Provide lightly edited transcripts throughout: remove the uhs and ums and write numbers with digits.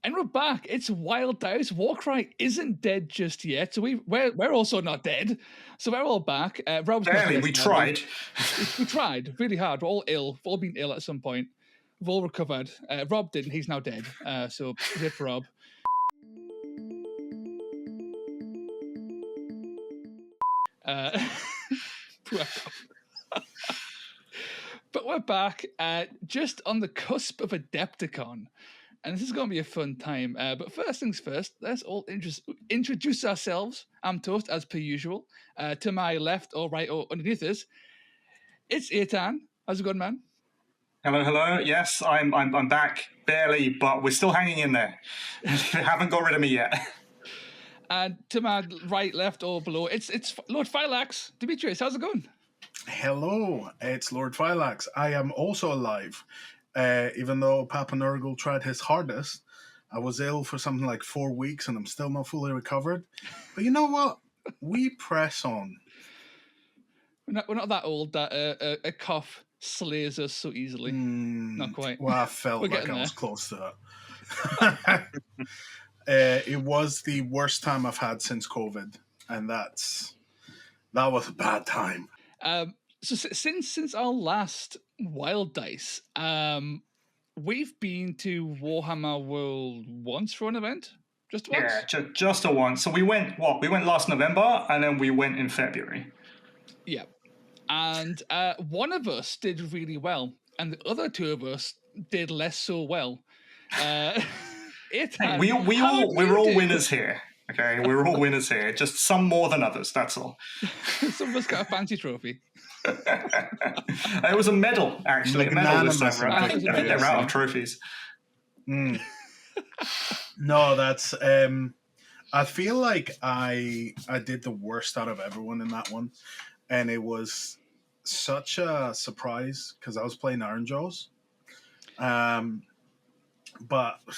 And we're back. It's Wild Dice. Warcry isn't dead just yet, so we're also not dead. So we're all back. Rob's Barely. not We tried. We tried really hard. We're all ill. We've all been ill at some point. We've all recovered. Rob didn't. He's now dead. So rip Rob. But we're back, just on the cusp of Adepticon. And this is going to be a fun time. But first things first, let's all introduce ourselves. I'm Toast, as per usual. To my left or right or underneath us, it's Eitan. How's it going, man? Hello. Yes, I'm back, barely, but we're still hanging in there. They haven't got rid of me yet. And to my right, left, or below, it's Lord Phylax. Demetrius, how's it going? Hello, it's Lord Phylax. I am also alive. Even though Papa Nurgle tried his hardest, I was ill for something like 4 weeks and I'm still not fully recovered. But you know what? We press on. We're not that old that a cough slays us so easily. Not quite. Well, I felt like I was close to that. It was the worst time I've had since COVID, and that was a bad time. So since our last Wild Dice, we've been to Warhammer World once for an event. Just once? Yeah, just a once. So we went last November, and then we went in February. Yeah. And one of us did really well, and the other two of us did less so well. We're all winners here. Okay, we're all winners here. Just some more than others. That's all. Some of us got a fancy trophy. It was a medal, actually. A medal this time around. I think they're out of trophies. No, that's. I feel like I did the worst out of everyone in that one, and it was such a surprise because I was playing Ironjaws. But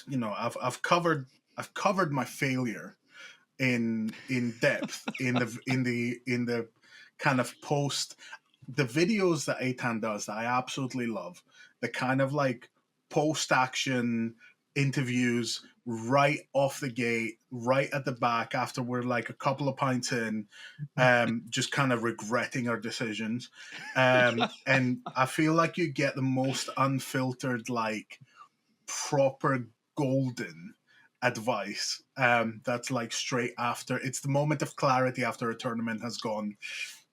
you know, I've covered my failure in depth in the kind of post the videos that Eitan does that I absolutely love. The kind of like post action interviews right off the gate, right at the back after we're like a couple of pints in, just kind of regretting our decisions. And I feel like you get the most unfiltered, like proper golden advice. That's like straight after. It's the moment of clarity after a tournament has gone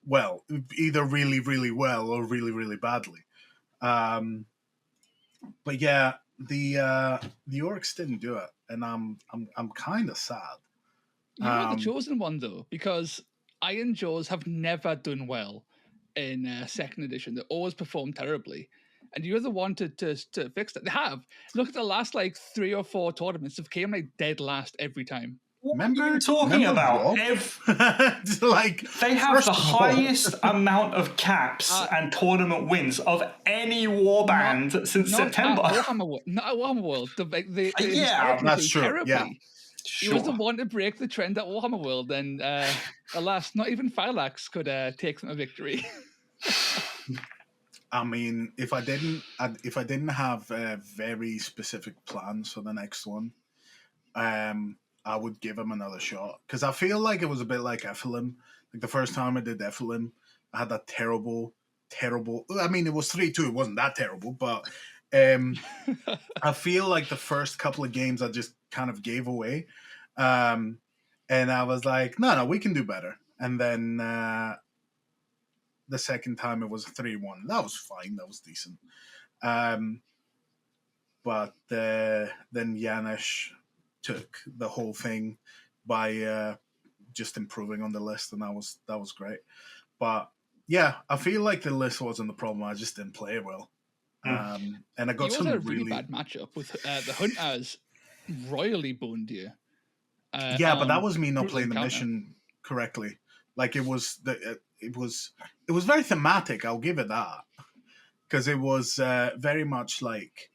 well, either really, really well or really, really badly. But yeah, the orcs didn't do it, and I'm kind of sad. You were the chosen one though, because Ironjaws have never done well in second edition. They always perform terribly, and you're the one to fix that. They have. Look at the last like 3 or 4 tournaments. They've came like dead last every time. What are you talking about? Like they have the highest amount of caps and tournament wins of any warband since September. Not at Warhammer World. Yeah, that's true. Terribly. Yeah. He was the one to break the trend at Warhammer World, and alas, not even Phylax could take them a victory. I mean, if I didn't have very specific plans for the next one, I would give him another shot, because I feel like it was a bit like Ephilim. Like the first time I did Ephilim, I had that terrible. I mean, it was 3-2. It wasn't that terrible, but I feel like the first couple of games I just kind of gave away, and I was like, no, we can do better. And then the second time it was 3-1. That was fine. That was decent. But then Janusz took the whole thing by just improving on the list, and that was great. But yeah, I feel like the list wasn't the problem. I just didn't play it well, and I got some really bad matchup with the Hunters. Royally boned you. Yeah, but that was me not playing the mission correctly. Like it was very thematic. I'll give it that, because it was very much like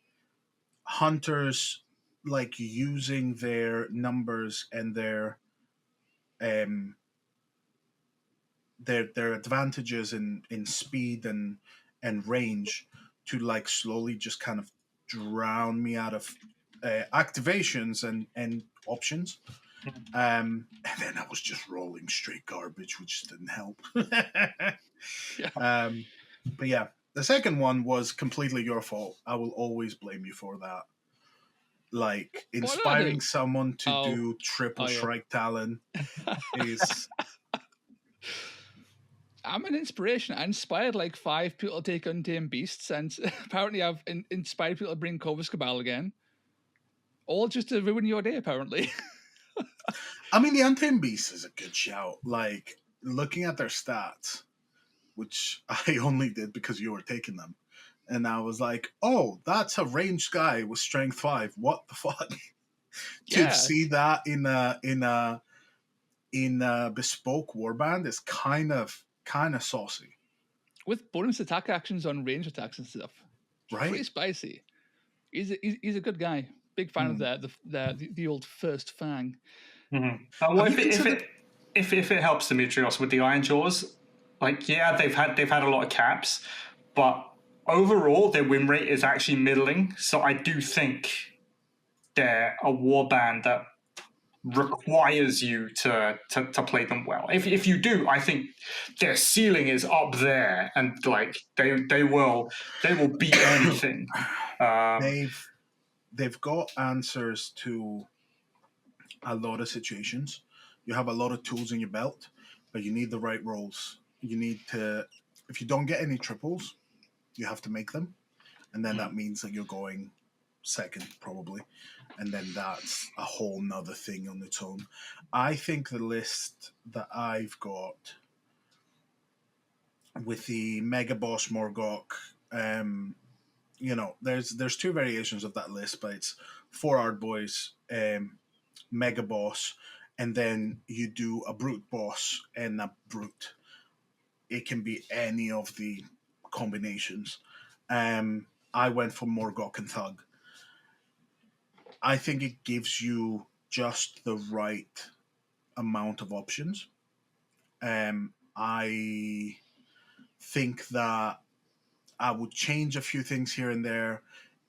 hunters, like using their numbers and their advantages in speed and range to like slowly just kind of drown me out of activations and options. And then I was just rolling straight garbage, which didn't help. Yeah. But yeah, the second one was completely your fault. I will always blame you for that. Like What did I inspiring do? someone to Oh. do triple Oh, yeah. Shrike Talon is. I'm an inspiration. I inspired like 5 people to take Untamed Beasts, and apparently I've inspired people to bring Corvus Cabal again. All just to ruin your day, apparently. I mean, the Untamed Beast is a good shout. Like, looking at their stats, which I only did because you were taking them, and I was like, oh, that's a ranged guy with strength 5. What the fuck? Yeah. To see that in a bespoke warband is kind of saucy, With bonus attack actions on range attacks and stuff. Pretty right? spicy. He's a good guy. Big fan of the old first fang. Well, if it helps Demetrios with the Ironjaws, like they've had a lot of caps, but overall their win rate is actually middling. So I do think they're a warband that requires you to play them well. If you do, I think their ceiling is up there, and like they will beat anything. They've got answers to a lot of situations. You have a lot of tools in your belt, but you need the right rolls. You need to, if you don't get any triples, you have to make them, and then that means that you're going second probably, and then that's a whole nother thing on its own. I think the list that I've got with the Mega Boss Morgok, there's 2 variations of that list, but it's 4 Ard Boys, Mega Boss, and then you do a Brute Boss and a Brute. It can be any of the combinations. I went for Morgok and Thug. I think it gives you just the right amount of options. I think that I would change a few things here and there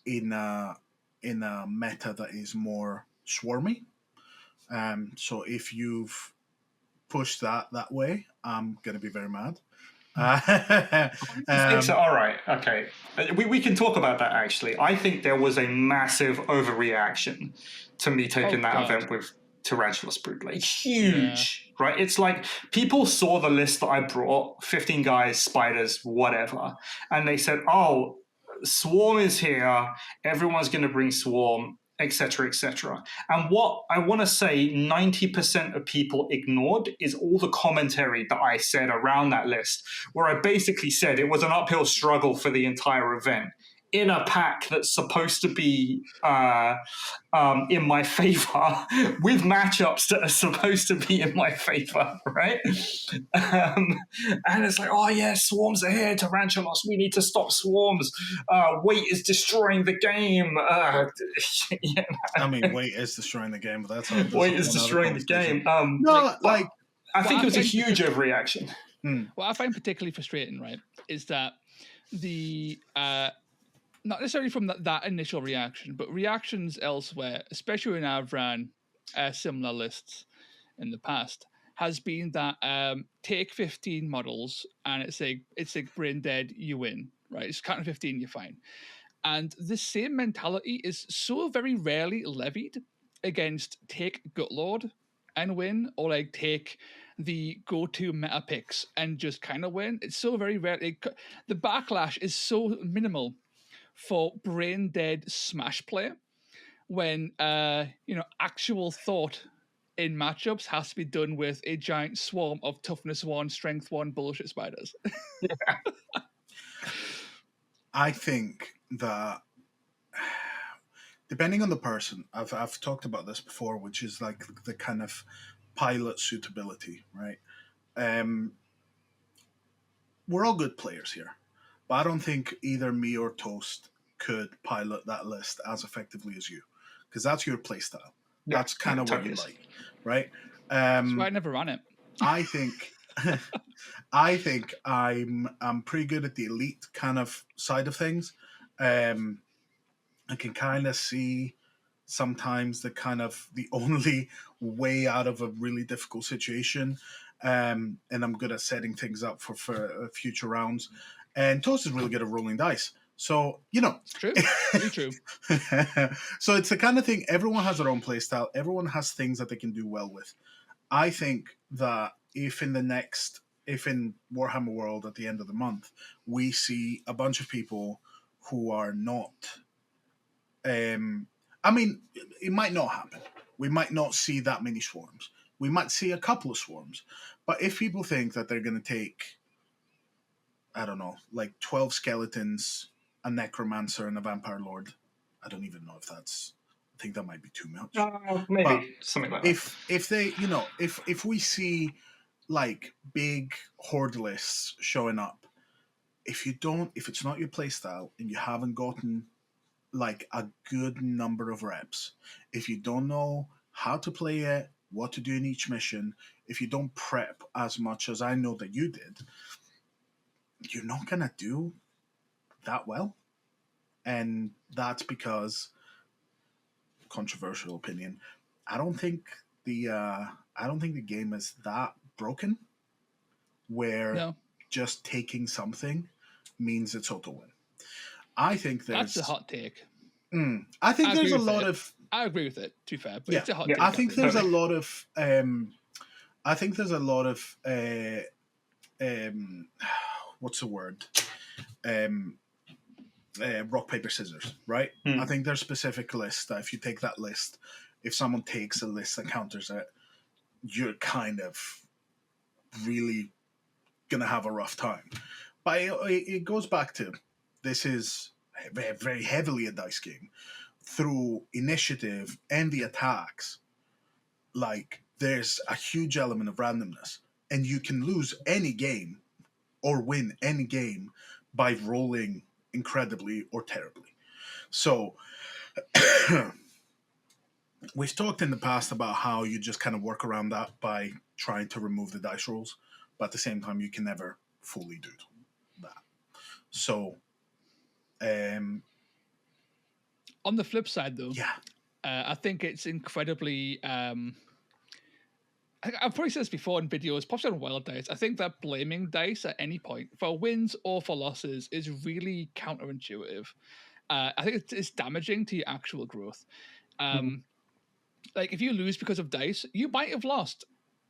in a meta that is more swarmy. So if you've pushed that way, I'm gonna be very mad. So, all right, okay. We can talk about that, actually. I think there was a massive overreaction to me taking that event with Tarantulas Brood. Like, huge, right? It's like people saw the list that I brought, 15 guys, spiders, whatever, and they said, oh, Swarm is here, everyone's going to bring Swarm, etc., etc. And what I want to say 90% of people ignored is all the commentary that I said around that list, where I basically said it was an uphill struggle for the entire event in a pack that's supposed to be in my favor, with matchups that are supposed to be in my favor, right? And it's like, oh yeah, swarms are here, Tarantulas, we need to stop swarms. Weight is destroying the game. Yeah, I mean, weight is destroying the game, but that's weight is destroying the game. I think it was a huge overreaction. What I find particularly frustrating, right, is that the not necessarily from that initial reaction, but reactions elsewhere, especially when I've ran similar lists in the past, has been that take 15 models and it's like brain dead, you win, right? It's counting 15, you're fine. And this same mentality is so very rarely levied against take Gutlord and win, or like take the go-to meta picks and just kind of win. It's so very rare. The backlash is so minimal for brain dead smash play when actual thought in matchups has to be done with a giant swarm of toughness 1, strength 1 bullshit spiders. I think that depending on the person, I've talked about this before, which is like the kind of pilot suitability, right? We're all good players here, but I don't think either me or Toast could pilot that list as effectively as you, because that's your playstyle. Yeah, that's kind of what you like, right? That's why I never run it. I think I'm pretty good at the elite kind of side of things. I can kind of see sometimes the only way out of a really difficult situation. And I'm good at setting things up for future rounds. And Toast is really good at rolling dice. So, It's true. Really true. So it's the kind of thing, everyone has their own play style. Everyone has things that they can do well with. I think that if in Warhammer World at the end of the month, we see a bunch of people who are not, it might not happen. We might not see that many swarms. We might see a couple of swarms. But if people think that they're going to take, I don't know, like 12 skeletons, a necromancer, and a vampire lord, I don't even know if that's, I think that might be too much. Maybe but something like that. If they, if we see like big horde lists showing up, if it's not your playstyle and you haven't gotten like a good number of reps, if you don't know how to play it, what to do in each mission, if you don't prep as much as I know that you did, you're not gonna do that well. And that's because, controversial opinion, I don't think the game is that broken where just taking something means it's auto win. I think that's a hot take. I think there's a lot of. I agree with it. To be fair, but it's a hot take. I think there's a lot of. I think there's a lot of. What's the word? Rock, paper, scissors, right? I think there's specific lists that if you take that list, if someone takes a list that counters it, you're kind of really gonna have a rough time. But it goes back to, this is very heavily a dice game. Through initiative and the attacks, like, there's a huge element of randomness, and you can lose any game or win any game by rolling incredibly or terribly. So we've talked in the past about how you just kind of work around that by trying to remove the dice rolls, but at the same time you can never fully do that. So on the flip side though, I think it's incredibly I've probably said this before in videos, possibly on Wild Dice. I think that blaming dice at any point for wins or for losses is really counterintuitive. I think it's damaging to your actual growth. Like, if you lose because of dice, you might have lost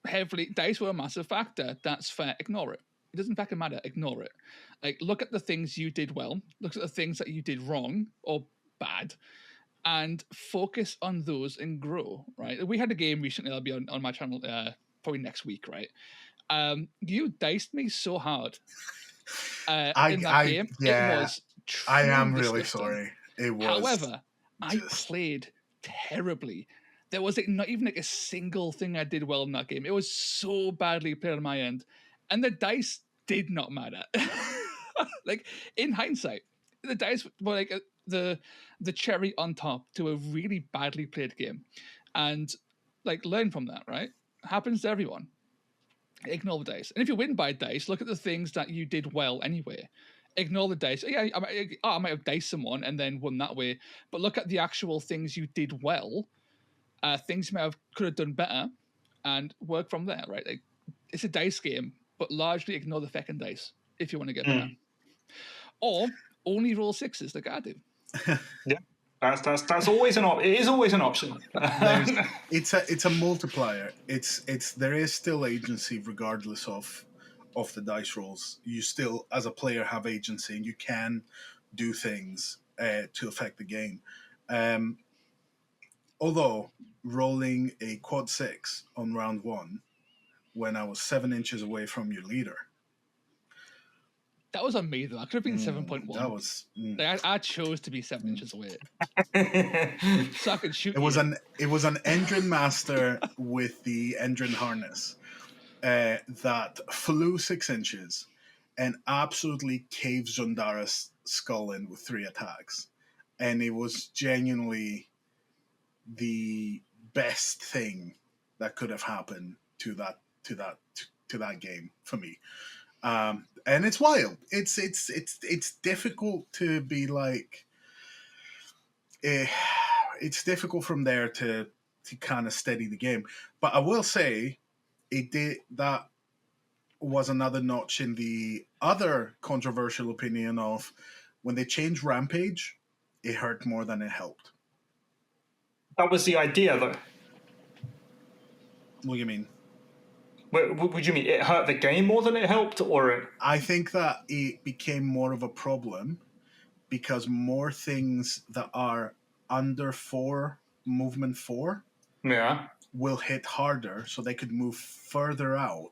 heavily. Dice were a massive factor. That's fair. Ignore it. It doesn't fucking matter. Ignore it. Like, look at the things you did well. Look at the things that you did wrong or bad, and focus on those and grow, right? We had a game recently that'll be on my channel probably next week, right? You diced me so hard in that game. Yeah, it was I am disgusting. really sorry. It was. However, I played terribly. There was not even like a single thing I did well in that game. It was so badly played on my end. And the dice did not matter. Like, in hindsight, the dice were like the cherry on top to a really badly played game. And like, learn from that, right? Happens to everyone. Ignore the dice. And if you win by dice, look at the things that you did well anyway. Ignore the dice. Yeah, I might have diced someone and then won that way. But look at the actual things you did well. Things you could have done better, and work from there, right? Like, it's a dice game, but largely ignore the fucking dice if you want to get better. Or only roll sixes like I do. Yeah, that's always an option. It is always an option. It's a multiplier. There is still agency regardless of the dice rolls. You still, as a player, have agency, and you can do things to affect the game. Although rolling a quad 6 on round 1 when I was 7 inches away from your leader. That was on me, though. I could have been 7.1. That was. I chose to be 7 inches away, so I could shoot. It was an Endrin Master with the Endrin harness that flew 6 inches and absolutely caved Zundara's skull in with 3 attacks, and it was genuinely the best thing that could have happened to that game for me. And it's wild. It's difficult to be like, it's difficult from there to kind of steady the game. But I will say, that was another notch in the other controversial opinion of when they changed Rampage, it hurt more than it helped. That was the idea, though. What do you mean? What would you mean? It hurt the game more than it helped, or it... I think that it became more of a problem because more things that are under 4, movement 4, will hit harder, so they could move further out.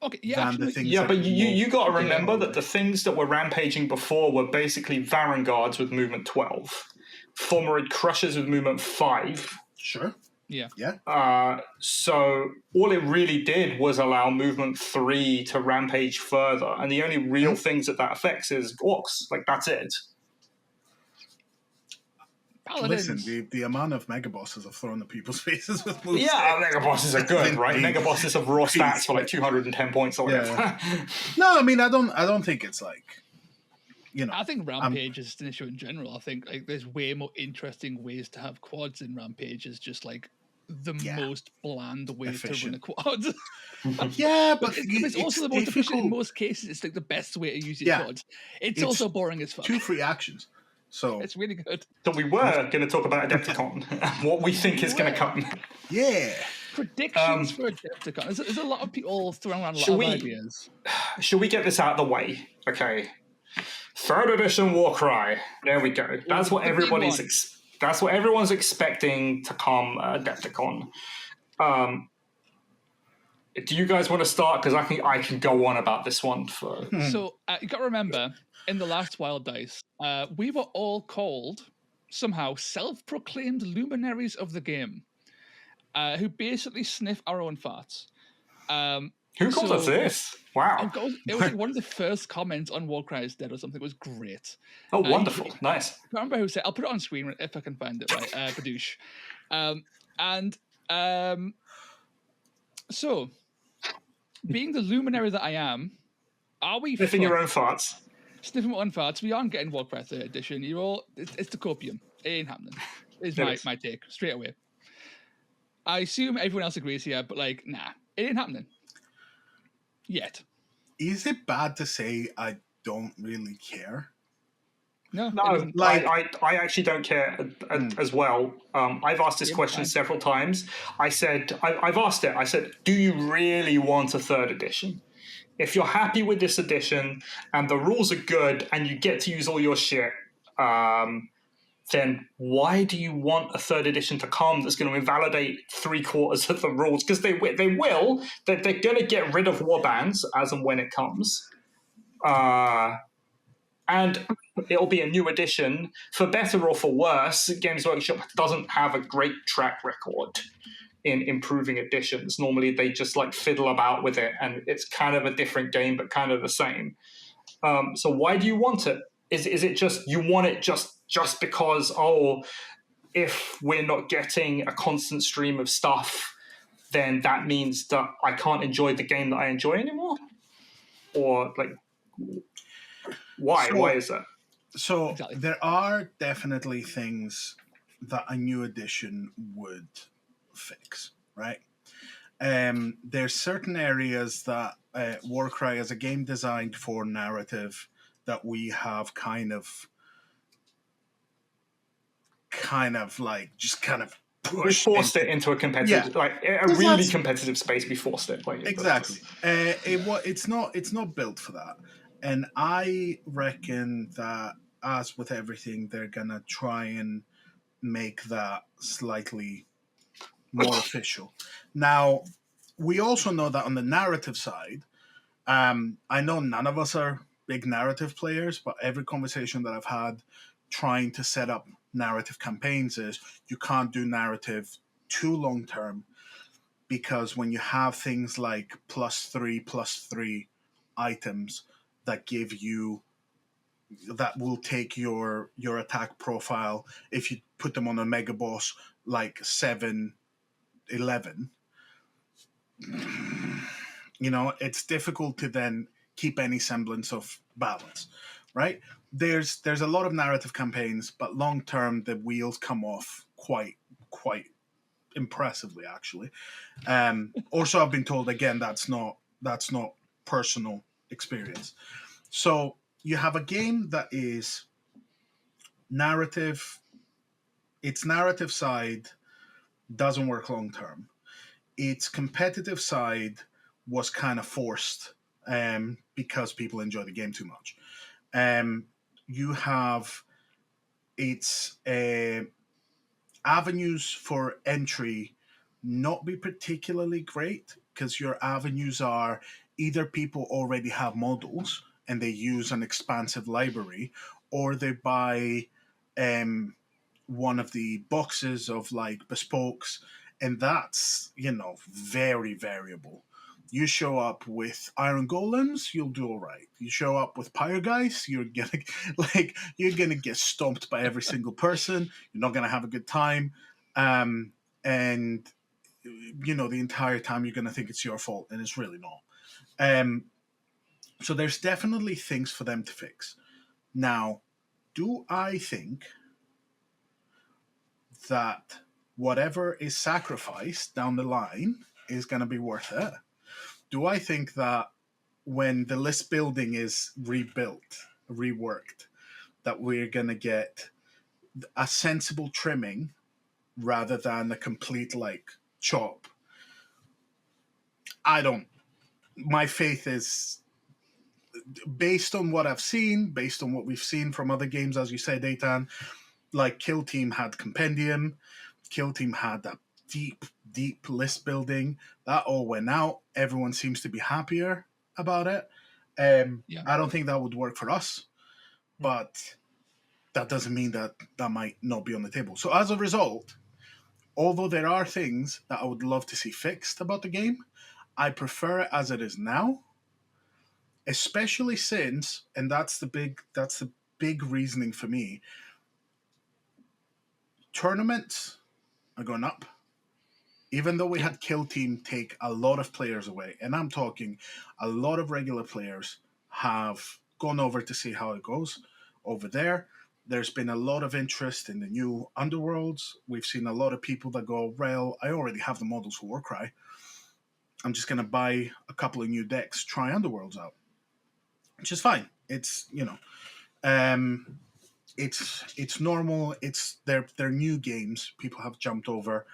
Okay, yeah, than the things yeah, that but you got to remember forward. that the things that were rampaging before were basically Varan Guards with movement 12, Formerid Crushers with movement 5. Sure. Yeah. So all it really did was allow movement 3 to rampage further, and the only real things that affects is orcs. Like, that's it. Paladins. Listen, the amount of mega bosses I've thrown at people's faces with moves. Yeah, mega bosses are good, right? Mega bosses have raw stats for like 210 points or whatever. Yeah. No, I mean, I don't think it's like, you know. I think Rampage is an issue in general. I think like there's way more interesting ways to have quads in Rampage. Is just like the most bland way to run a quad. Yeah, but it's also the most efficient in most cases. It's like the best way to use your quads. It's also boring as fuck. 2 free actions. So it's really good. So we were going to talk about Adepticon, what we think is going to come. Yeah. Predictions for Adepticon. There's a lot of people throwing around a lot of ideas. Should we get this out of the way? Okay. 3rd edition Warcry. There we go. That's what that's what everyone's expecting to come Adepticon. Do you guys want to start? Because I can go on about this one for. So you got to remember, in the last Wild Dice, we were all called somehow self-proclaimed luminaries of the game, who basically sniff our own farts. Who called us this? Wow! It was like one of the first comments on Warcry is Dead or something. It was great. Oh, wonderful! Nice. I can't remember who said. I'll put it on screen if I can find it. Right, Badoosh. So, being the luminary that I am, are we sniffing your own farts? Sniffing my own farts. We aren't getting Warcry 3rd edition. You're all. It's the copium. It ain't happening. Is my take straight away. I assume everyone else agrees here, but like, nah, it ain't happening. Yet. Is it bad to say I don't really care? No, I actually don't care as well. I've asked this question several times. I've asked it. I said, do you really want a 3rd edition? If you're happy with this edition and the rules are good and you get to use all your shit, then why do you want a 3rd edition to come that's going to invalidate 3/4 of the rules? Because they will. They're going to get rid of warbands as and when it comes. And it'll be a new edition. For better or for worse, Games Workshop doesn't have a great track record in improving editions. Normally they just like fiddle about with it and it's kind of a different game but kind of the same. So why do you want it? Is it just you want it just because, if we're not getting a constant stream of stuff, then that means that I can't enjoy the game that I enjoy anymore? Or like, why? Why is that? So there are definitely things that a new edition would fix, right? There's certain areas that Warcry as a game designed for narrative that we have kind of we forced it into a competitive, competitive space. We forced it. Exactly. It's not built for that, and I reckon that, as with everything, they're gonna try and make that slightly more official. Now, we also know that on the narrative side, I know none of us are big narrative players, but every conversation that I've had trying to set up narrative campaigns is you can't do narrative too long term, because when you have things like +3/+3 items that give you, that will take your attack profile, if you put them on a mega boss like 7/11, it's difficult to then keep any semblance of balance. right? There's a lot of narrative campaigns, but long term the wheels come off quite impressively, actually. Or so I've been told. Again, that's not personal experience. So you have a game that is narrative. Its narrative side doesn't work long term. Its competitive side was kind of forced because people enjoy the game too much. You have its avenues for entry not be particularly great because your avenues are either people already have models and they use an expansive library, or they buy one of the boxes of like bespokes, and that's very variable. You show up with iron golems, you'll do all right. You show up with pyre guys, you're gonna you're gonna get stomped by every single person. You're not gonna have a good time, and the entire time you're gonna think it's your fault, and it's really not. So there's definitely things for them to fix. Now, do I think that whatever is sacrificed down the line is going to be worth it? Do I think that when the list building is rebuilt, reworked, that we're going to get a sensible trimming rather than a complete chop? I don't. My faith is based on what I've seen, based on what we've seen from other games, as you said, Eitan. Like Kill Team had Compendium, Kill Team had that deep list building. That all went out. Everyone seems to be happier about it. I don't think that would work for us, but that doesn't mean that might not be on the table. So as a result, although there are things that I would love to see fixed about the game, I prefer it as it is now, especially since, and that's the big reasoning for me, tournaments are going up. Even though we had Kill Team take a lot of players away, and I'm talking a lot of regular players have gone over to see how it goes over there. There's been a lot of interest in the new Underworlds. We've seen a lot of people that go, well, I already have the models for Warcry. I'm just going to buy a couple of new decks, try Underworlds out, which is fine. It's, it's normal. It's they're new games. People have jumped over.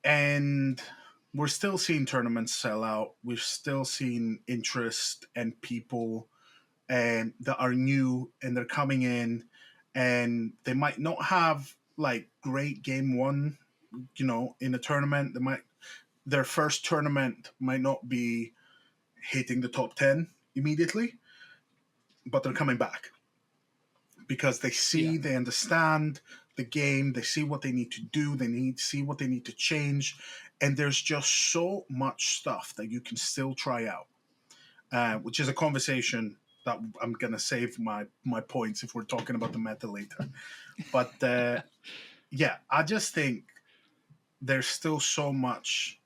And we're still seeing tournaments sell out. We've still seen interest and people that are new, and they're coming in, and they might not have great game one, in a tournament. Their first tournament might not be hitting the top 10 immediately, but they're coming back because they see, they understand the game, they see what they need to do, see what they need to change, and there's just so much stuff that you can still try out, which is a conversation that I'm going to save my points if we're talking about the meta later. But I just think there's still so much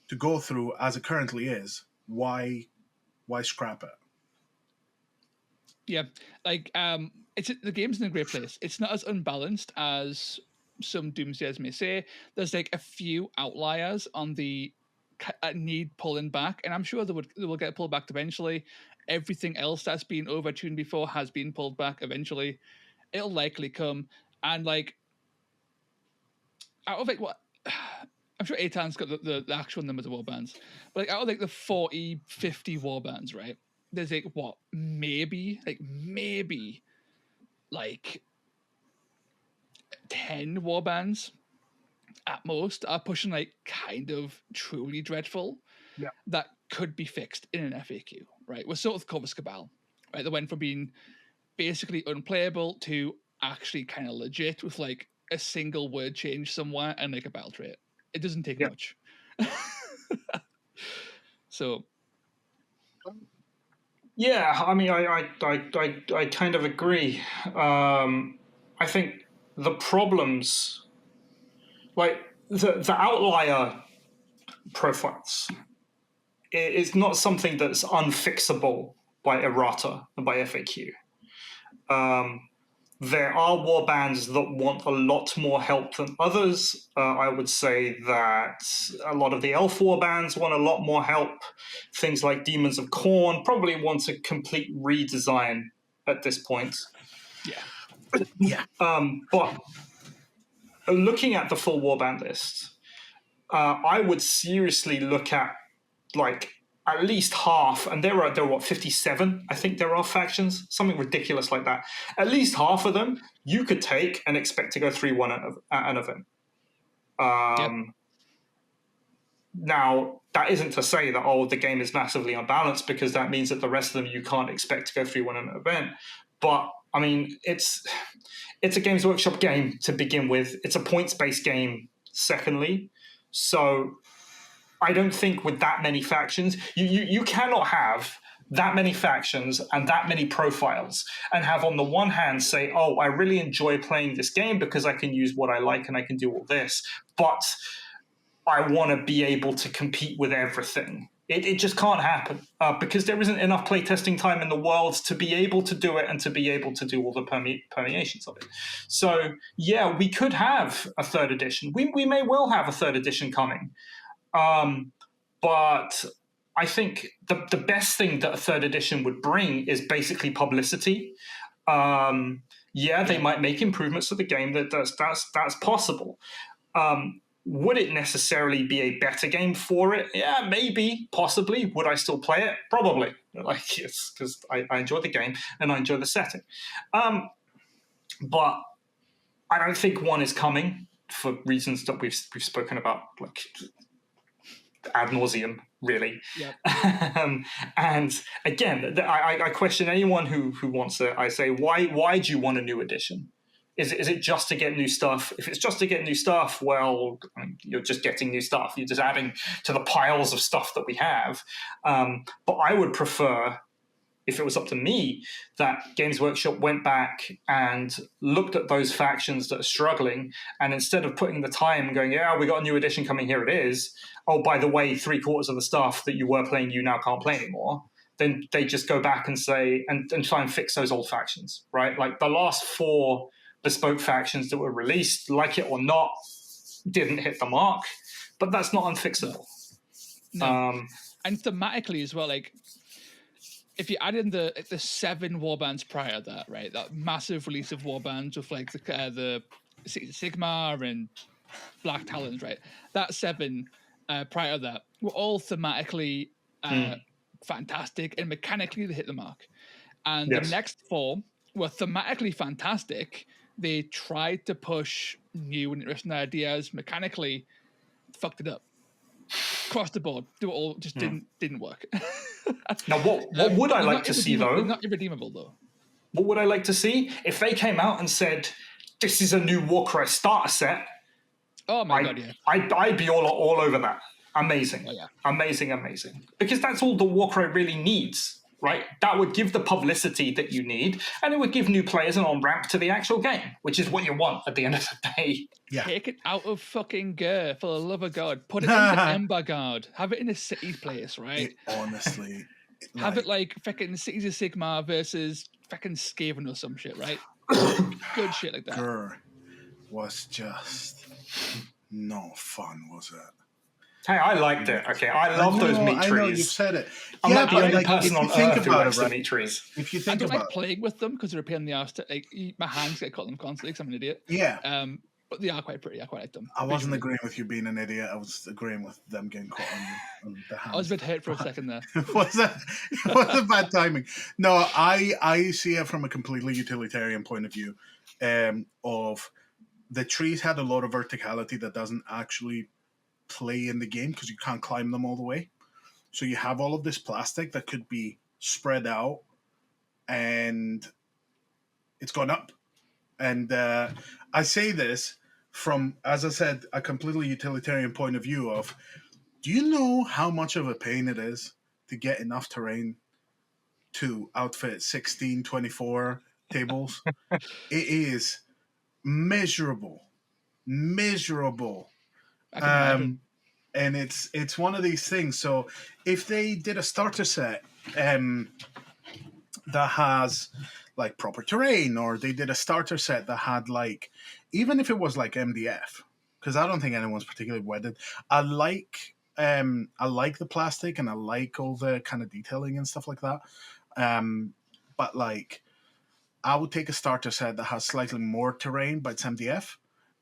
to go through as it currently is. Why scrap it? Yeah, it's the game's in a great place. It's not as unbalanced as some doomsayers may say. There's a few outliers on the need pulling back, and I'm sure they will get pulled back eventually. Everything else that's been overtuned before has been pulled back eventually. It'll likely come, and out of what I'm sure Eitan's got the actual numbers of warbands, but out of the 40, 50 warbands, right? There's maybe 10 warbands at most are pushing kind of truly dreadful that could be fixed in an FAQ, right? We're sort of Corvus Cabal, right? That went from being basically unplayable to actually kind of legit with a single word change somewhere and a battle trait. It doesn't take much. So yeah, I mean, I kind of agree. I think the problems, the outlier profiles, is not something that's unfixable by errata and by FAQ. There are warbands that want a lot more help than others. I would say that a lot of the elf warbands want a lot more help. Things like Demons of Khorne probably want a complete redesign at this point. Yeah. But looking at the full warband list, I would seriously look at like at least half, and there are what, 57? I think there are factions, something ridiculous like that. At least half of them you could take and expect to go 3-1 at an event. Now, that isn't to say that, the game is massively unbalanced, because that means that the rest of them you can't expect to go 3-1 at an event. But, I mean, it's a Games Workshop game to begin with. It's a points-based game, secondly. So I don't think with that many factions, you cannot have that many factions and that many profiles and have on the one hand say, oh, I really enjoy playing this game because I can use what I like and I can do all this, but I want to be able to compete with everything. It just can't happen because there isn't enough playtesting time in the world to be able to do it and to be able to do all the permeations of it. So, yeah, we could have a third edition. We may well have a third edition coming. But I think the best thing that a third edition would bring is basically publicity. They might make improvements to the game. That's possible. Would it necessarily be a better game for it? Yeah, maybe, possibly. Would I still play it? Probably. Like, it's because I enjoy the game and I enjoy the setting. But I don't think one is coming for reasons that we've spoken about, like, ad nauseum, really. Yep. And again, I question anyone who wants it. I say, why do you want a new edition? Is it just to get new stuff? If it's just to get new stuff, well, you're just getting new stuff. You're just adding to the piles of stuff that we have. But I would prefer, if it was up to me, that Games Workshop went back and looked at those factions that are struggling, and instead of putting the time and going, yeah, we got a new edition coming, here it is. Oh, by the way, 3/4 of the stuff that you were playing, you now can't play anymore. Then they just go back and say, and try and fix those old factions, right? Like the last 4 bespoke factions that were released, like it or not, didn't hit the mark, but that's not unfixable. No. And thematically as well, like, if you add in the 7 warbands prior to that, right, that massive release of warbands with like the Sigma and Black Talons, right, that 7 prior to that were all thematically fantastic, and mechanically they hit the mark. And the next 4 were thematically fantastic. They tried to push new and interesting ideas. Mechanically, fucked it up. Across the board, do it all, just didn't work. Now, what would I like to see, though? Not irredeemable, though. What would I like to see? If they came out and said, this is a new Warcry starter set, oh my god, yeah. I'd be all over that. Amazing. Oh, yeah. Amazing. Because that's all the Warcry really needs, right? That would give the publicity that you need, and it would give new players an on-ramp to the actual game, which is what you want at the end of the day. Yeah. Take it out of fucking gear, for the love of God. Put it into Ember Guard. Have it in a city place, right? Honestly. Have it like fucking Cities of Sigmar versus fucking Skaven or some shit, right? Good shit like that. Grr was just no fun, was it? Hey, I liked it. Okay, I love those meat trees. I know, you've said it. I'm not the only like, person on Earth who likes the meat trees. If you I think don't about like playing with them because they're a pain in the ass. Like, my hands get caught in them constantly because I'm an idiot. Yeah. But they are quite pretty. I quite like them. I wasn't agreeing with you being an idiot. I was agreeing with them getting caught on the hands. I was a bit hurt for a second there. It was bad timing. No, I see it from a completely utilitarian point of view. Of the trees had a lot of verticality that doesn't actually play in the game because you can't climb them all the way. So you have all of this plastic that could be spread out, and it's gone up. And I say this from, as I said, a completely utilitarian point of view of, do you know how much of a pain it is to get enough terrain to outfit 16, 24 tables? It is miserable. And it's one of these things. So if they did a starter set that has like proper terrain, or they did a starter set that had like, even if it was like MDF, because I don't think anyone's particularly wedded. I like the plastic, and I like all the kind of detailing and stuff like that. But like, I would take a starter set that has slightly more terrain, but it's MDF,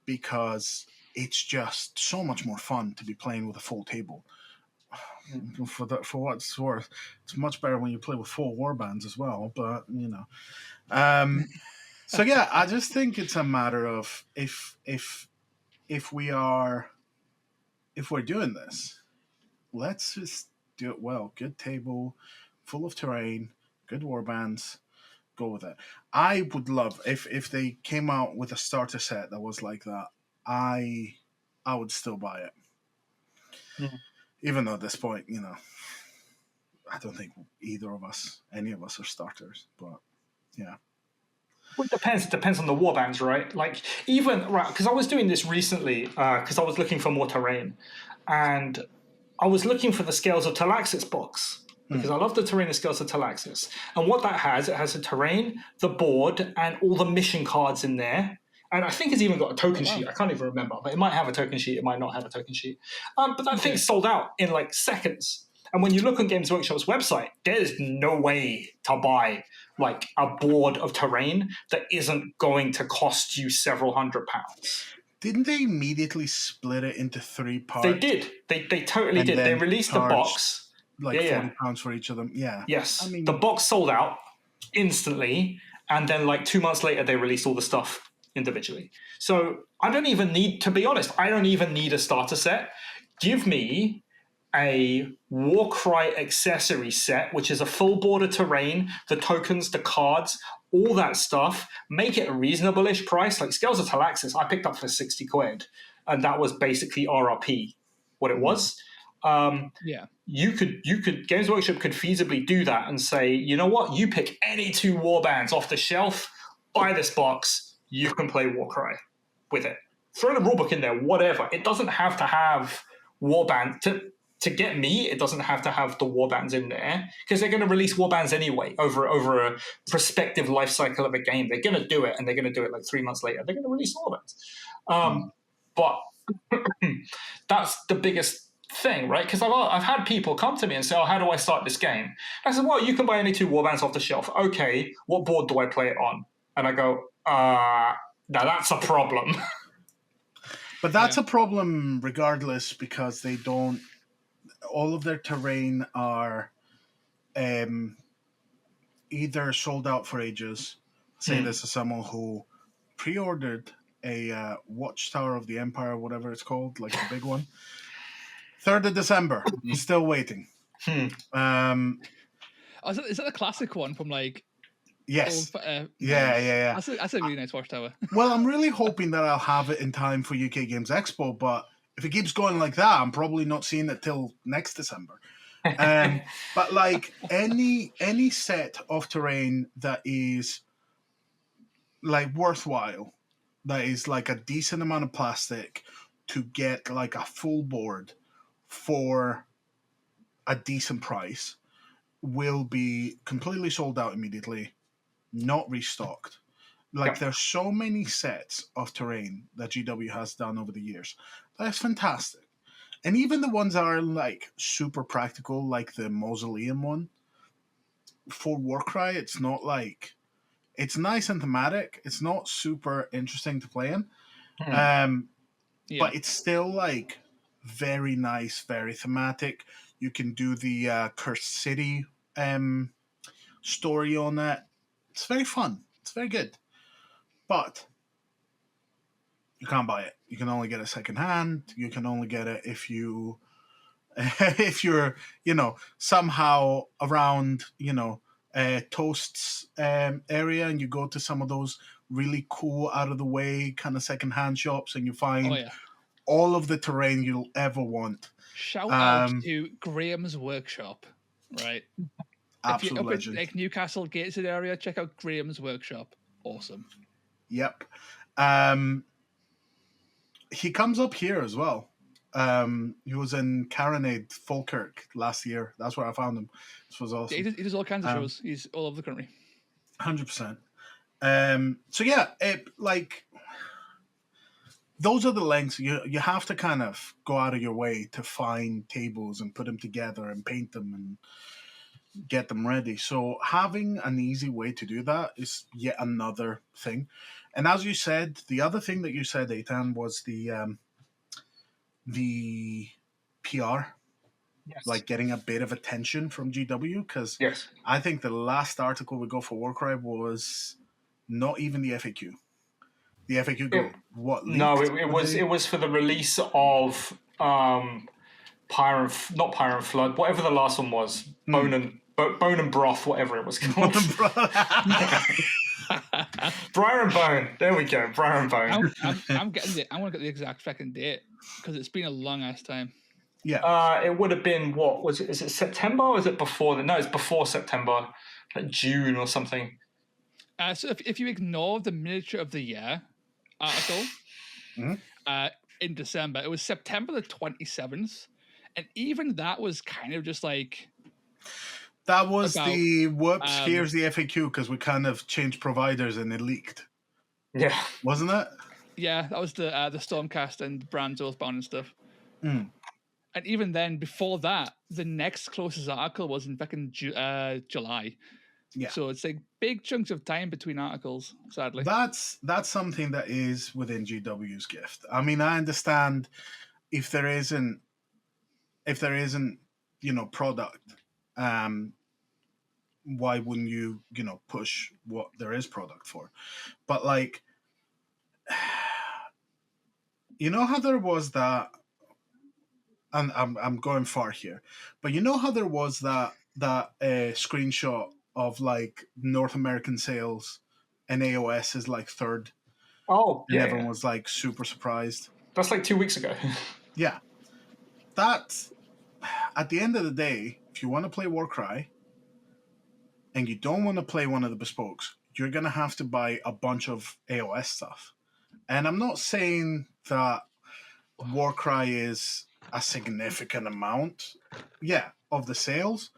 because it's just so much more fun to be playing with a full table. For what it's worth, it's much better when you play with full warbands as well. But you know, so yeah, I just think it's a matter of if we're doing this, let's just do it well. Good table, full of terrain, good warbands. Go with it. I would love if they came out with a starter set that was like that. I would still buy it. Mm. Even though at this point, you know, I don't think any of us are starters, but yeah. Well, it depends on the warbands, right? Like, even, right, because I was doing this recently, because I was looking for more terrain, and I was looking for the Scales of Talaxis box, because I love the terrain of Scales of Talaxis. And what that has, it has the terrain, the board, and all the mission cards in there. And I think it's even got a token sheet. I can't even remember, but it might have a token sheet. It might not have a token sheet. But that thing's sold out in like seconds. And when you look on Games Workshop's website, there's no way to buy like a board of terrain that isn't going to cost you several £100. Didn't they immediately split it into 3 parts? They did. They totally did. They released the box. Like £40 for each of them. Yeah. Yes. I mean, the box sold out instantly. And then like 2 months later, they released all the stuff individually. So I don't even need, to be honest, I don't even need a starter set. Give me a Warcry accessory set, which is a full board of terrain, the tokens, the cards, all that stuff. Make it a reasonable-ish price. Like Scales of Talaxis, I picked up for 60 quid, and that was basically RRP, what it was. You could Games Workshop could feasibly do that and say, you know what, you pick any 2 warbands off the shelf, buy this box, you can play Warcry with it. Throw the rulebook in there, whatever. It doesn't have to have warband to get me. It doesn't have to have the warbands in there, because they're going to release warbands anyway over a prospective life cycle of a game. They're going to do it, and they're going to do it like 3 months later. They're going to release warbands. But that's the biggest thing, right? Because I've had people come to me and say, "Oh, how do I start this game?" I said, "Well, you can buy any 2 warbands off the shelf." Okay, what board do I play it on? And I go, now that's a problem. But that's a problem regardless, because they don't. All of their terrain are either sold out for ages. Say this as someone who pre-ordered a Watchtower of the Empire, whatever it's called, like the big one. 3rd of December. Still waiting. Is that a classic one from like? Yes. Yeah. That's a really nice Watchtower. Well, I'm really hoping that I'll have it in time for UK Games Expo, but if it keeps going like that, I'm probably not seeing it till next December. But like any set of terrain that is like worthwhile, that is like a decent amount of plastic to get like a full board for a decent price, will be completely sold out immediately, not restocked. Like, there's so many sets of terrain that GW has done over the years. That's fantastic. And even the ones that are like super practical, like the Mausoleum one, for Warcry, it's not like, it's nice and thematic. It's not super interesting to play in. But it's still like very nice, very thematic. You can do the Cursed City story on it. It's very fun. It's very good. But you can't buy it. You can only get it secondhand. You can only get it if you're, somehow around, Toast's area, and you go to some of those really cool, out of the way kind of secondhand shops, and you find all of the terrain you'll ever want. Shout out to Graham's Workshop, right? Absolute if you're up legend. in like Newcastle Gateshead area, check out Graham's Workshop. Awesome. Yep. He comes up here as well. He was in Carronade, Falkirk last year. That's where I found him. This was awesome. Yeah, he does all kinds of shows. He's all over the country. 100%. So yeah, those are the lengths you have to kind of go out of your way to find tables and put them together and paint them and get them ready. So having an easy way to do that is yet another thing. And as you said, the other thing that you said, Eitan, was the PR, Yes. like getting a bit of attention from GW, because Yes. I think the last article we got for Warcry was not even the FAQ. The FAQ got what leaked? No, it was for the release of not Pyre and Flood, whatever the last one was, Bone and Broth, whatever it was called. Briar and Bone. There we go. Briar and Bone. I'm getting it. I want to get the exact fucking date because it's been a long ass time. Yeah. It would have been what was it? Is it September or is it before? No, it's before September, like June or something. So if you ignore the miniature of the year article in December, it was September the 27th, and even that was kind of just like. That was the whoops. Here's the FAQ because we kind of changed providers and it leaked. Yeah, wasn't it? Yeah, that was the Stormcast and brands Oathbound and stuff. And even then, before that, the next closest article was in fucking July. Yeah. So it's like big chunks of time between articles. Sadly, that's something that is within GW's gift. I mean, I understand if there isn't, product. Why wouldn't you, push what there is product for? But like, how there was that, and I'm going far here, but how there was that screenshot of like North American sales and AOS is like third. Oh, and yeah. Everyone was like super surprised. That's like 2 weeks ago. Yeah. That's, at the end of the day, if you want to play Warcry and you don't want to play one of the bespokes, you're going to have to buy a bunch of AOS stuff. And I'm not saying that Warcry is a significant amount, of the sales,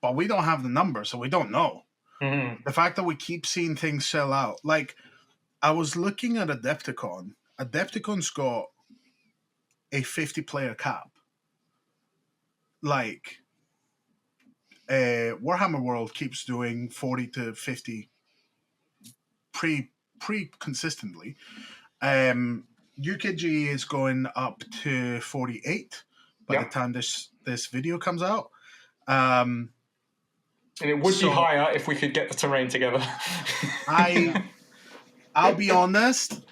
but we don't have the numbers, so we don't know. Mm-hmm. The fact that we keep seeing things sell out. Like, I was looking at Adepticon. Adepticon's got a 50-player cap. Like, Warhammer World keeps doing 40 to 50 pretty consistently. UKG is going up to 48 by the time this video comes out. And it would be higher if we could get the terrain together. I'll be honest,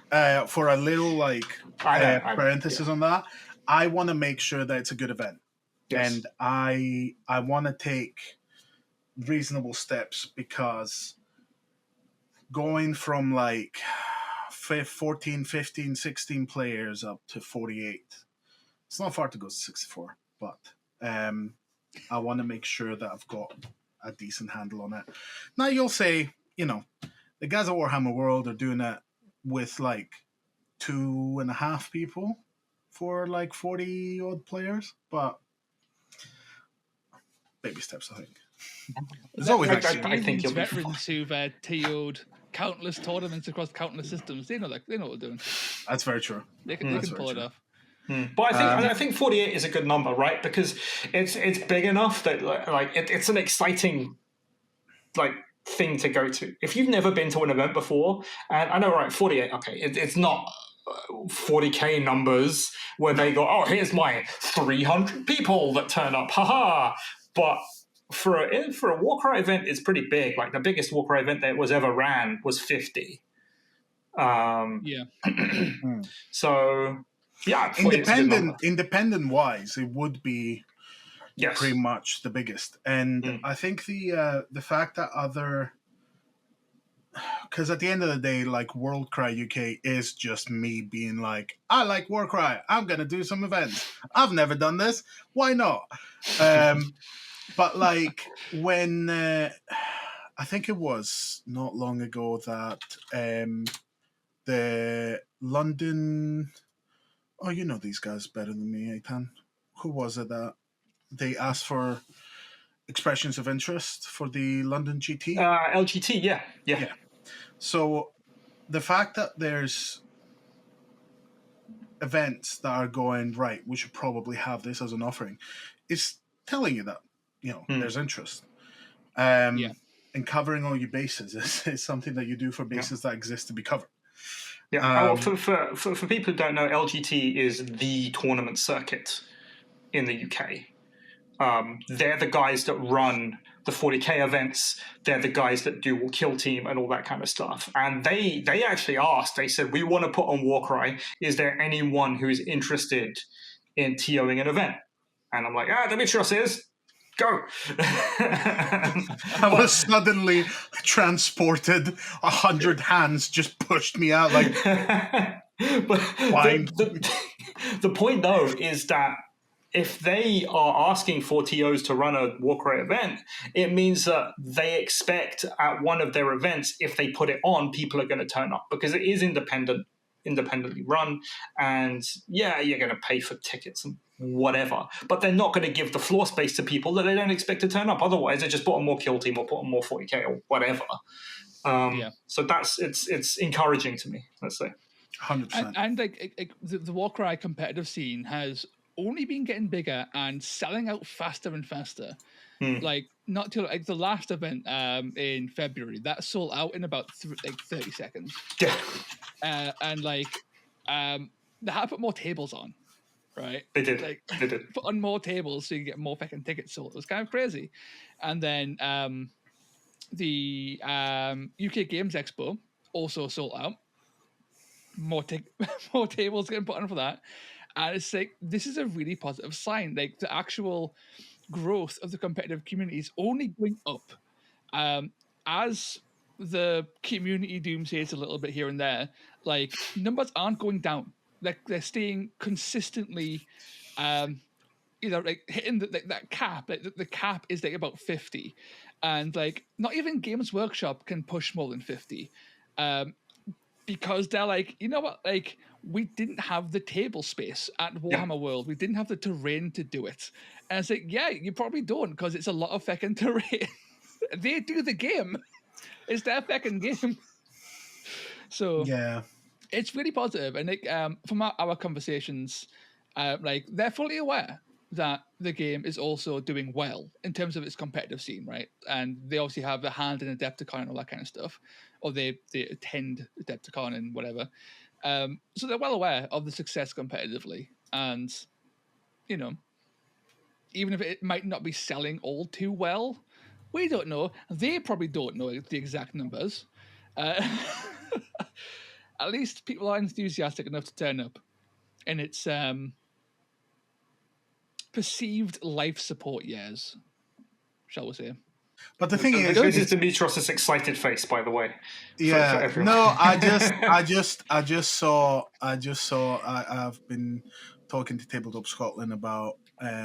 for a little parenthesis on that, I want to make sure that it's a good event. Yes. And I want to take reasonable steps, because going from like 14, 15, 16 players up to 48, it's not far to go to 64, but I want to make sure that I've got a decent handle on it. Now you'll say, the guys at Warhammer World are doing it with like 2.5 people for like 40 odd players, but baby steps, I think. There's always I think these veterans who've TO'd countless tournaments across countless systems. They know what they're doing. That's very true. They can pull it off. But I think 48 is a good number, right? Because it's big enough that it's an exciting thing to go to. If you've never been to an event before, and I know, right, 48, okay, it's not 40k numbers where they go, oh, here's my 300 people that turn up, haha. But for a Warcry event, it's pretty big. Like the biggest Warcry event that was ever ran was 50. So yeah, independent wise, it would be pretty much the biggest. And I think the fact that because at the end of the day, like Worldcry UK is just me being like, I like Warcry, I'm gonna do some events. I've never done this, why not? But like when I think it was not long ago that the London Oh, you know these guys better than me, Eitan. Who was it that they asked for expressions of interest for the London GT? LGT, yeah. Yeah. So the fact that there's events that are going, right, we should probably have this as an offering, is telling you that, there's interest. Yeah. And covering all your bases is something that you do for bases that exist to be covered. Yeah. Well, for people who don't know, LGT is the tournament circuit in the UK. They're the guys that run the 40k events. They're the guys that do Kill Team and all that kind of stuff. And they actually asked. They said, "We want to put on Warcry. Is there anyone who is interested in TOing an event?" And I'm like, Demetrios is. Go. I was suddenly transported. 100 hands just pushed me out like. But the point though is that if they are asking for TOs to run a Warcry event, it means that they expect at one of their events, if they put it on, people are going to turn up because it is independently run, and you're going to pay for tickets and whatever, but they're not going to give the floor space to people that they don't expect to turn up. Otherwise, they just put on more Kill Team or put on more 40k or whatever. So it's encouraging to me, let's say. 100%. And the Warcry competitive scene has only been getting bigger and selling out faster and faster. Like not till the last event in February that sold out in about 30 seconds. Yeah. And they had to put more tables on, right? They did. They did. Put on more tables so you get more fucking tickets sold. It was kind of crazy. And then the UK Games Expo also sold out. More tables getting put on for that. And it's like, this is a really positive sign. Like, the actual growth of the competitive community is only going up. As the community doomsays a little bit here and there, like, numbers aren't going down. Like, they're staying consistently, like, hitting that cap. Like, the cap is, like, about 50. And, like, not even Games Workshop can push more than 50. Because they're like, you know what, like, we didn't have the table space at Warhammer World. We didn't have the terrain to do it. And it's like, yeah, you probably don't, because it's a lot of fucking terrain. They do the game. It's their fucking game. So yeah, it's really positive. And like, from our conversations, like, they're fully aware that the game is also doing well in terms of its competitive scene, right? And they obviously have a hand in Adepticon and all that kind of stuff, or they attend Adepticon and whatever. So they're well aware of the success competitively, and even if it might not be selling all too well, we don't know. They probably don't know the exact numbers. At least people are enthusiastic enough to turn up, and it's perceived life support years, shall we say. But the thing is, this is Dimitrios' excited face, by the way. Yeah, no, I just saw. I've been talking to Tabletop Scotland about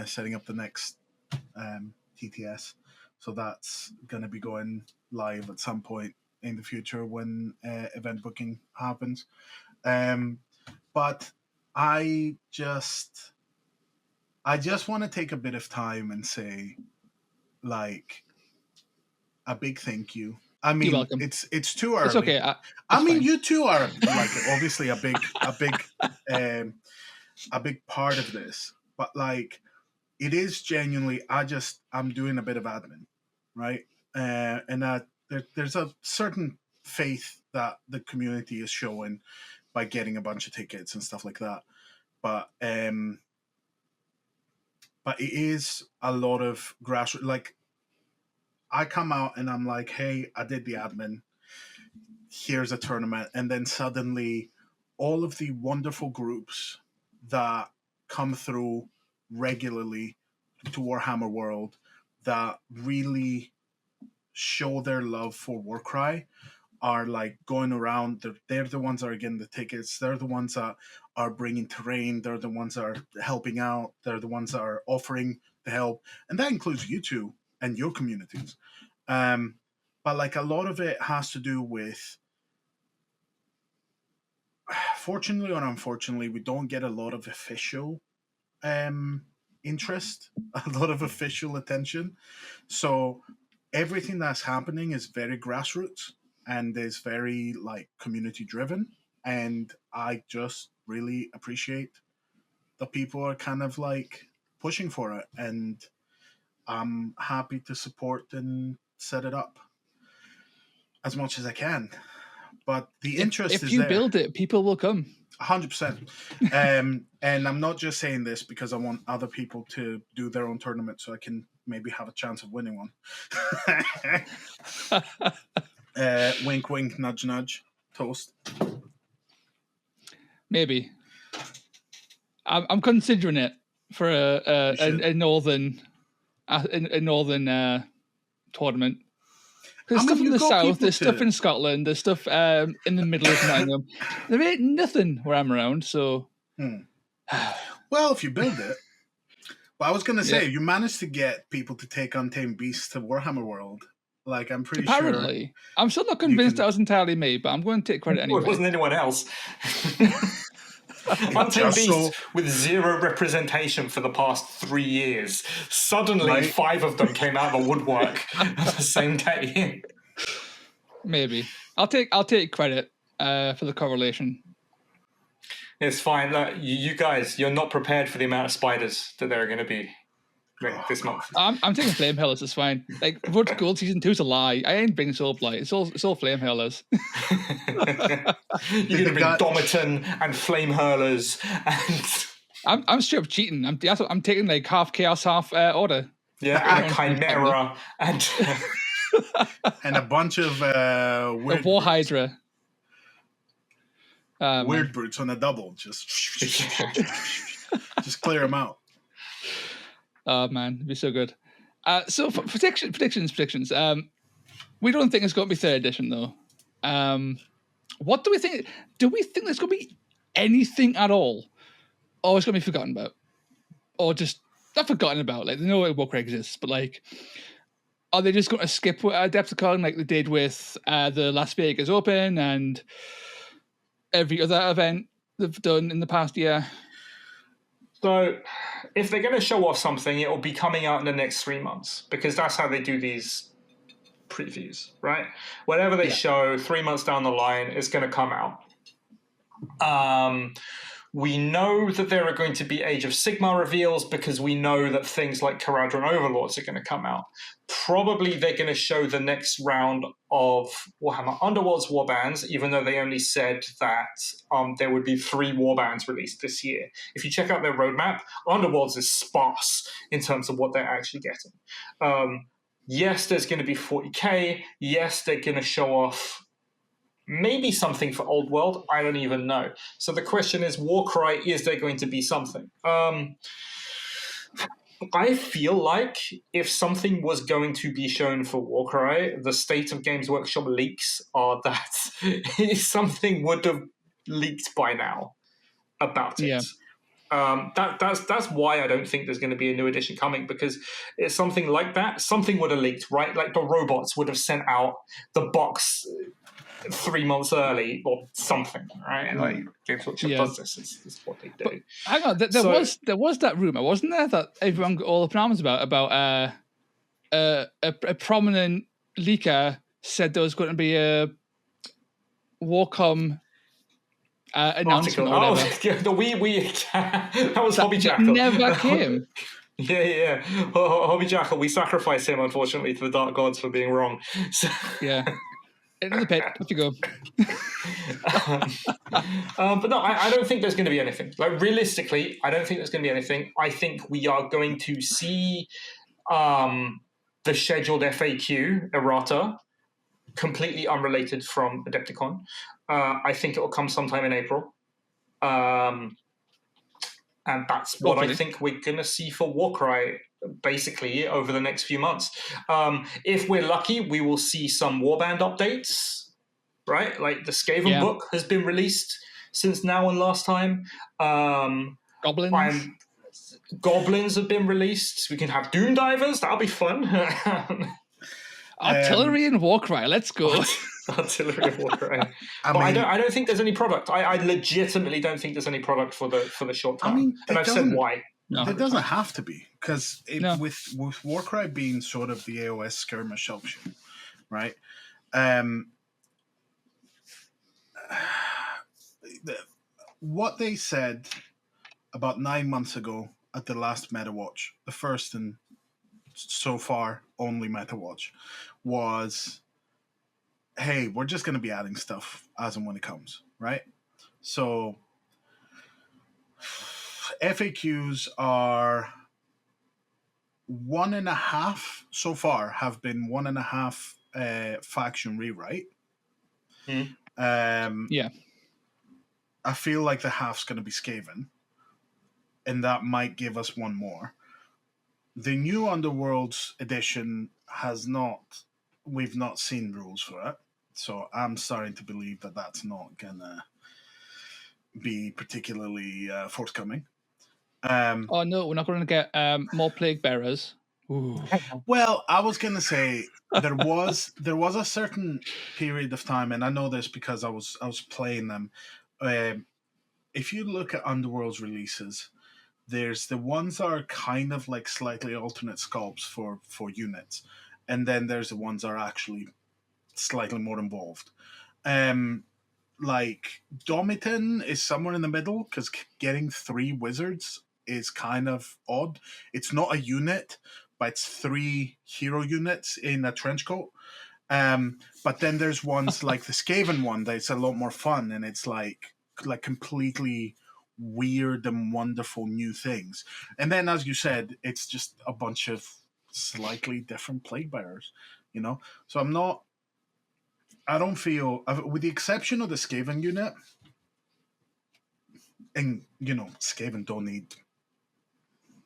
setting up the next TTS, so that's going to be going live at some point in the future when event booking happens. But I just want to take a bit of time and say, like, a big thank you. I mean, it's too early. It's okay. I mean, you two are like obviously a big part of this, but like, it is genuinely. I'm doing a bit of admin, right? And there's a certain faith that the community is showing by getting a bunch of tickets and stuff like that, but it is a lot of grassroots. Like, I come out and I'm like, hey, I did the admin. Here's a tournament. And then suddenly all of the wonderful groups that come through regularly to Warhammer World that really show their love for Warcry are like going around. They're the ones that are getting the tickets. They're the ones that are bringing terrain. They're the ones that are helping out. They're the ones that are offering the help. And that includes you two and your communities. But like, a lot of it has to do with fortunately or unfortunately, we don't get a lot of official interest, a lot of official attention. So everything that's happening is very grassroots and is very like community driven. And I just really appreciate that people are kind of like pushing for it, and I'm happy to support and set it up as much as I can. But the interest is if you there. build it, people will come. 100%. And I'm not just saying this because I want other people to do their own tournament so I can maybe have a chance of winning one. Wink, wink, nudge, nudge, toast. Maybe. I'm considering it for a northern tournament. There's stuff in the south, there's stuff in Scotland, there's stuff in the middle of Nottingham. There ain't nothing where I'm around, so... Well, if you build it. But I was going to say, you managed to get people to take Untamed Beasts to Warhammer World. Like, I'm pretty Apparently. sure... I'm still not convinced that was entirely me, but I'm going to take credit anyway. Well, it wasn't anyone else. Untamed Beasts with zero representation for the past 3 years. Suddenly, 5 of them came out of the woodwork the same day. Maybe. I'll take credit for the correlation. It's fine. Look, you guys, you're not prepared for the amount of spiders that there are going to be this month. I'm taking Flame Hurlers. It's fine. Like Road to Gold Season 2's a lie. I ain't bringing Soul Blight. It's all Flame Hurlers. You're going to bring Domiton and Flame Hurlers, and I'm straight up cheating. I'm taking like half Chaos, half Order. Yeah, and Chimera, and and a bunch of weird War Hydra. Weird brutes on a double. Just clear them out. Oh man, it'd be so good. So for predictions. We don't think it's going to be 3rd edition though. What do we think? Do we think there's going to be anything at all, or it's going to be forgotten about, or just not forgotten about? Like they know Warcry exists, but like, are they just going to skip Adepticon like they did with the Las Vegas Open and every other event they've done in the past year? So, if they're going to show off something, it will be coming out in the next 3 months because that's how they do these previews, right? Whatever they show 3 months down the line is going to come out. We know that there are going to be Age of Sigmar reveals because we know that things like Caradron Overlords are going to come out. Probably they're going to show the next round of Warhammer Underworlds warbands, even though they only said that there would be 3 warbands released this year. If you check out their roadmap, Underworlds is sparse in terms of what they're actually getting. Yes, there's going to be 40k. Yes, they're going to show off maybe something for Old World. I don't even know. So the question is, Warcry, is there going to be something? I feel like if something was going to be shown for Warcry, the State of Games Workshop leaks are that something would have leaked by now about it. Yeah. That's why I don't think there's going to be a new edition coming, because it's something like that. Something would have leaked, right? Like the robots would have sent out the box 3 months early or something, right? Like Games Workshop does this. It's what they do. But hang on, there was that rumor, wasn't there, that everyone got all up in arms about a prominent leaker said there was going to be a Warcom announcement or whatever. That was Hobby Jackal. Never came. Yeah. Hobby Jackal, we sacrificed him, unfortunately, to the Dark Gods for being wrong. So. Yeah. Into the pit. Off you go. But no, I don't think there's going to be anything. Like realistically, I don't think there's going to be anything. I think we are going to see the scheduled FAQ errata, completely unrelated from Adepticon. I think it will come sometime in April. And that's what I think we're going to see for Warcry, basically, over the next few months. If we're lucky, we will see some warband updates, right? Like the Skaven book has been released since now and last time. Goblins have been released. We can have Doom Divers. That'll be fun. Artillery and Warcry. Let's go. Artillery of Warcry. I But mean, I don't think there's any product. I legitimately don't think there's any product for the short term. I mean, and I've said why. No. There doesn't have to be, because No. with Warcry being sort of the AOS skirmish option, right? What they said about 9 months ago at the last MetaWatch, the first and so far only MetaWatch, was, hey, we're just going to be adding stuff as and when it comes, right? So FAQs are 1.5 so far, have been 1.5 faction rewrite. Yeah. I feel like the half's going to be Skaven, and that might give us one more. The new Underworlds edition we've not seen rules for it, so I'm starting to believe that that's not going to be particularly forthcoming. Oh no, we're not going to get more plague bearers. Ooh. Well, I was going to say there was a certain period of time, and I know this because I was playing them. If you look at Underworld's releases, there's the ones that are kind of like slightly alternate sculpts for units, and then there's the ones that are actually slightly more involved. Like Domitan is somewhere in the middle, because getting 3 wizards is kind of odd. It's not a unit, but it's 3 hero units in a trench coat. But then there's ones like the Skaven one that's a lot more fun, and it's like completely weird and wonderful new things. And then, as you said, it's just a bunch of slightly different plague bearers, you know? So I don't feel, with the exception of the Skaven unit, and, you know, Skaven don't need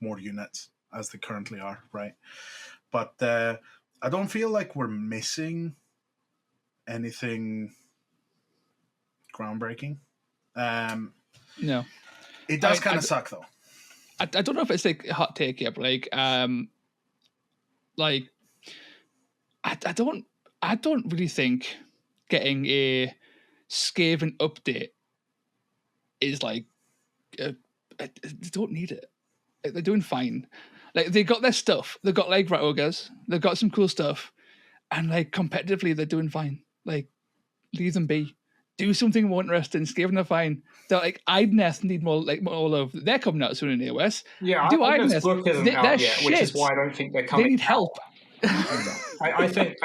more units as they currently are, right? But I don't feel like we're missing anything groundbreaking. No. It does kind of suck, though. I don't know if it's like a hot take here, but I don't really think getting a Skaven update is like they don't need it. Like, they're doing fine. Like, they got their stuff. They've got like rat ogres. They've got some cool stuff, and like competitively, they're doing fine. Like, leave them be. Do something more interesting. Skaven are fine. They're like Idneth need more love. They're coming out soon in AOS. Yeah, do Idneth's Idness. book isn't out yet, which is why I don't think they're coming. They need help. I think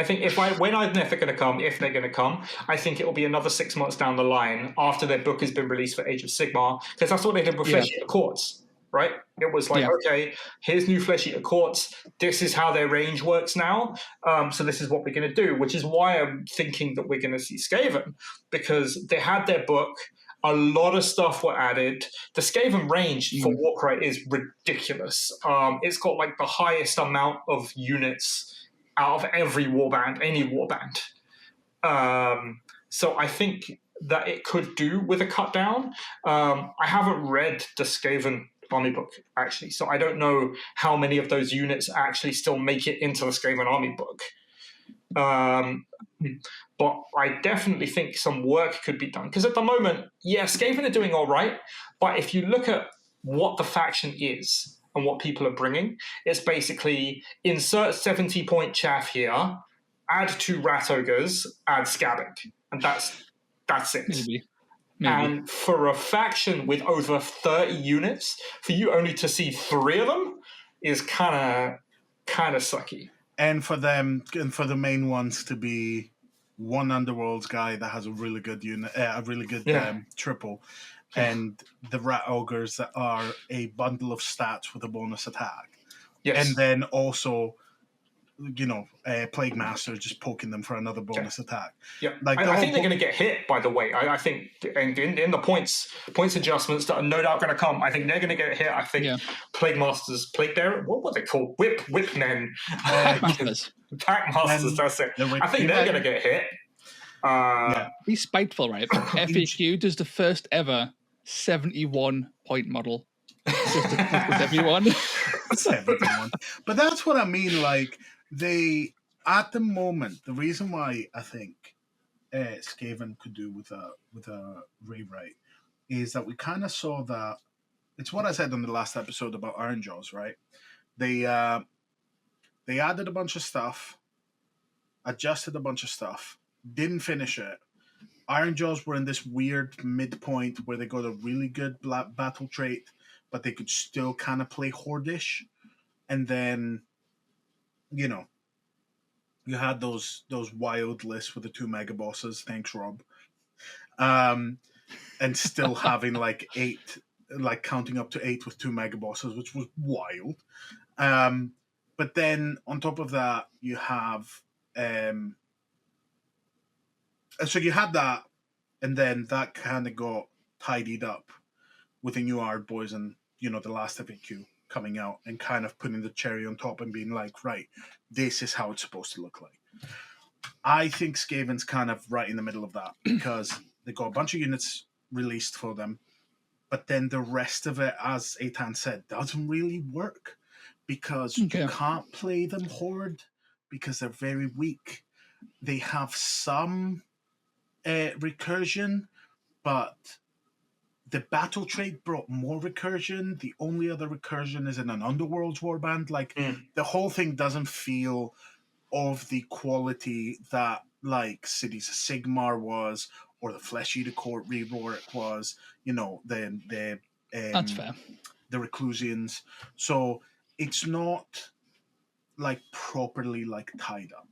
when Idneth are going to come, if they're going to come, I think it will be another 6 months down the line after their book has been released for Age of Sigmar, because that's what they did with Flesh Eater Courts, right? It was like, okay, here's new Flesh Eater Courts. This is how their range works now. So this is what we're going to do, which is why I'm thinking that we're going to see Skaven, because they had their book. A lot of stuff were added. The Skaven range for Warcry is ridiculous. It's got like the highest amount of units out of every warband, any warband. So I think that it could do with a cut down. I haven't read the Skaven army book, actually, so I don't know how many of those units actually still make it into the Skaven army book. But I definitely think some work could be done. Because at the moment, Skaven are doing all right. But if you look at what the faction is and what people are bringing, it's basically insert 70-point chaff here, add 2 rat ogres, add scabbing. And that's it. Maybe. And for a faction with over 30 units, for you only to see 3 of them is kind of sucky. And for them, and for the main ones to be one Underworlds guy that has a really good unit, a really good triple, and the rat ogres that are a bundle of stats with a bonus attack. Yes. And then also, you know, Plague Master just poking them for another bonus attack. Yeah, like I think they're going to get hit. By the way, I think, and in the points adjustments that are no doubt going to come, I think they're going to get hit. I think Plague Masters, Plague Bearer, what were they called? Whip men, Pack Masters. That's it. I think they're going to get hit. Be spiteful, right? FAQ does the first ever 71-point model. Just with everyone. 71. But that's what I mean. Like, they, at the moment, the reason why I think Skaven could do with a rewrite is that we kind of saw that it's what I said on the last episode about Ironjaws, right? They added a bunch of stuff, adjusted a bunch of stuff, didn't finish it. Ironjaws were in this weird midpoint where they got a really good battle trait, but they could still kind of play Hordish. And then, you had those wild lists with the 2 mega bosses. Thanks, Rob. And still having like 8, like counting up to 8 with 2 mega bosses, which was wild. But then on top of that, you have so you had that, and then that kind of got tidied up with the new Art Boys and the last FAQ coming out and kind of putting the cherry on top and being like, right, this is how it's supposed to look like. I think Skaven's kind of right in the middle of that because they got a bunch of units released for them, but then the rest of it, as Eitan said, doesn't really work because you can't play them Horde because they're very weak. They have some recursion, but the battle trait brought more recursion. The only other recursion is in an Underworlds warband. Like the whole thing doesn't feel of the quality that like Cities of Sigmar was, or the Flesh Eater Court rework was. That's fair. The Reclusians. So it's not like properly like tied up.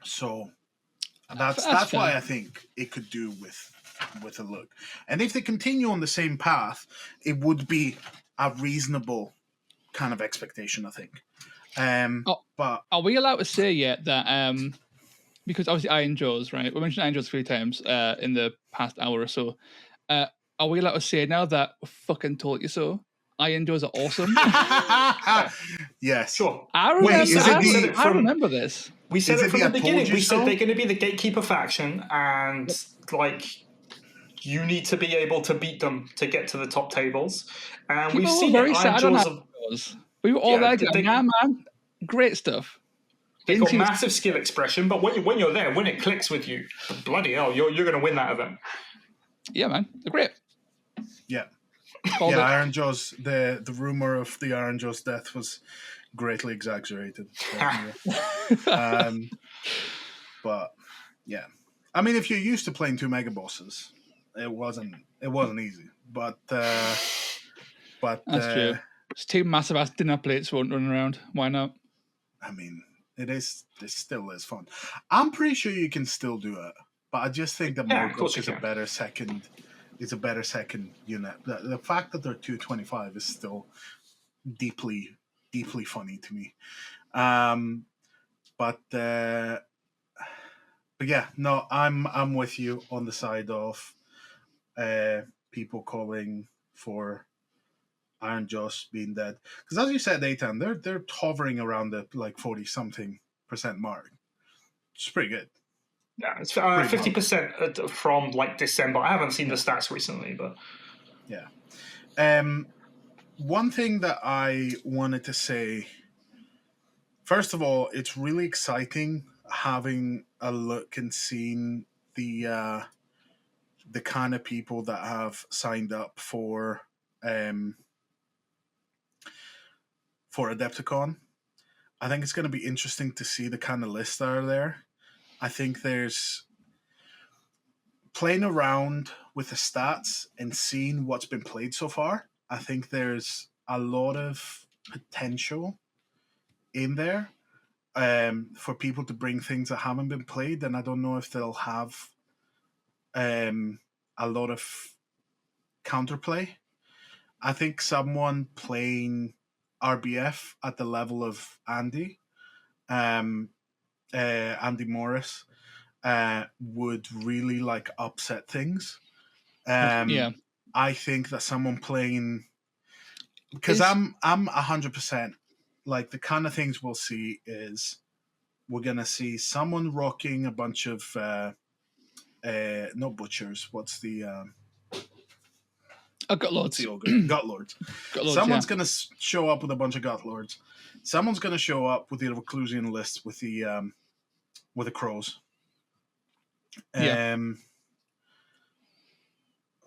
So that's why I think it could do with a look. And if they continue on the same path, it would be a reasonable kind of expectation, I think. But are we allowed to say yet that because obviously Ironjaws, right? We mentioned Ironjaws 3 times in the past hour or so. Are we allowed to say now that we fucking told you so? Ironjaws are awesome. Yes, sure. I remember this. We said it from the beginning. We said they're going to be the gatekeeper faction, and you need to be able to beat them to get to the top tables. And People we've seen very sad on Ironjaws. We were all like, man, great stuff. They've got massive skill expression, but when you're there, when it clicks with you, bloody hell, you're going to win that event. Yeah, man, they're great. Yeah. Ironjaws. The rumor of the Ironjaws death was greatly exaggerated. But yeah, I mean, if you're used to playing 2 mega bosses, it wasn't easy. But that's true. It's 2 massive ass dinner plates running around. Why not? I mean, it still is fun. I'm pretty sure you can still do it, but I just think that Morgoth is a better second. It's a better second unit. The fact that they're 225 is still deeply, deeply funny to me. But yeah, no, I'm with you on the side of people calling for Ironjaws being dead, because as you said, Eitan, they're hovering around the 40-something% mark. It's pretty good. Yeah, it's 50% from December. I haven't seen the stats recently, but yeah. One thing that I wanted to say, first of all, it's really exciting having a look and seeing the kind of people that have signed up for Adepticon. I think it's going to be interesting to see the kind of lists that are there. I think there's playing around with the stats and seeing what's been played so far. I think there's a lot of potential in there for people to bring things that haven't been played, and I don't know if they'll have a lot of counterplay. I think someone playing RBF at the level of Andy Morris would really upset things. I think that someone playing, because I'm 100% the kind of things we'll see is we're gonna see someone rocking a bunch of not butchers. What's the Gutlords. Gutlords. Someone's gonna show up with a bunch of Gutlords. Someone's gonna show up with the Reclusian list with the with the crows. Yeah.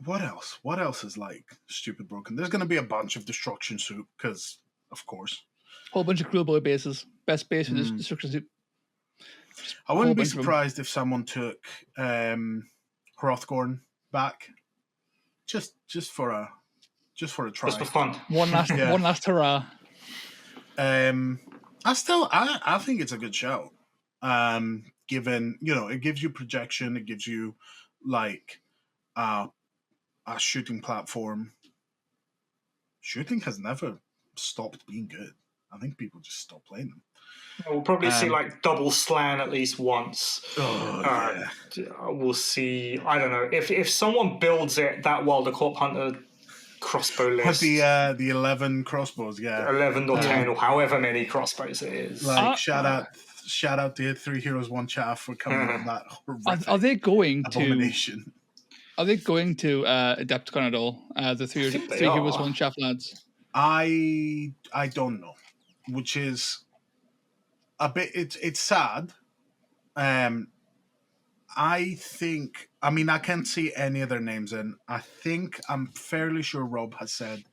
What else? What else is like stupid broken? There's going to be a bunch of destruction soup because, of course, Whole bunch of Cruel Boy bases. Best base for this destruction soup. I wouldn't be surprised if someone took Hrothgorn back, just for a try, just for fun. One last hurrah. I think it's a good show. Given it gives you projection, it gives you like a shooting platform. Shooting has never stopped being good. I think people just stop playing them. We'll probably see like double slan at least once. Yeah. We'll see. I don't know if someone builds it that well. The Corp Hunter crossbow list, the 11 crossbows, 11 or 10 or however many crossbows it is. Like shout out to 3 Heroes 1 Chaff for coming with that horrific Are they going abomination. Are they going to Adepticon at all? The three Heroes 1 Chaff lads. I don't know, which is a bit. It's sad. I think. I mean, I can't see any of their names in. I'm fairly sure Rob has said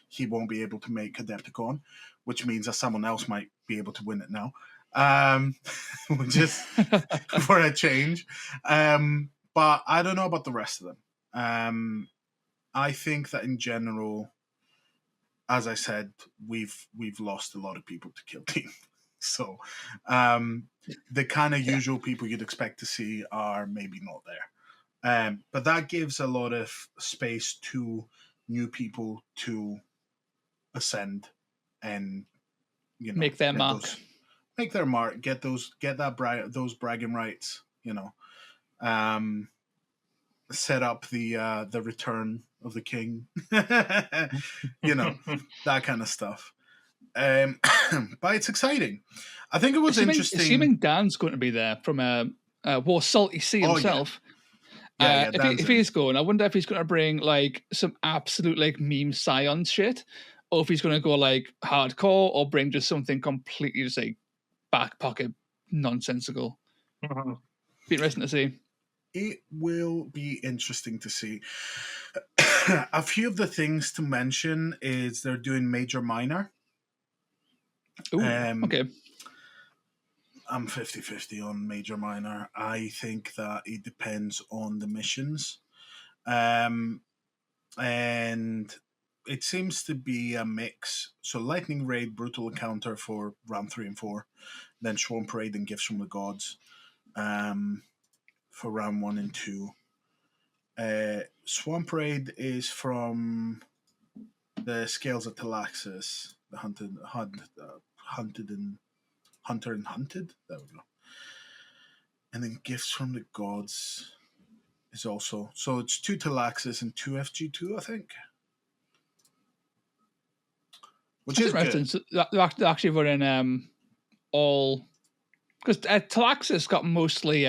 he won't be able to make Adepticon, which means that someone else might be able to win it now. Which is for a change. But I don't know about the rest of them. I think that in general, as I said, we've lost a lot of people to Kill Team. So the kind of usual people you'd expect to see are maybe not there. But that gives a lot of space to new people to ascend and make their mark. Make their mark, get those bragging rights, set up the return of the king, that kind of stuff. But it's exciting. I think it was interesting. Assuming Dan's going to be there from War Salty Sea himself. If he's going, I wonder if he's going to bring like some absolute like meme scion shit, or if he's going to go like hardcore, or bring just something completely just like back pocket nonsensical. Mm-hmm. Be interesting to see. It will be interesting to see. A few of the things to mention is they're doing major minor. Ooh, okay. I'm 50-50 on major minor. I think that it depends on the missions. And it seems to be a mix. So Lightning Raid, Brutal Encounter for round 3 and 4. Then Swarm Parade and Gifts from the Gods for round 1 and 2. Swarm Parade is from the Scales of Talaxis, the Hunted and Hunted. There we go. And then Gifts from the Gods is also, so it's 2 Talaxis and 2 FG2, I think. Which is good. So they're actually running all, because Talaxis got mostly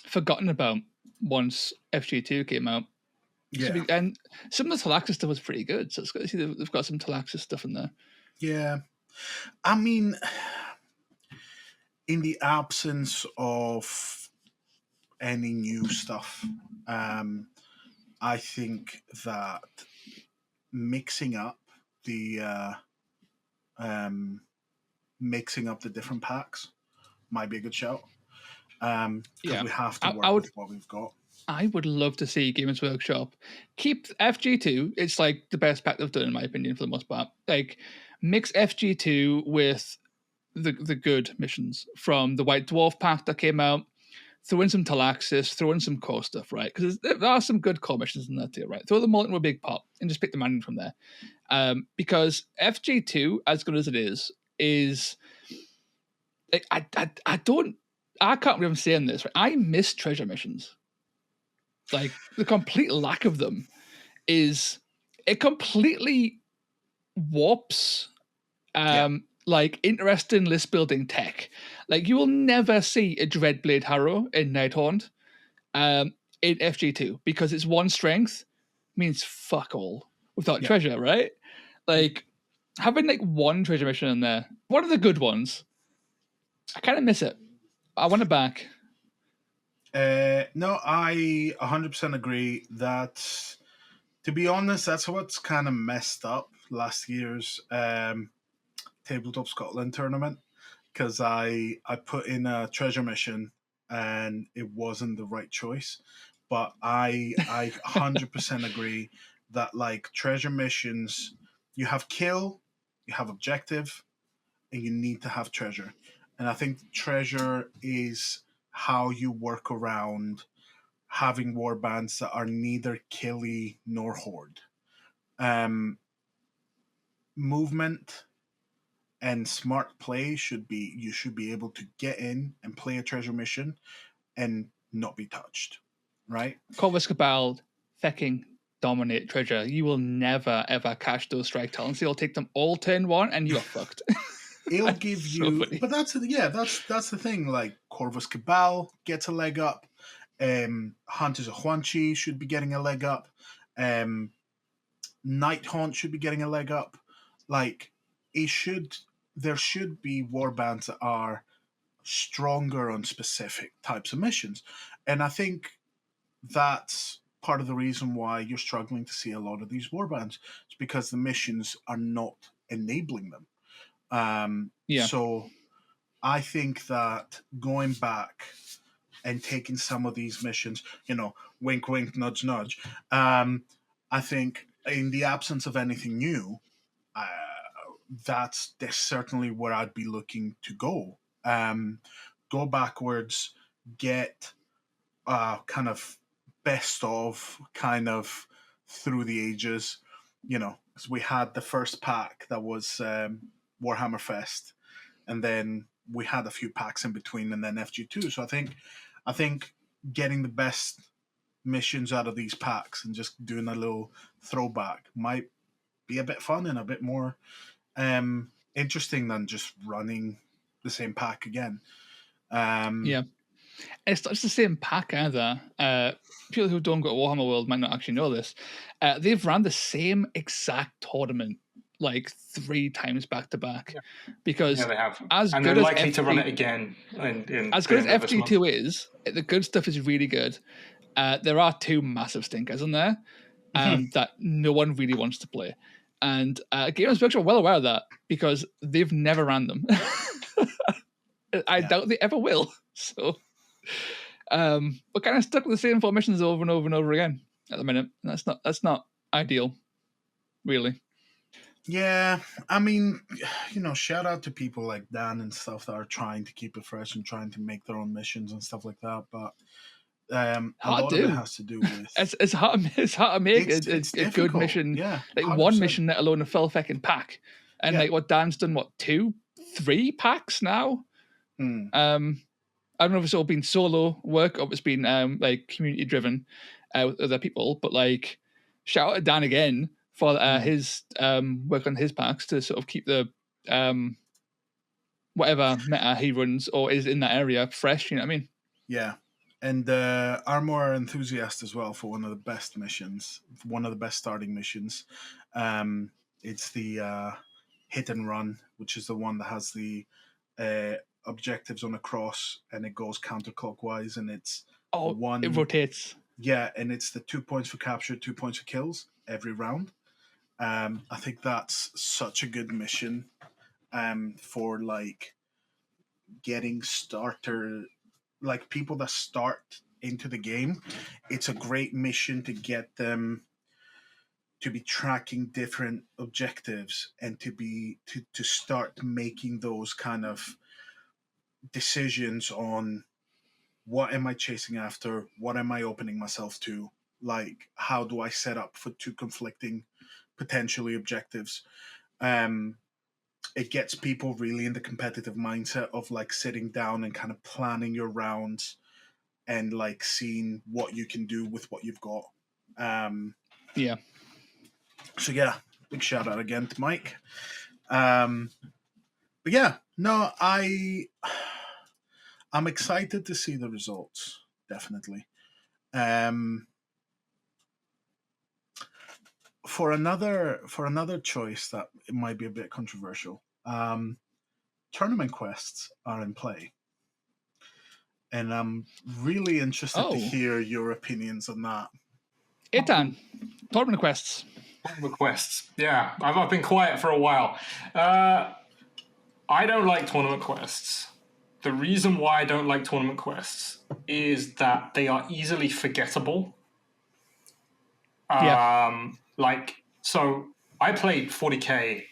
forgotten about once FG2 came out. Yeah. And some of the Talaxis stuff was pretty good. So it's good to see they've got some Talaxis stuff in there. Yeah. I mean, in the absence of any new stuff, I think that mixing up the different packs might be a good shout. Because we have to work with what we've got. I would love to see Games Workshop keep FG2. It's like the best pack they've done, in my opinion, for the most part. Like, mix FG2 with the good missions from the White Dwarf pack that came out. Throw in some Talaxis, throw in some core stuff, right? Because there are some good core missions in that too, right? Throw them all into a big pot and just pick the man from there. Because FG2, as good as it is like, I can't believe I'm saying this, right? I miss treasure missions. Like, the complete lack of them is, it completely warps like interesting list building tech. Like, you will never see a Dreadblade Harrow in Nighthaunt in FG2 because its one strength means fuck all without treasure, right? Like, having like one treasure mission in there, one of the good ones, I kind of miss it. I want it back. No, I 100% agree that, to be honest, that's what's kind of messed up last year's Tabletop Scotland tournament, because I put in a treasure mission and it wasn't the right choice. But I 100% agree that, like, treasure missions, you have kill, you have objective, and you need to have treasure. And I think treasure is how you work around having warbands that are neither killy nor horde. Um, Movement and smart play should be, you should be able to get in and play a treasure mission and not be touched, right? Corvus Cabal fecking dominate treasure. You will never ever catch those strike talents. You'll take them all turn one, and you're fucked. It'll give so you, funny. but that's the thing. Like, Corvus Cabal gets a leg up. Hunters of Huanchi should be getting a leg up. Night Haunt should be getting a leg up. Like, there should be warbands that are stronger on specific types of missions, and I think that's part of the reason why you're struggling to see a lot of these warbands. It's because the missions are not enabling them. Yeah. So I think that going back and taking some of these missions, wink, wink, nudge, nudge. I think in the absence of anything new, that's certainly where I'd be looking to go. Go backwards, get kind of best of kind of through the ages. Because we had the first pack that was Warhammer Fest, and then we had a few packs in between, and then FG2. So I think getting the best missions out of these packs and just doing a little throwback might be a bit fun and a bit more interesting than just running the same pack again. Yeah. It's not just the same pack either. People who don't go to Warhammer World might not actually know this. They've ran the same exact tournament like 3 times back to back, because they have, and they're likely to run it again. As good as FG2 is, the good stuff is really good. There are 2 massive stinkers in there that no one really wants to play, and Games Workshop are well aware of that because they've never ran them. I doubt they ever will. So, we're kind of stuck with the same formations over and over and over again at the minute. And that's not ideal, really. Yeah, I mean, shout out to people like Dan and stuff that are trying to keep it fresh and trying to make their own missions and stuff like that. But a lot of it has to do with it's hard to make a good mission. Yeah, like 100%. One mission, let alone a full fucking pack. And like what Dan's done, 2, 3 packs now. I don't know if it's all been solo work or if it's been like community driven with other people, but like shout out to Dan again for his work on his packs to sort of keep the whatever meta he runs or is in that area fresh. You know what I mean? Yeah. And Armor Enthusiast as well for one of the best missions, one of the best starting missions. It's the Hit and Run, which is the one that has the objectives on a cross and it goes counterclockwise, and it's it rotates. Yeah, and it's the 2 points for capture, 2 points for kills every round. I think that's such a good mission for like getting starter, like people that start into the game. It's a great mission to get them to be tracking different objectives and to start making those kind of decisions on what am I chasing after, what am I opening myself to, like how do I set up for 2 conflicting potentially objectives. It gets people really in the competitive mindset of like sitting down and kind of planning your rounds and like seeing what you can do with what you've got. Yeah. So yeah, big shout out again to Mike. But yeah, no, I'm excited to see the results, definitely. For another choice that it might be a bit controversial, tournament quests are in play. And I'm really interested to hear your opinions on that. Ethan, tournament quests. Tournament quests. Yeah, I've been quiet for a while. I don't like tournament quests. The reason why I don't like tournament quests is that they are easily forgettable. So I played 40K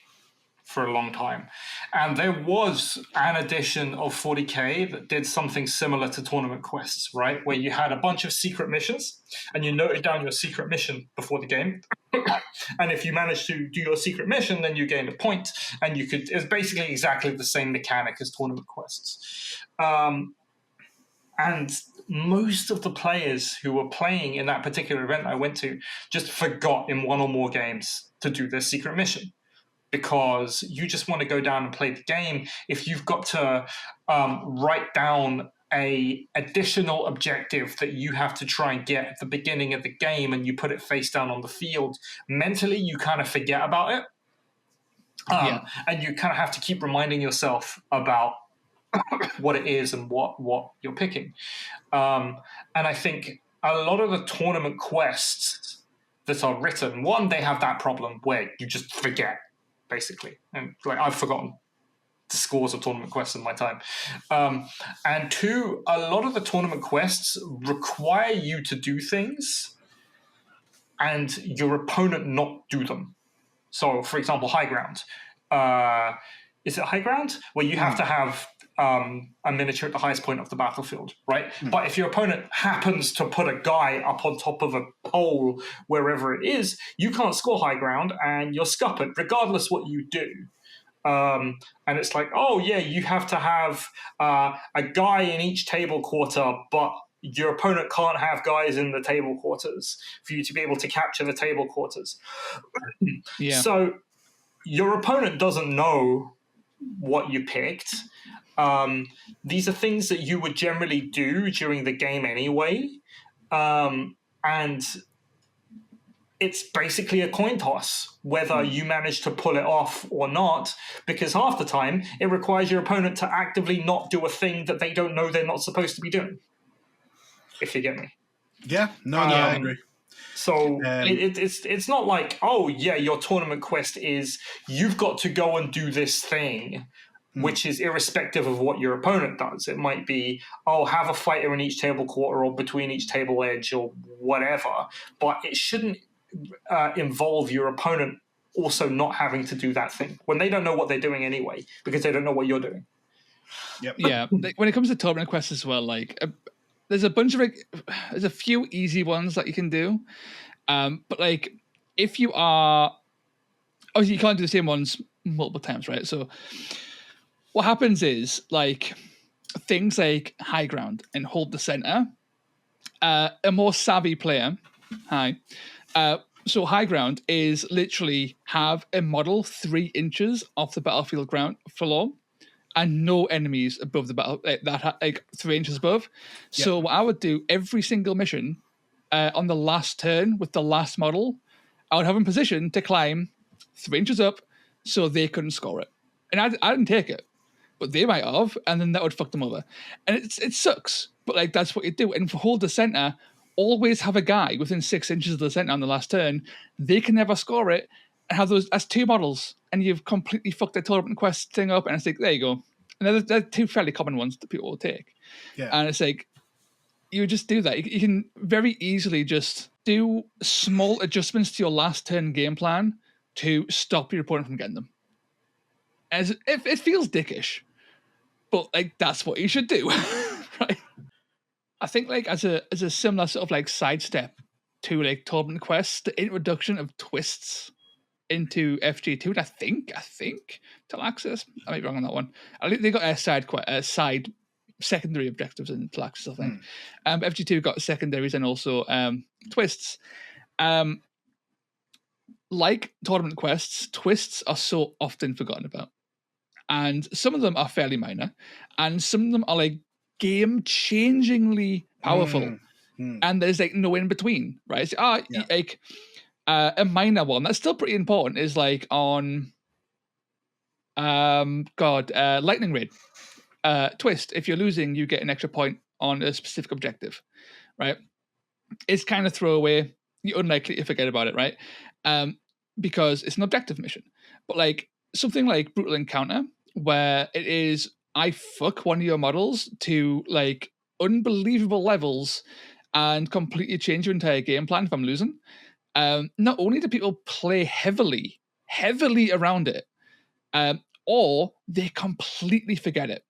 for a long time, and there was an edition of 40K that did something similar to tournament quests, right? Where you had a bunch of secret missions and you noted down your secret mission before the game. And if you managed to do your secret mission, then you gained a point, and it's basically exactly the same mechanic as tournament quests. And most of the players who were playing in that particular event I went to just forgot in one or more games to do their secret mission, because you just want to go down and play the game. If you've got to write down a additional objective that you have to try and get at the beginning of the game, and you put it face down on the field, mentally you kind of forget about it. And you kind of have to keep reminding yourself about what it is and what you're picking. And I think a lot of the tournament quests that are written, one, they have that problem where you just forget, basically. And like, I've forgotten the scores of tournament quests in my time. And two, a lot of the tournament quests require you to do things and your opponent not do them. So, for example, high ground. Is it high ground? Where you have to have a miniature at the highest point of the battlefield, right? But if your opponent happens to put a guy up on top of a pole wherever it is, you can't score high ground and you're scuppered, regardless what you do. And it's like, oh yeah, you have to have a guy in each table quarter, but your opponent can't have guys in the table quarters for you to be able to capture the table quarters. So your opponent doesn't know what you picked. These are things that you would generally do during the game anyway. And it's basically a coin toss whether you manage to pull it off or not, because half the time it requires your opponent to actively not do a thing that they don't know they're not supposed to be doing, if you get me. Yeah, no, I agree. So it's not like, oh yeah, your tournament quest is you've got to go and do this thing, which is irrespective of what your opponent does. It might be, oh, have a fighter in each table quarter or between each table edge or whatever, but it shouldn't involve your opponent also not having to do that thing when they don't know what they're doing anyway, because they don't know what you're doing. Yeah, when it comes to tournament quests as well, like there's a few easy ones that you can do, but like if you are, obviously you can't do the same ones multiple times, right? So what happens is, like, things like high ground and hold the center, a more savvy player, so high ground is literally have a model 3 inches off the battlefield ground floor and no enemies above the battle, like 3 inches above. So what I would do every single mission on the last turn with the last model, I would have them positioned to climb 3 inches up so they couldn't score it. And I didn't take it, but they might have, and then that would fuck them over. And it sucks, but like that's what you do. And for hold the center, always have a guy within 6 inches of the center on the last turn. They can never score it, and have those as 2 models, and you've completely fucked the tournament quest thing up. And it's like, there you go. And they're 2 fairly common ones that people will take. Yeah. And it's like, you just do that. You can very easily just do small adjustments to your last turn game plan to stop your opponent from getting them. As it feels dickish, but like that's what you should do, right? I think like as a similar sort of like sidestep to like tournament quests, the introduction of twists into FG2, I think Talaxis. I might be wrong on that one. I think they got a side secondary objectives in Talaxis, I think. FG2 got secondaries and also twists. Like tournament quests, twists are so often forgotten about. And some of them are fairly minor, and some of them are like game-changingly powerful. And there's like no in between, right? So, a minor one that's still pretty important is like on Lightning Raid. Twist. If you're losing, you get an extra point on a specific objective, right? It's kind of throwaway. You're unlikely to forget about it, right? Because it's an objective mission. But like something like Brutal Encounter, where it is I fuck one of your models to like unbelievable levels and completely change your entire game plan if I'm losing. Not only do people play heavily around it, or they completely forget it.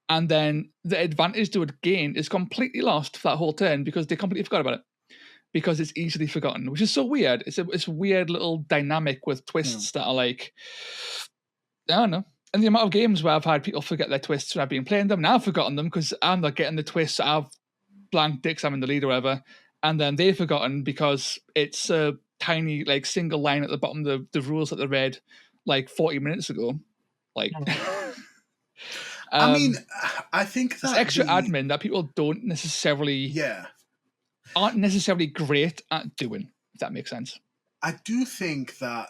And then the advantage they would gain is completely lost for that whole turn because they completely forgot about it. Because it's easily forgotten, which is so weird. It's a weird little dynamic with twists that are like, I don't know. And the amount of games where I've had people forget their twists when I've been playing them, now I've forgotten them because I'm not getting the twists. I've blanked dicks, I'm in the lead or whatever. And then they've forgotten because it's a tiny, like, single line at the bottom of the rules that they read like 40 minutes ago. Like, I mean, I think that extra admin that people don't necessarily, aren't necessarily great at doing. If that makes sense. I do think that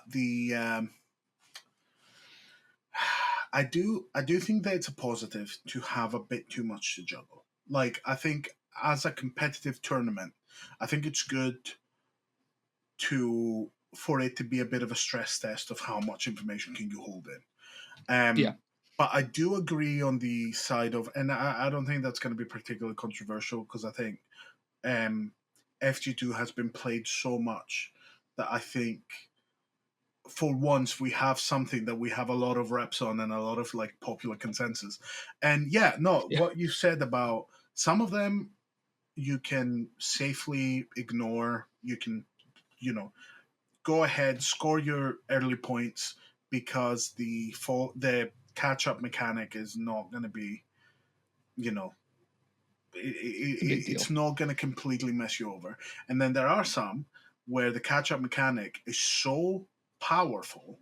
I do think that it's a positive to have a bit too much to juggle. Like, I think as a competitive tournament, I think it's good for it to be a bit of a stress test of how much information can you hold in. But I do agree on the side of, and I don't think that's going to be particularly controversial because I think FG2 has been played so much that I think for once we have something that we have a lot of reps on and a lot of like popular consensus. And what you said about some of them you can safely ignore. You can, go ahead, score your early points because the catch-up mechanic is not going to be, it's not going to completely mess you over. And then there are some where the catch-up mechanic is so powerful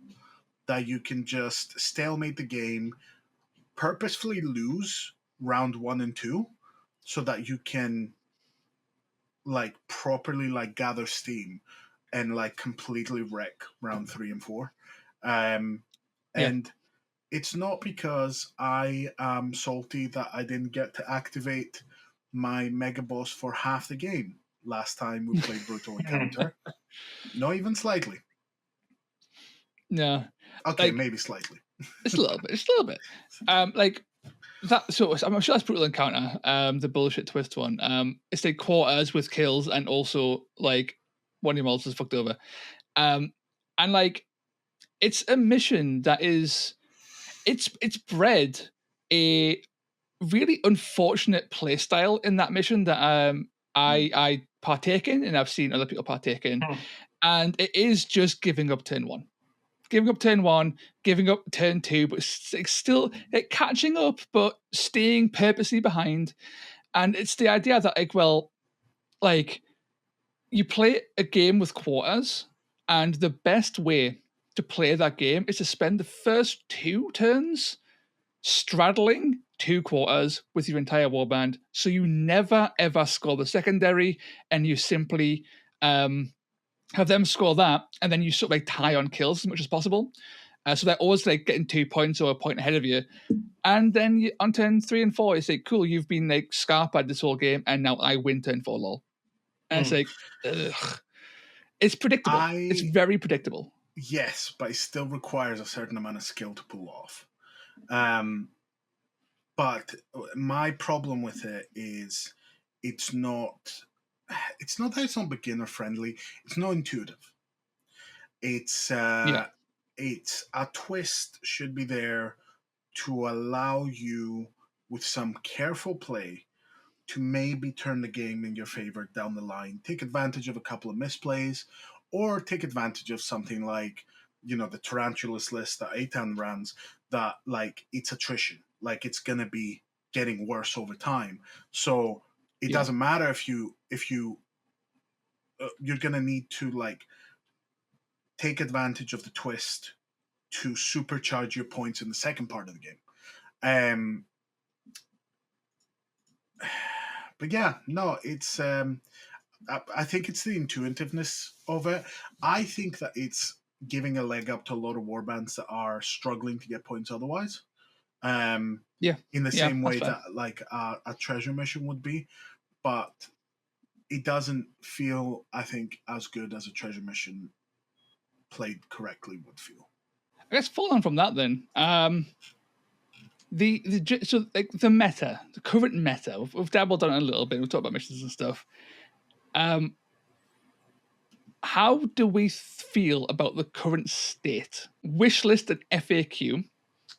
that you can just stalemate the game, purposefully lose round 1 and 2 so that you can like properly like gather steam and like completely wreck round 3 and 4. And it's not because I am salty that I didn't get to activate my mega boss for half the game last time we played Brutal Encounter. Not even slightly. No. Okay, like, maybe slightly. It's a little bit. It's a little bit. Like that. So I'm sure that's Brutal Encounter. The bullshit twist one. It's like quarters with kills and also like one of your models is fucked over. And like it's a mission that is, it's bred a really unfortunate playstyle in that mission that I partake in and I've seen other people partake in, and it is just giving up turn 1. Giving up turn 1, giving up turn 2, but still catching up, but staying purposely behind. And it's the idea that, like, you play a game with quarters, and the best way to play that game is to spend the first 2 turns straddling 2 quarters with your entire warband, so you never ever score the secondary, and you simply have them score that, and then you sort of like tie on kills as much as possible. So they're always like getting 2 points or a point ahead of you. And then on turn 3 and 4, it's like, cool, you've been like scarped this whole game, and now I win turn 4, lol. And it's like, ugh. It's predictable. It's very predictable. Yes, but it still requires a certain amount of skill to pull off. But my problem with it is it's not that it's not beginner friendly. It's not intuitive. It's a twist should be there to allow you, with some careful play, to maybe turn the game in your favor down the line. Take advantage of a couple of misplays, or take advantage of something like, the Tarantulas list that Eitan runs, that like it's attrition. Like it's gonna be getting worse over time. So it doesn't matter if you you're gonna need to like take advantage of the twist to supercharge your points in the second part of the game. But yeah, no, it's I think it's the intuitiveness of it. I think that it's giving a leg up to a lot of warbands that are struggling to get points otherwise. Yeah. In the Yeah, same that's way fair. that like a treasure mission would be, but it doesn't feel, I think, as good as a treasure mission played correctly would feel. I guess following on from that, then, the meta, the current meta, we've dabbled on it a little bit. We've talked about missions and stuff. How do we feel about the current state? Wishlist an FAQ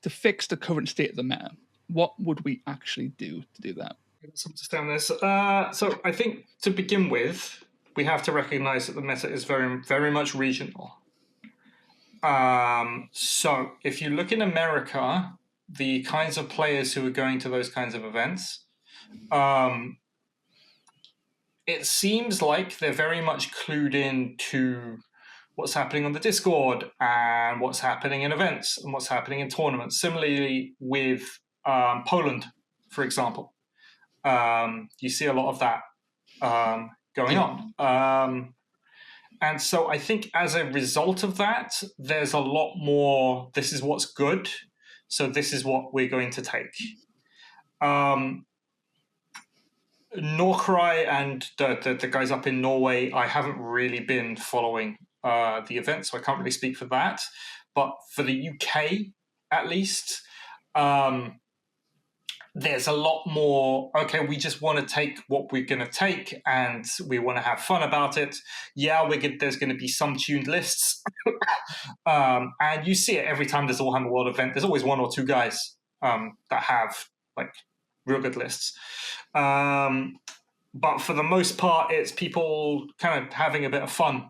to fix the current state of the meta. What would we actually do to do that? Something to stand this. So I think to begin with, we have to recognize that the meta is very, very much regional. So if you look in America, the kinds of players who are going to those kinds of events, it seems like they're very much clued in to what's happening on the Discord and what's happening in events and what's happening in tournaments. Similarly with Poland, for example. You see a lot of that going on. And so I think as a result of that, there's a lot more, this is what's good, so this is what we're going to take. Norcry and the guys up in Norway, I haven't really been following the event, so I can't really speak for that. But for the UK, at least, there's a lot more, okay, we just want to take what we're going to take and we want to have fun about it. Yeah, there's going to be some tuned lists. And you see it every time there's a Warhammer World event. There's always one or two guys that have like real good lists. But for the most part, it's people kind of having a bit of fun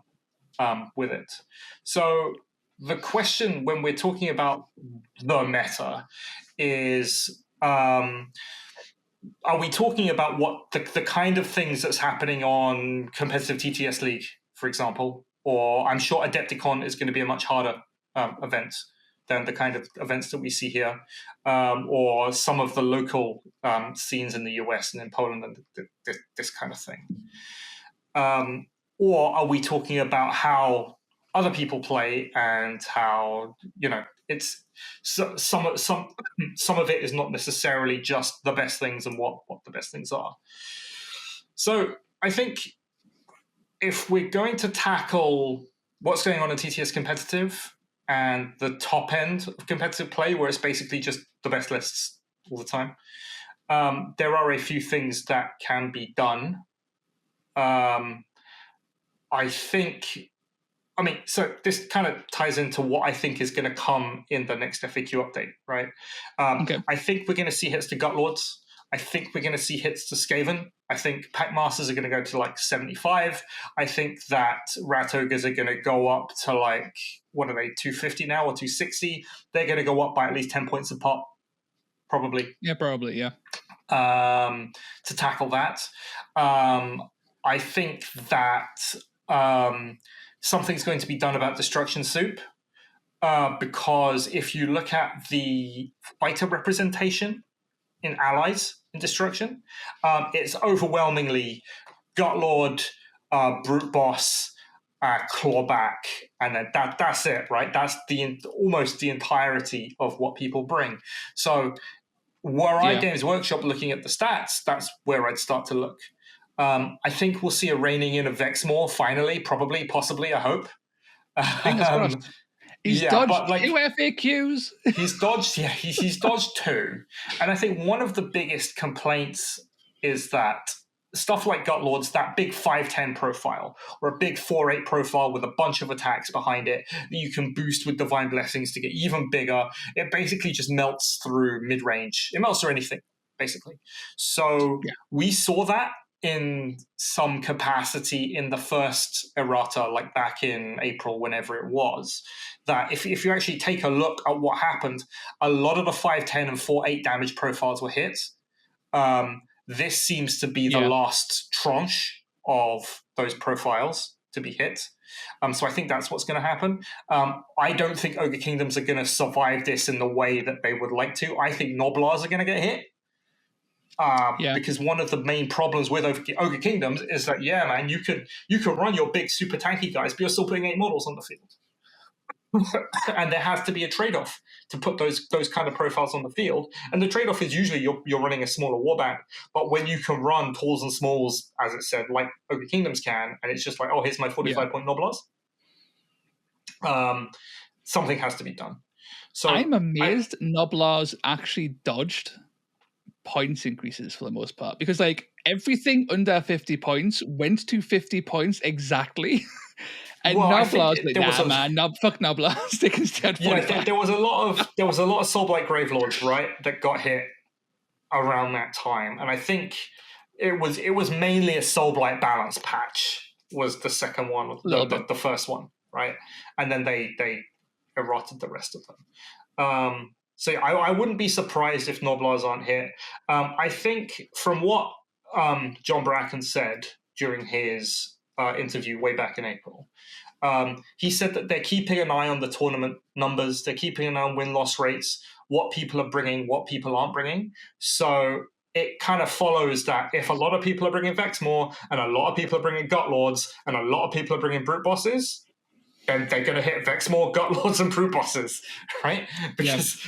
with it. So the question when we're talking about the meta is, are we talking about what the kind of things that's happening on competitive TTS League, for example? Or I'm sure Adepticon is going to be a much harder event than the kind of events that we see here, or some of the local scenes in the US and in Poland and this kind of thing. Or are we talking about how other people play and how, it's some of it is not necessarily just the best things and what the best things are. So I think if we're going to tackle what's going on in TTS competitive and the top end of competitive play, where it's basically just the best lists all the time, there are a few things that can be done. So this kind of ties into what I think is going to come in the next FAQ update, right? Okay. I think we're going to see hits to Gutlords. I think we're going to see hits to Skaven. I think Packmasters are going to go to like 75. I think that Rat Ogres are going to go up to like, what are they, 250 now or 260? They're going to go up by at least 10 points a pop, probably. Yeah, probably, yeah. To tackle that. I think that something's going to be done about Destruction Soup, because if you look at the fighter representation in allies in Destruction, it's overwhelmingly Gutlord, Brute Boss, Clawback, and then that's it, right? That's almost the entirety of what people bring. So were I Games Workshop looking at the stats, that's where I'd start to look. I think we'll see a reining in of Vexmore finally, probably, possibly, I hope. Fingers crossed. He's dodged two FAQs. He's dodged two. And I think one of the biggest complaints is that stuff like Gutlords, that big 5'10 profile, or a big 4'8 profile with a bunch of attacks behind it that you can boost with Divine Blessings to get even bigger, it basically just melts through mid-range. It melts through anything, basically. So we saw that in some capacity in the first errata, like back in April, whenever it was, that if you actually take a look at what happened, a lot of the 5'10 and 4'8 damage profiles were hit. This seems to be the last tranche of those profiles to be hit. So I think that's what's going to happen. I don't think Ogre Kingdoms are going to survive this in the way that they would like to. I think Noblars are going to get hit. Because one of the main problems with Ogre Kingdoms is that, man, you can run your big super tanky guys, but you're still putting 8 models on the field. and there has to be a trade-off to put those kind of profiles on the field. And the trade-off is usually you're running a smaller warband. But when you can run talls and smalls, as it said, like Ogre Kingdoms can, and it's just like, oh, here's my 45-point Noblars, something has to be done. So I'm amazed Noblars actually dodged points increases for the most part, because like everything under 50 points went to 50 points exactly. And Noblars, fuck Noblars, they can stay at 45. Yeah, there was a lot of Soulblight Gravelords, right, that got hit around that time, and I think it was mainly a Soulblight balance patch was the second one, the first one, right, and then they eroded the rest of them. So I wouldn't be surprised if Noblars aren't hit. I think from what John Bracken said during his interview way back in April, he said that they're keeping an eye on the tournament numbers, they're keeping an eye on win-loss rates, what people are bringing, what people aren't bringing. So it kind of follows that if a lot of people are bringing Vexmore and a lot of people are bringing Gutlords and a lot of people are bringing Brute Bosses, then they're going to hit Vexmore, Gutlords, and Brute Bosses, right? Because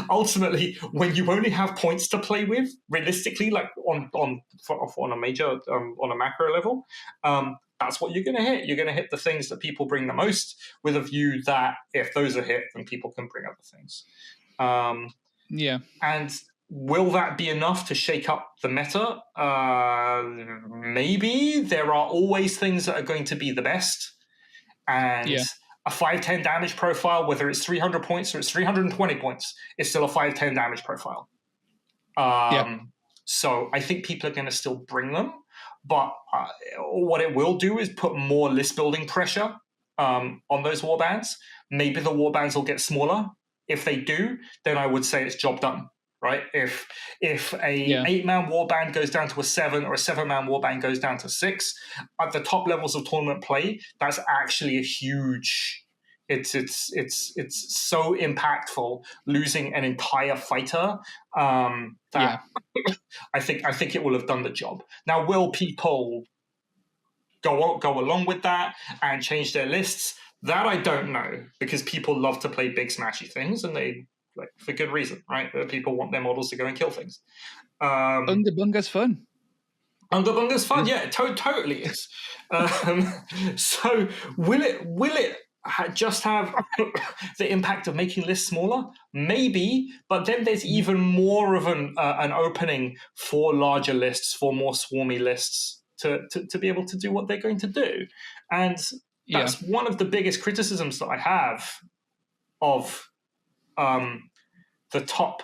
ultimately, when you only have points to play with, realistically, like on a major, on a macro level, that's what you're going to hit. You're going to hit the things that people bring the most, with a view that if those are hit, then people can bring other things. And will that be enough to shake up the meta? Maybe. There are always things that are going to be the best. And a 5/10 damage profile, whether it's 300 points or it's 320 points, is still a 5/10 damage profile. So I think people are going to still bring them. But what it will do is put more list building pressure on those warbands. Maybe the warbands will get smaller. If they do, then I would say it's job done. Right? If a 8-man warband goes down to a 7, or a 7-man warband goes down to 6, at the top levels of tournament play, that's actually a huge. It's so impactful, losing an entire fighter that I think it will have done the job. Now, will people go along with that and change their lists? That I don't know, because people love to play big smashy things, and they. Like, for good reason, right? People want their models to go and kill things. Underbunga's fun. Underbunga's fun, yeah, totally is. So will it just have the impact of making lists smaller? Maybe, but then there's even more of an opening for larger lists, for more swarmy lists to be able to do what they're going to do. And that's one of the biggest criticisms that I have of the top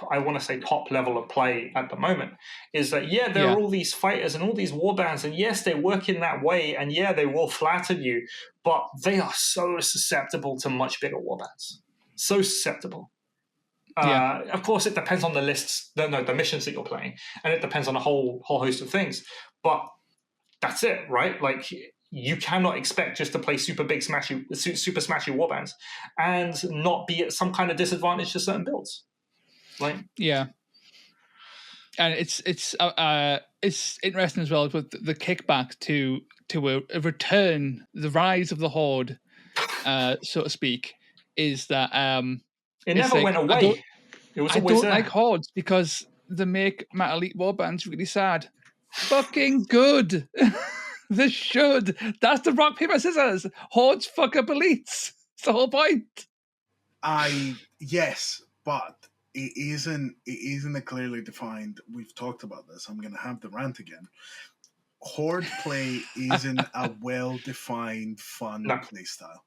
level of play at the moment, is that there are all these fighters and all these warbands, and yes, they work in that way, and they will flatten you, but they are so susceptible to much bigger warbands. So susceptible. Of course, it depends on the lists, the missions that you're playing, and it depends on a whole host of things. But that's it, right? Like, you cannot expect just to play super smashy warbands and not be at some kind of disadvantage to certain builds. Right? Yeah. And it's interesting as well with the kickback to a return, the rise of the Horde, so to speak, is that it never went away. It was always there. I don't like Hordes because they make my elite warbands really sad. Fucking good. They should. That's the rock, paper, scissors. Hordes fuck up elites. It's the whole point. Yes, but it isn't a clearly defined. We've talked about this. I'm going to have the rant again. Horde play isn't a well-defined, fun play style.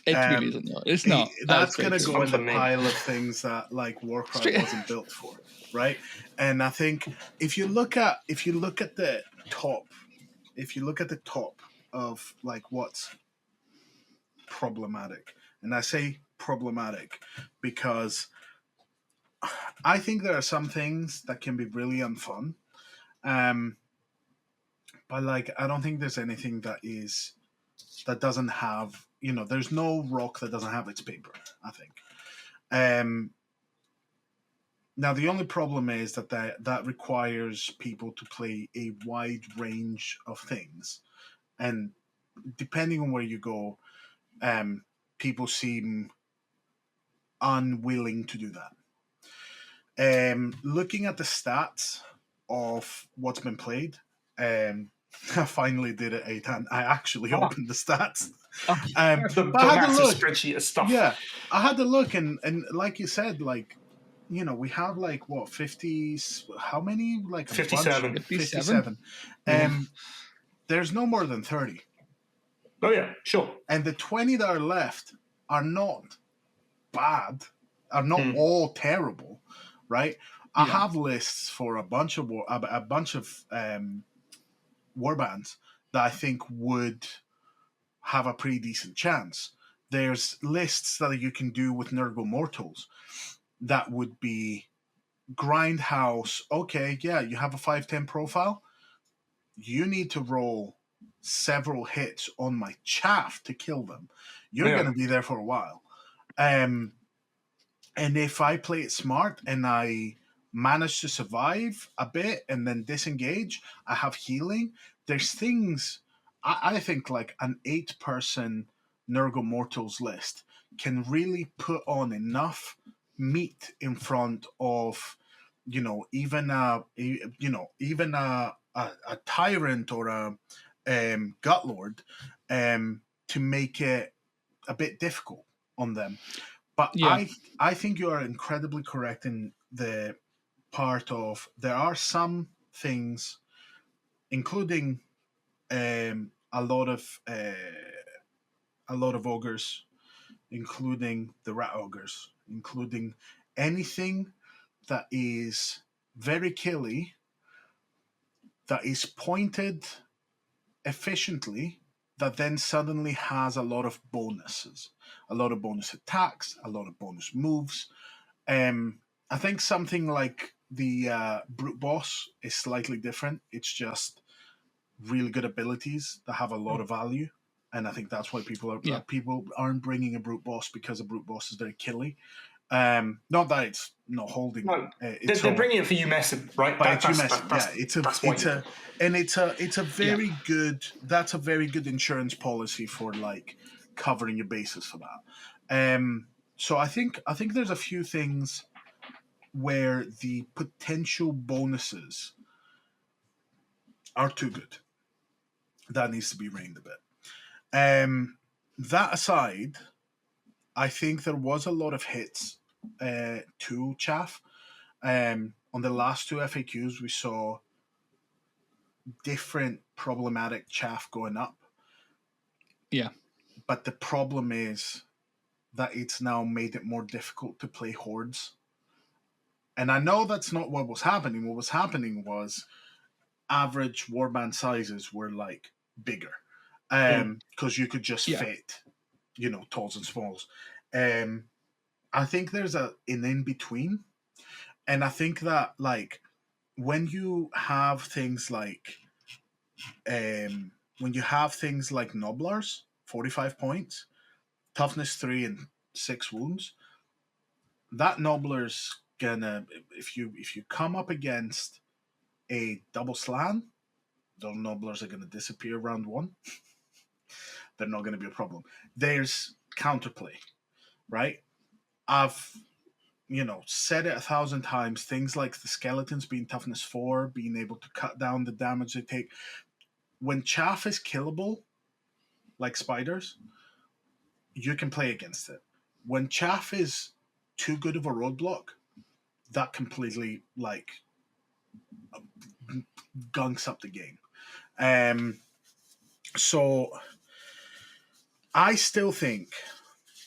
It really isn't. It's not. That's going to go in the pile of things that like Warcry wasn't built for, right? And I think if you look at the top of like what's problematic, and I say problematic because I think there are some things that can be really unfun, but like I don't think there's anything that doesn't have, there's no rock that doesn't have its paper, I think. Now the only problem is that requires people to play a wide range of things, and depending on where you go, people seem unwilling to do that. Looking at the stats of what's been played, I finally did it, Eitan. I actually opened the stats. The but I had to massive look. spreadsheet of stuff. Yeah, I had to look, and like you said, like, you know, we have like what 50? How many? Like a 57. bunch? 57. There's no more than 30. Oh yeah, sure. And the 20 that are left are not bad, are not all terrible, right? I have lists for a bunch of warbands that I think would have a pretty decent chance. There's lists that you can do with Nergal Mortals that would be Grindhouse. Okay, yeah, you have a 510 profile. You need to roll several hits on my chaff to kill them. You're going to be there for a while. And if I play it smart and I manage to survive a bit and then disengage, I have healing. There's things, I think like an 8-person Nergal Mortals list can really put on enough meat in front of, you know, even a tyrant or a gutlord to make it a bit difficult on them. But I think you are incredibly correct in the part of there are some things, including a lot of ogres, including the rat ogres, including anything that is very killy, that is pointed efficiently, that then suddenly has a lot of bonuses, a lot of bonus attacks, a lot of bonus moves. I think something like the brute boss is slightly different. It's just really good abilities that have a lot of value, and I think that's why people aren't bringing a brute boss, because a brute boss is very killy. Not that it's not holding. No, they're bringing it for you messing, right? But it's a very good. That's a very good insurance policy for like covering your bases for that. So I think there's a few things where the potential bonuses are too good. That needs to be reined a bit. That aside, I think there was a lot of hits to chaff. On the last 2 FAQs, we saw different problematic chaff going up. Yeah. But the problem is that it's now made it more difficult to play hordes. And I know that's not what was happening. What was happening was average warband sizes were like bigger. Because you could just fit, you know, talls and smalls. I think there's an in-between. And I think that, like, when you have things like Nobblers, 45 points, toughness 3 and 6 wounds, that Nobbler's gonna, if you come up against a double slan, those Nobblers are gonna disappear round 1. They're not gonna be a problem. There's counterplay, right? I've said it 1,000 times. Things like the skeletons being toughness 4, being able to cut down the damage they take. When chaff is killable, like spiders, you can play against it. When chaff is too good of a roadblock, that completely like gunks up the game. So I still think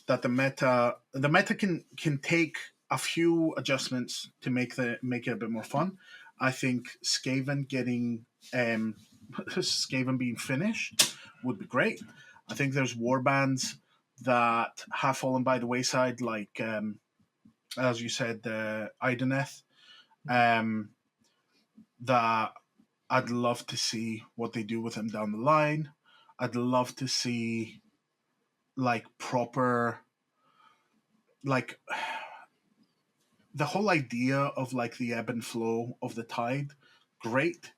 that the meta can take a few adjustments to make it a bit more fun. I think Skaven being finished would be great. I think there's warbands that have fallen by the wayside, like as you said, Ideneth, that I'd love to see what they do with them down the line. I'd love to see like proper, like the whole idea of like the ebb and flow of the tide, great,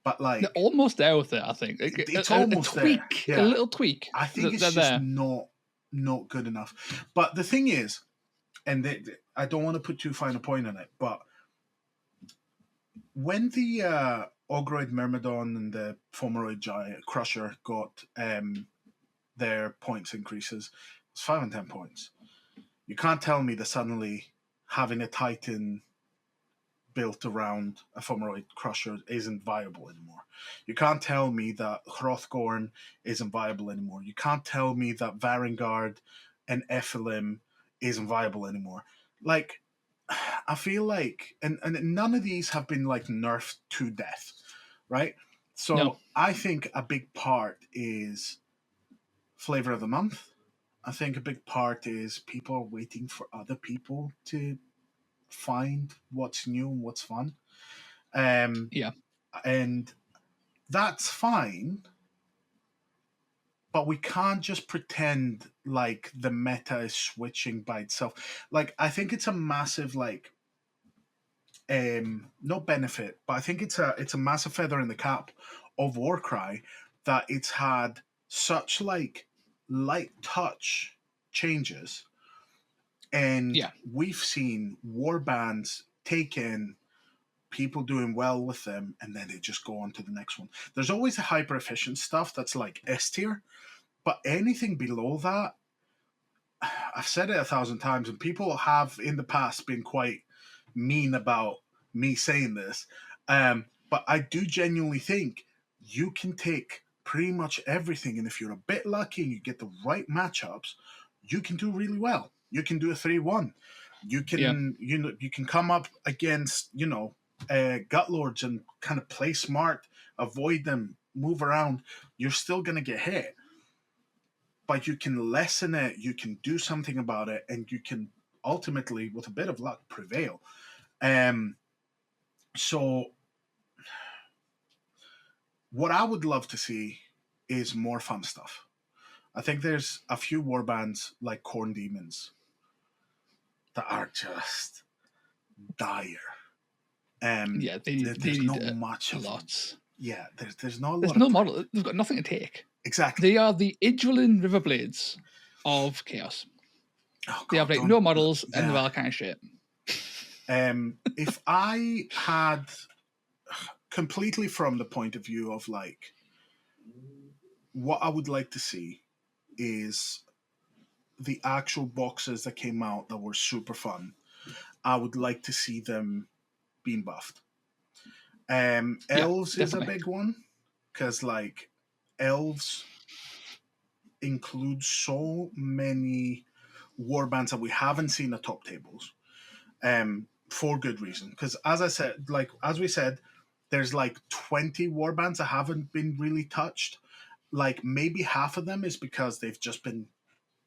but like they're almost there with it. I think it's almost a tweak, there. Yeah. a little tweak. I think it's just not good enough. But the thing is, and I don't want to put too fine a point on it, but when the Ogroid Myrmidon and the Fomoroid Giant Crusher got their points increases, it's 5 and 10 points. You can't tell me that suddenly having a Titan built around a Fomoroid Crusher isn't viable anymore. You can't tell me that Hrothgorn isn't viable anymore. You can't tell me that Varangard and Ephilim isn't viable anymore. Like, I feel like, and none of these have been like nerfed to death, right? So No. I think a big part is flavor of the month. I think a big part is people are waiting for other people to find what's new and what's fun. Yeah. And that's fine, but we can't just pretend like the meta is switching by itself. Like, I think it's a massive, like, no benefit, but I think it's a massive feather in the cap of Warcry that it's had such like light touch changes, and we've seen warbands take in people doing well with them, and then they just go on to the next one. There's always the hyper efficient stuff that's like S tier, but anything below that, I've said it 1,000 times, and people have in the past been quite mean about me saying this, but I do genuinely think you can take pretty much everything, and if you're a bit lucky and you get the right matchups, you can do really well. You can do a 3-1. You can you can come up against Gutlords and kind of play smart, avoid them, move around. You're still going to get hit, but you can lessen it, you can do something about it, and you can ultimately, with a bit of luck, prevail. So what I would love to see is more fun stuff. I think there's a few warbands like Corn Demons that are just dire. There's not much of lots. Yeah, there's not a lot. There's no model. They've got nothing to take. Exactly. They are the Idrulin Riverblades of Chaos. Oh, they have like no models and they're all kind of shit. If I had completely from the point of view of like what I would like to see is the actual boxes that came out that were super fun. I would like to see them being buffed. Elves is a big one because like Elves include so many warbands that we haven't seen at top tables, for good reason. Because as we said, there's like 20 warbands that haven't been really touched. Like maybe half of them is because they've just been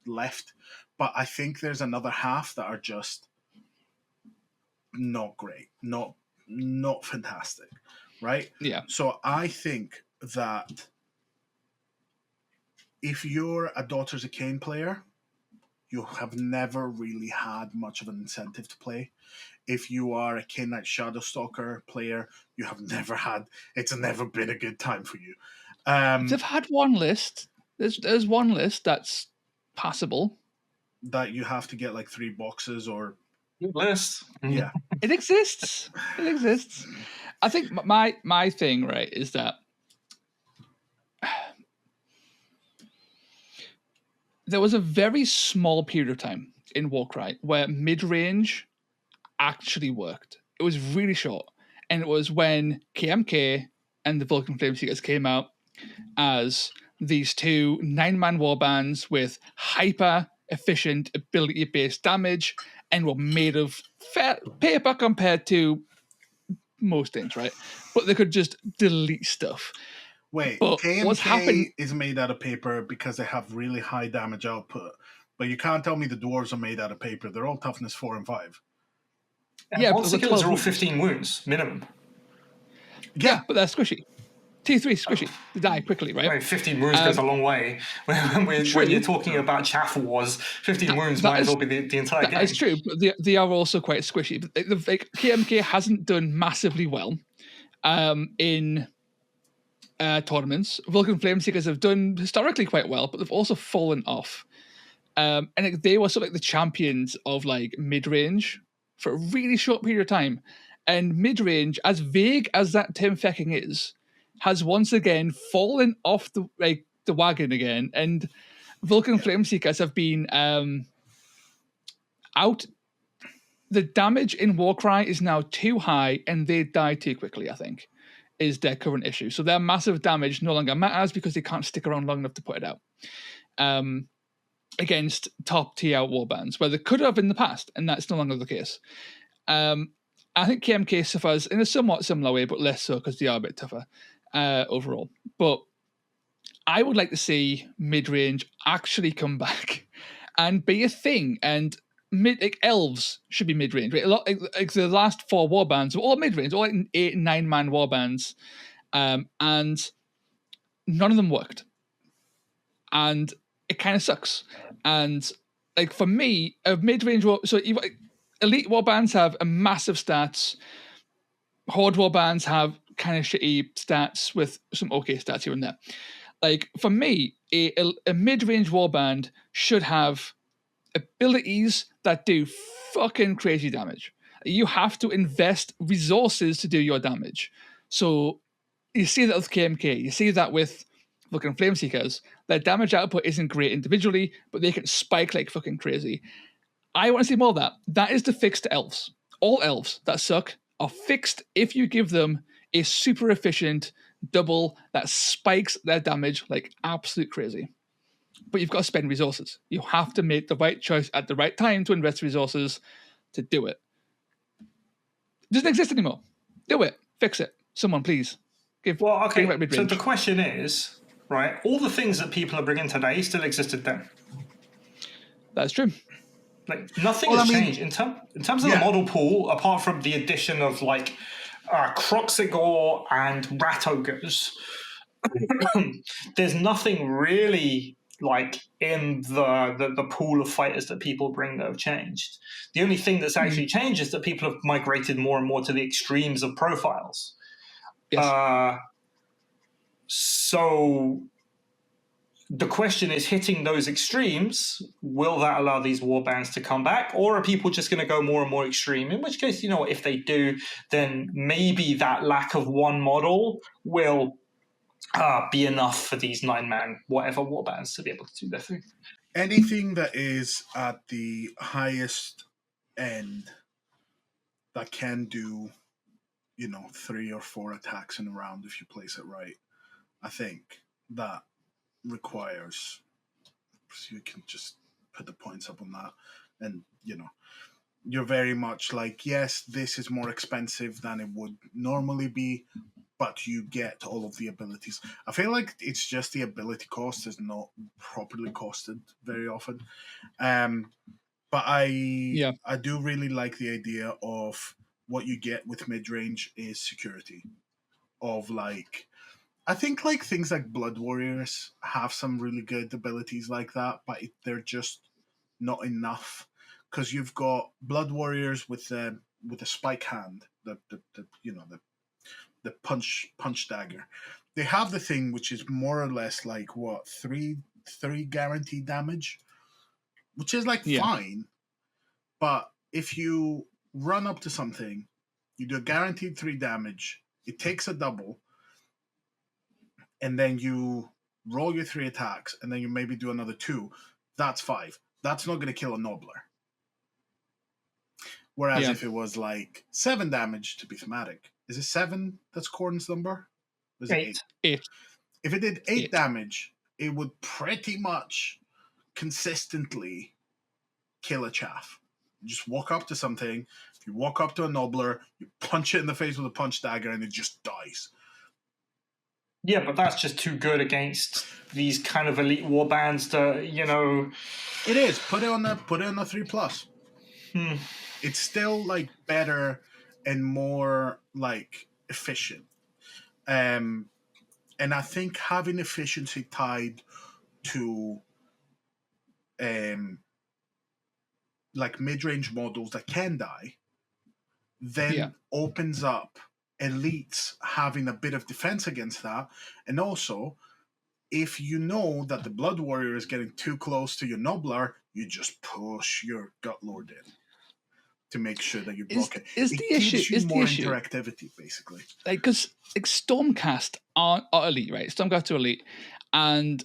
left, but I think there's another half that are just not great, not fantastic, right? Yeah. So I think that if you're a Daughters of Cain player, you have never really had much of an incentive to play. If you are a Cainite Shadowstalker player, you have it's never been a good time for you. They've had one list. There's one list that's passable. That you have to get like 3 boxes or... list. Yeah. It exists. It exists. I think my thing, right, is that there was a very small period of time in Warcry where mid-range actually worked. It was really short. And it was when KMK and the Vulcan Flameseekers came out as these 2 9-man warbands with hyper-efficient ability-based damage and were made of paper compared to most things, right? But they could just delete stuff. Wait, but KMK is made out of paper because they have really high damage output. But you can't tell me the dwarves are made out of paper. They're all toughness 4 and 5. Yeah, monster killers are all 15 wounds minimum. Yeah, but they're squishy. T3 squishy. They die quickly, right? Right, 15 wounds goes a long way. When you're talking about Chaff Wars, 15 wounds might as well be the entire game. That's true, but they are also quite squishy. Like, KMK hasn't done massively well in tournaments. Vulcan Flameseekers have done historically quite well, but they've also fallen off. And they were sort of like the champions of like mid-range for a really short period of time. And mid-range, as vague as that term fecking is, has once again fallen off the wagon again. And Vulcan Flameseekers have been out. The damage in Warcry is now too high, and they die too quickly, I think, is their current issue. So their massive damage no longer matters because they can't stick around long enough to put it out. Against top tier warbands, where they could have in the past, and that's no longer the case. I think KMK suffers in a somewhat similar way, but less so because they are a bit tougher overall. But I would like to see mid-range actually come back and be a thing. And elves should be mid-range. Right? A lot like the last 4 warbands were all mid-range, all like 8 and 9 man warbands, and none of them worked. And it kind of sucks. And like for me, a mid-range elite warbands have a massive stats. Horde warbands have kind of shitty stats with some okay stats here and there. Like for me, a mid-range warband should have abilities that do fucking crazy damage. You have to invest resources to do your damage. So you see that with KMK, you see that with fucking Flameseekers. Their damage output isn't great individually, but they can spike like fucking crazy. I want to see more of that. That is the fix to elves. All elves that suck are fixed if you give them a super efficient double that spikes their damage like absolute crazy. But you've got to spend resources. You have to make the right choice at the right time to invest resources to do it. It doesn't exist anymore. Do it. Fix it. Someone, please. So the question is, right, all the things that people are bringing today still existed then. That's true. Like nothing has changed in terms of the model pool, apart from the addition of like Croxigor and Rat Ogres. There's nothing really like in the pool of fighters that people bring that have changed. The only thing that's actually changed is that people have migrated more and more to the extremes of profiles. Yes. So the question is, hitting those extremes, will that allow these warbands to come back? Or are people just going to go more and more extreme? In which case, if they do, then maybe that lack of one model will be enough for these 9-man whatever warbands to be able to do their thing. Anything that is at the highest end that can do, 3 or 4 attacks in a round if you place it right, I think that requires, so you can just put the points up on that, and you're very much like, yes, this is more expensive than it would normally be, but you get all of the abilities. I feel like it's just the ability cost is not properly costed very often. But I do really like the idea of what you get with mid-range is security. Of like, I think like things like Blood Warriors have some really good abilities like that, but they're just not enough. Because you've got Blood Warriors with the spike hand, the punch dagger. They have the thing which is more or less like what, three guaranteed damage, which is like fine. But if you run up to something, you do a guaranteed 3 damage, it takes a double, and then you roll your 3 attacks, and then you maybe do another 2, that's 5. That's not going to kill a Nobbler. Whereas if it was like 7 damage, to be thematic, is it 7 that's Corden's number? Was it 8? If it did 8 damage, it would pretty much consistently kill a chaff. You just walk up to something, if you walk up to a Nobbler, you punch it in the face with a punch dagger, and it just dies. Yeah, but that's just too good against these kind of elite warbands that, It is. Put it on a 3+. It's still like better and more like efficient. And I think having efficiency tied to like mid-range models that can die then opens up elites having a bit of defense against that. And also, if you know that the Blood Warrior is getting too close to your Nobbler, you just push your gut lord in to make sure that you block it. Is It the gives issue? you Is the more issue? interactivity, basically. Like, because Stormcast are elite, right? Stormcast are elite, and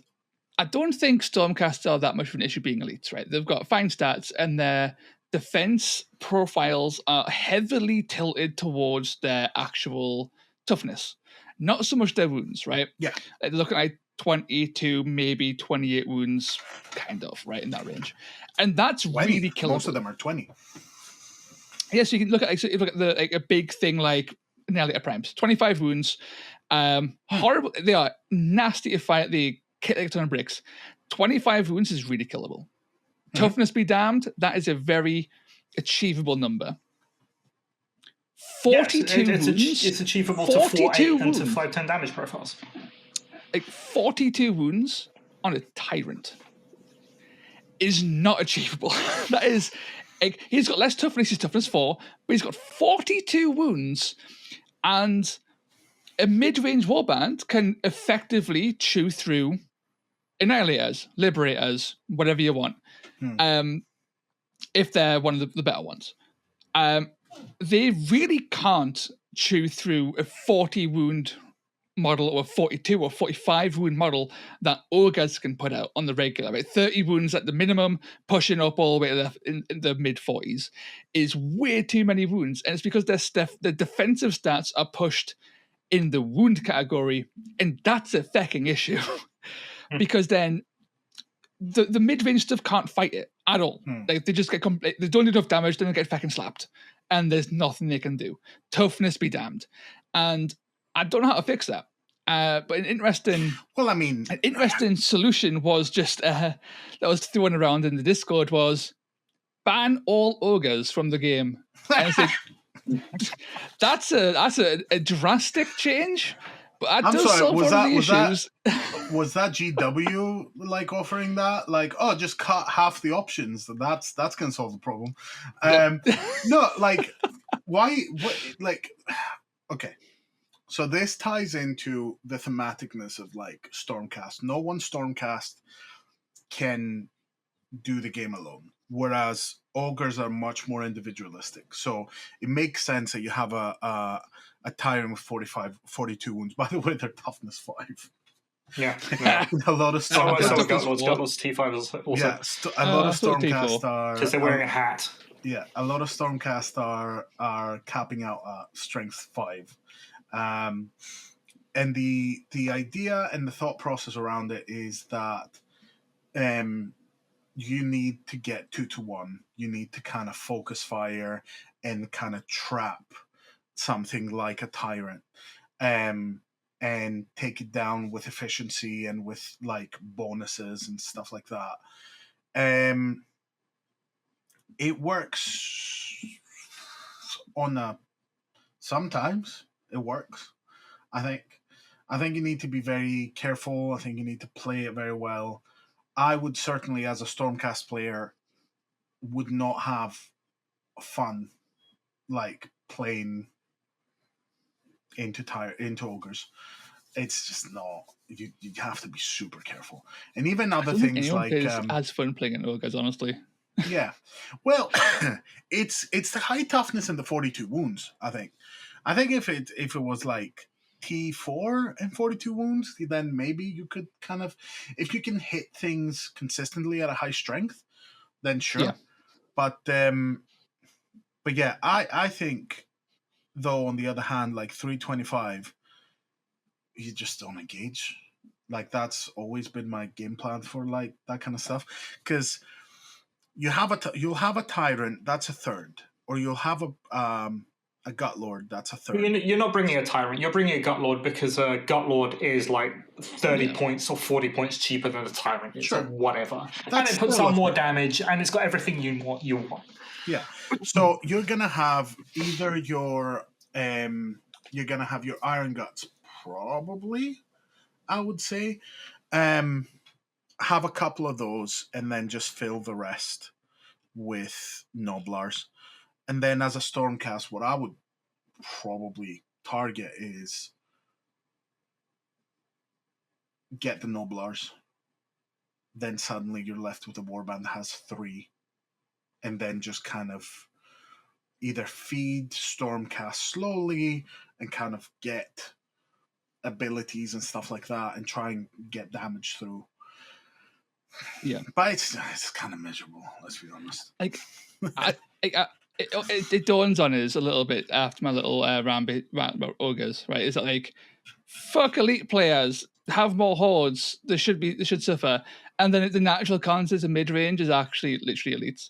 I don't think Stormcast are that much of an issue being elites, right? They've got fine stats, and their defense profiles are heavily tilted towards their actual toughness, not so much their wounds, right? Yeah. They're looking at 20 to maybe 28 wounds, kind of, right, in that range. And that's 20. really killable. Most of them are 20. Yeah, so you can look at a big thing like Nelly Primes, 25 wounds. Horrible. They are nasty to fight. They kick like a ton of bricks. 25 wounds is really killable. Toughness be damned. That is a very achievable number. 42 wounds. It's achievable to 4, 8, and to 5, 10 damage profiles. Like 42 wounds on a tyrant is not achievable. That is, like, he's got less toughness. He's toughness 4, but he's got 42 wounds, and a mid-range warband can effectively chew through Annihilators, Liberators, whatever you want, if they're one of the better ones. They really can't chew through a 40 wound model or a 42 or 45 wound model that ogres can put out on the regular. Right? 30 wounds at the minimum, pushing up all the way to in the mid 40s is way too many wounds, and it's because their defensive stats are pushed in the wound category, and that's a fucking issue. Because then the mid-range stuff can't fight it at all. Like, they just get they don't do enough damage, then they get fucking slapped, and there's nothing they can do. Toughness be damned. And I don't know how to fix that. But an interesting solution was just that was thrown around in the Discord was ban all ogres from the game. And it's like, that's a drastic change. But that does solve one of the issues. Was that GW like offering that? Like, oh, just cut half the options. That's gonna solve the problem. No, like, why? What? Like, okay. So this ties into the thematicness of like Stormcast. No one Stormcast can do the game alone, whereas ogres are much more individualistic. So it makes sense that you have a tyrant with 42 wounds. By the way, they're toughness 5. Yeah. A lot of Stormcast. Gutlord's T5 also. Yeah, a lot of Stormcast are... Because they're wearing a hat. Yeah, a lot of Stormcast are capping out at strength 5. And the idea and the thought process around it is that you need to get 2-1. You need to kind of focus fire and kind of trap something like a tyrant, and take it down with efficiency and with like bonuses and stuff like that. It works sometimes it works. I think you need to be very careful. I think you need to play it very well. I would certainly, as a Stormcast player, would not have fun like playing into ogres. It's just not. You have to be super careful. And even other things like as fun playing in ogres, honestly. Yeah, well, it's the high toughness and the 42 wounds. I think if it was like T4 and 42 wounds, then maybe you could kind of, if you can hit things consistently at a high strength, then sure. Yeah. But yeah, I think, though, on the other hand, like 325, you just don't engage. Like, that's always been my game plan for like that kind of stuff, because you'll have a tyrant, that's a third, or you'll have a Gutlord, that's a third. You're not bringing a tyrant. You're bringing a Gutlord because a Gutlord is like 30 points or 40 points cheaper than a tyrant. It's like whatever. And it puts on more damage, and it's got everything you want. Yeah. So you're gonna have either your Iron Guts, probably, I would say. Have a couple of those, and then just fill the rest with Noblars. And then as a Stormcast, what I would probably target is get the Noblars. then suddenly you're left with a warband that has 3, and then just kind of either feed Stormcast slowly and kind of get abilities and stuff like that and try and get damage through. Yeah, but it's kind of miserable. Let's be honest. Like, it dawns on us a little bit after my little rant about ogres. Right? Is that like, fuck elite players, have more hordes. They should suffer. And then the natural concept of mid range is actually literally elites.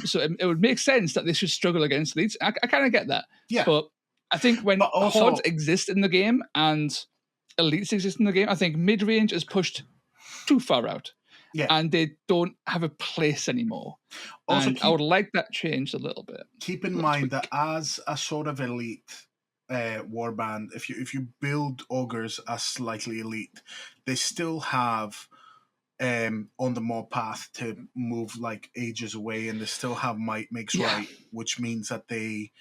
So it would make sense that they should struggle against elites. I kind of get that. Yeah, but I think when also, hordes exist in the game and elites exist in the game, I think mid range is pushed too far out. Yeah. And they don't have a place anymore. Also, and I would like that changed a little bit. Keep in mind that as a sort of elite warband, if you build ogres as slightly elite, they still have on the mob path to move like ages away, and they still have might makes right, which means that they,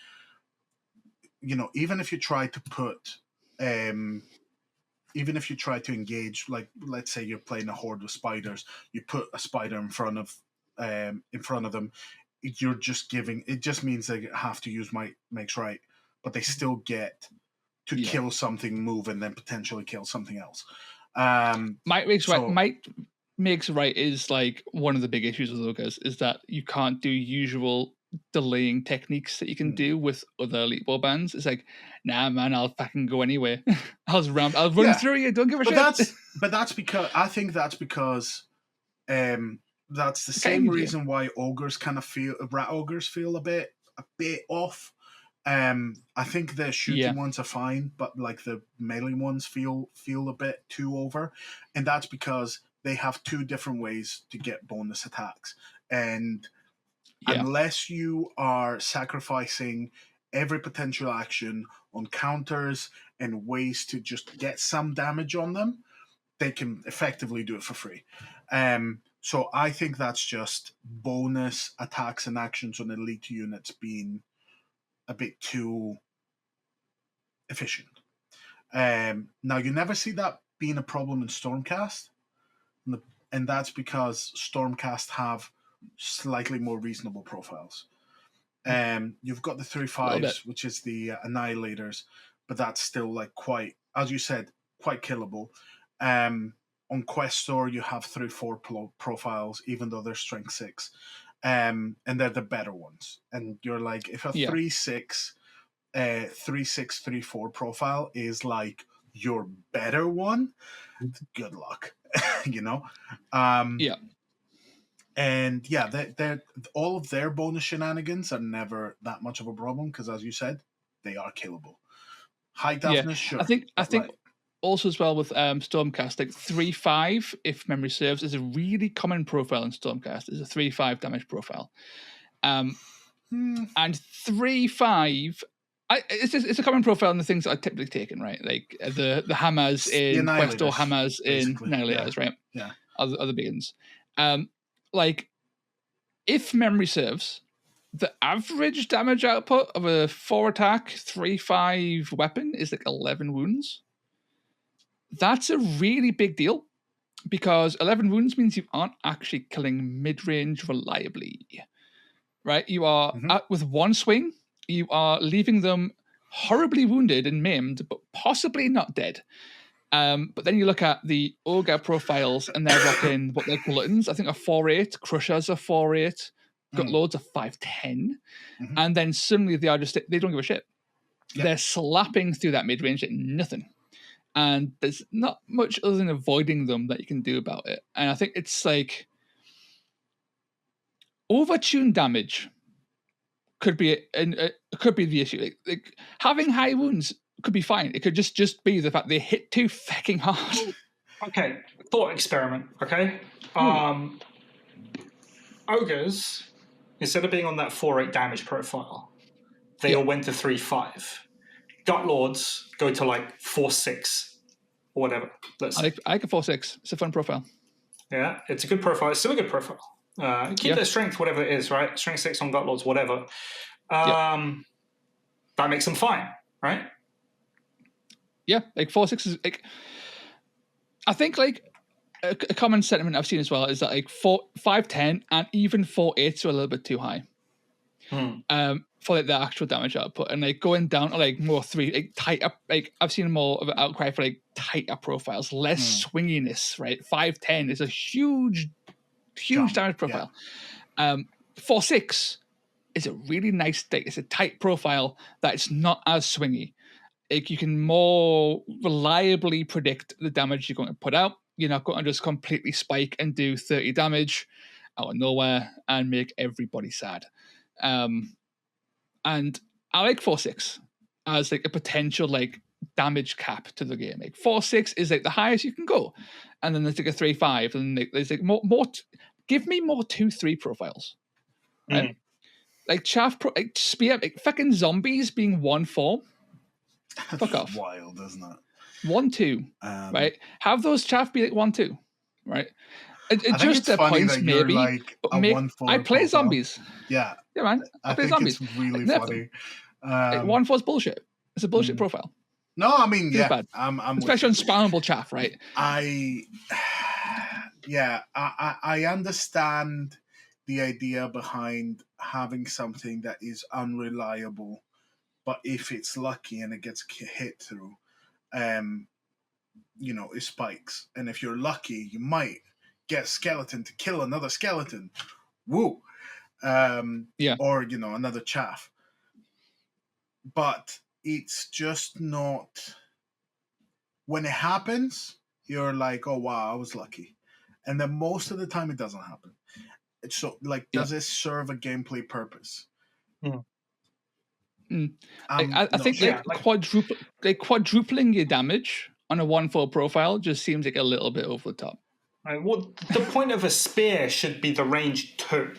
even if you try to put even if you try to engage, like let's say you're playing a horde with spiders, you put a spider in front of them, you're just giving, it just means they have to use might makes right, but they still get to kill something, move, and then potentially kill something else. Might makes right is like one of the big issues with ogres is that you can't do usual delaying techniques that you can do with other elite warbands. It's like, nah, man, I'll fucking go anyway. I'll run through you. Don't give a shit. But that's because I think that's because that's the same reason why ogres kind of rat ogres feel a bit off. I think the shooting ones are fine, but like the melee ones feel a bit too over, and that's because they have 2 different ways to get bonus attacks, and unless you are sacrificing every potential action on counters and ways to just get some damage on them, they can effectively do it for free. So I think that's just bonus attacks and actions on elite units being a bit too efficient. Now, you never see that being a problem in Stormcast, and that's because Stormcast have slightly more reasonable profiles. You've got the 3/5s, which is the Annihilators, but that's still like quite, as you said, quite killable. On Questor, you have 3/4 profiles, even though they're strength 6, and they're the better ones. And you're like, if a 3/6, 3/6, 3/4 profile is like your better one, good luck, And they're all of their bonus shenanigans are never that much of a problem because, as you said, they are killable. High toughness, sure. I think also as well with Stormcast, like 3/5, if memory serves, is a really common profile in Stormcast. Is a 3/5 damage profile, and 3/5. It's a common profile in the things that are typically taken, right? Like the hammers in Questor, hammers in Annihilators, right? Yeah, other beings. Like, if memory serves, the average damage output of a 4-attack 3/5 weapon is like 11 wounds. That's a really big deal because 11 wounds means you aren't actually killing mid-range reliably, right? You are with one swing, you are leaving them horribly wounded and maimed, but possibly not dead. But then you look at the ogre profiles and they're rocking what they're gluttons. I think a 4/8, crushers are 4/8, got loads of 5/10, and then suddenly they don't give a shit. Yep. They're slapping through that mid range at nothing, and there's not much other than avoiding them that you can do about it. And I think it's like overtuned damage could be the issue. Like having high wounds could be fine. It could just be the fact they hit too fucking hard. Okay, thought experiment. Okay, ogres, instead of being on that 4/8 damage profile, they all went to 3/5. Gut lords go to like 4/6 or whatever. I like a 4/6. It's a fun profile. Yeah, it's a good profile. It's still a good profile. Keep their strength, whatever it is, right? Strength 6 on gut lords, whatever. That makes them fine, right? Yeah, like 4/6 is like. I think like a common sentiment I've seen as well is that like 510 and even 4.8s are a little bit too high. For like the actual damage output, and like going down to like more 3, like tighter, like I've seen more of an outcry for like tighter profiles, less swinginess, right? 510 is a huge damage profile. 4.6 is a really nice, it's a tight profile that's not as swingy. Like you can more reliably predict the damage you're going to put out. You're not going to just completely spike and do 30 damage out of nowhere and make everybody sad. And I like 4.6 as like a potential like damage cap to the game. Like 4.6 is like the highest you can go, and then there's like a 3.5, and there's like more. Give me more 2.3 profiles, right? Like like spear, like fucking zombies being 1.4. Fuck off. Wild, isn't it? 1.2, right? Have those chaff be like 1.2, right? It just the points maybe. Like I play zombies. Yeah, man. I play zombies. It's really funny. 1.4 is bullshit. It's a bullshit profile. No, I mean, it's bad. I'm especially on spawnable chaff, right? I understand the idea behind having something that is unreliable, but if it's lucky and it gets hit through, it spikes. And if you're lucky, you might get a skeleton to kill another skeleton. Woo. Or, another chaff. But it's just not... When it happens, you're like, oh, wow, I was lucky. And then most of the time, it doesn't happen. So, does it serve a gameplay purpose? I think quadrupling your damage on a 1.4 profile just seems like a little bit over the top. Right. Well, the point of a spear should be the range 2,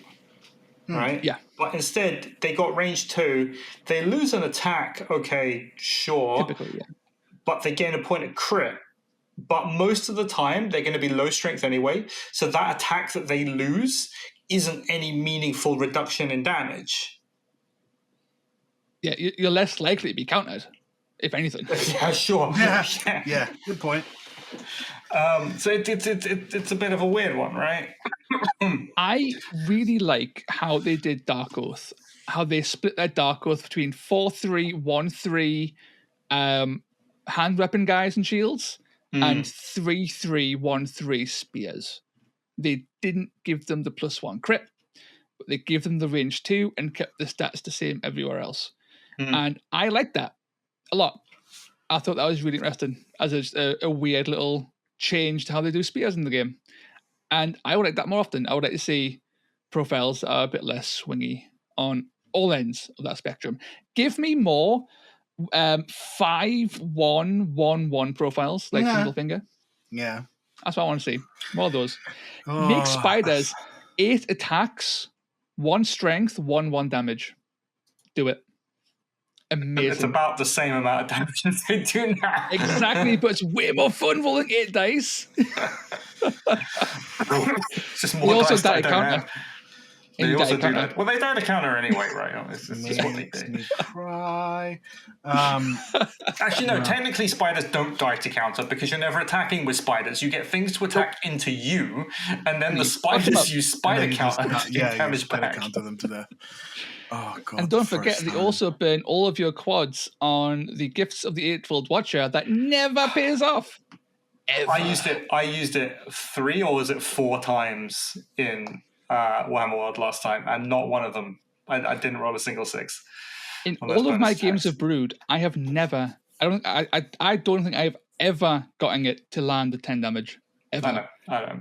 right? Yeah. But instead, they got range 2. They lose an attack, okay, sure. Typically, yeah. But they gain a point of crit. But most of the time, they're going to be low strength anyway. So that attack that they lose isn't any meaningful reduction in damage. Yeah, you're less likely to be countered, if anything. Yeah, sure. Yeah, good point. So it's a bit of a weird one, right? I really like how they did Dark Oath, how they split their Dark Oath between 4.3, 1.3 hand weapon guys and shields and 3.3, 1.3 spears. They didn't give them the +1 crit, but they gave them the range 2 and kept the stats the same everywhere else. And I like that a lot. I thought that was really interesting as a weird little change to how they do spears in the game. And I would like that more often. I would like to see profiles that are a bit less swingy on all ends of that spectrum. Give me more 5-1-1-1 profiles, like single finger. Yeah. That's what I want to see. More of those. Make spiders 8 attacks, 1 strength, 1 damage. Do it. Amazing. It's about the same amount of damage as they do now. Exactly, but it's way more fun rolling 8 dice. It's just more dice that counter. They also do that. Well, they die to counter anyway, right? It's just what they do. Me cry. Actually, no. Technically, spiders don't die to counter because you're never attacking with spiders. You get things to attack into you, and then the spiders use spider counter to damage back. Counter them to death. Oh, God, and don't forget, they also burn all of your quads on the Gifts of the Eightfold Watcher that never pays off. Ever. I used it 3 or was it 4 times in Warhammer World last time, and not one of them. I didn't roll a single 6. In all of my games of Brood, I have never. I don't think I've ever gotten it to land the 10 damage. Ever. I know.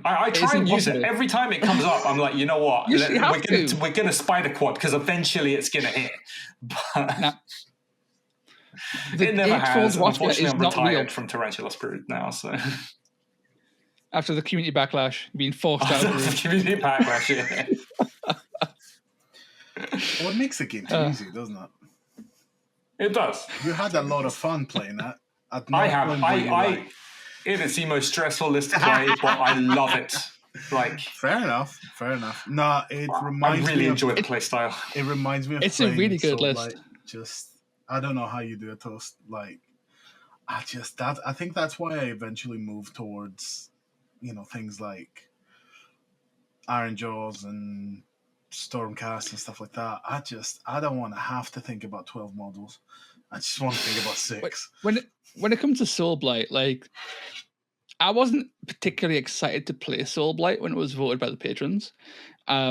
I try and use it every time it comes up. I'm like, you know what? We're gonna spider quad because eventually it's gonna hit. But it never has. Unfortunately, I'm retired from Tarantula Brood now. So after the community backlash, being forced out of the community backlash, yeah. Well, it makes the game too easy, doesn't it? It does. You had a lot of fun playing that. I have. It is the most stressful list to play, but I love it. Like, fair enough. No, it reminds me. I really enjoy the play style. It reminds me of. It's a really good list. I don't know how you do it, Toast. I think that's why I eventually moved towards, things like Ironjaws and Stormcast and stuff like that. I don't want to have to think about 12 models. I just want to think about 6. When it comes to Soulblight, like, I wasn't particularly excited to play Soulblight when it was voted by the patrons,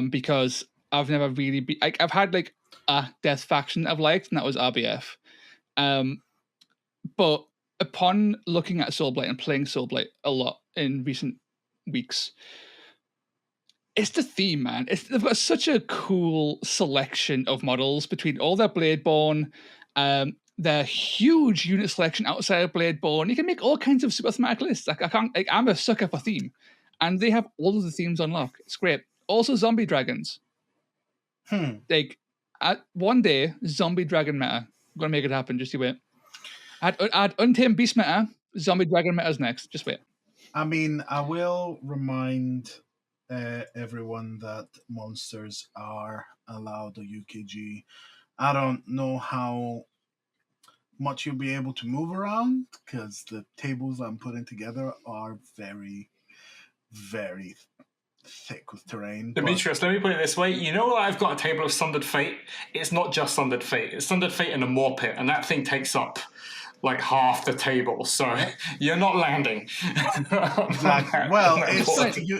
because I've never really been. I've had like a death faction I've liked, and that was RBF. But upon looking at Soulblight and playing Soulblight a lot in recent weeks, it's the theme, man. They've got such a cool selection of models between all their Bladeborn, their huge unit selection outside of Bladeborn. You can make all kinds of super thematic lists. I'm a sucker for theme, and they have all of the themes on lock. It's great. Also, zombie dragons. Like, one day, zombie dragon meta. I'm gonna make it happen. Just you wait. Add Untamed Beast meta. Zombie dragon meta's next. Just wait. I mean, I will remind everyone that monsters are allowed a UKG. I don't know how much you'll be able to move around, because the tables I'm putting together are very, very thick with terrain. Demetrius, let me put it this way. You know, I've got a table of Sundered Fate. It's not just Sundered Fate. It's Sundered Fate and a Moor Pit, and that thing takes up like half the table. So you're not landing. Exactly. Well,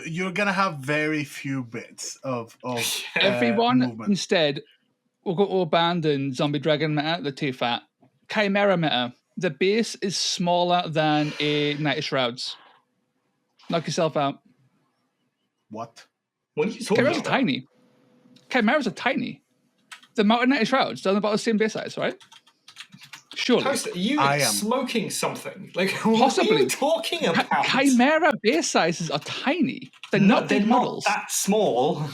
you're going to have very few bits of everyone movement. Instead, we'll go to abandon zombie dragon meta. They're too fat. Chimera meta. The base is smaller than a Night of Shrouds. Knock yourself out. What? What are you talking about? Tiny. Chimeras are tiny. The Mountain Night of Shrouds doesn't about the same base size, right? Surely. Toast, are you smoking something? Like, Possibly. What are you talking about? Chimera base sizes are tiny. They're not big models. Not that small.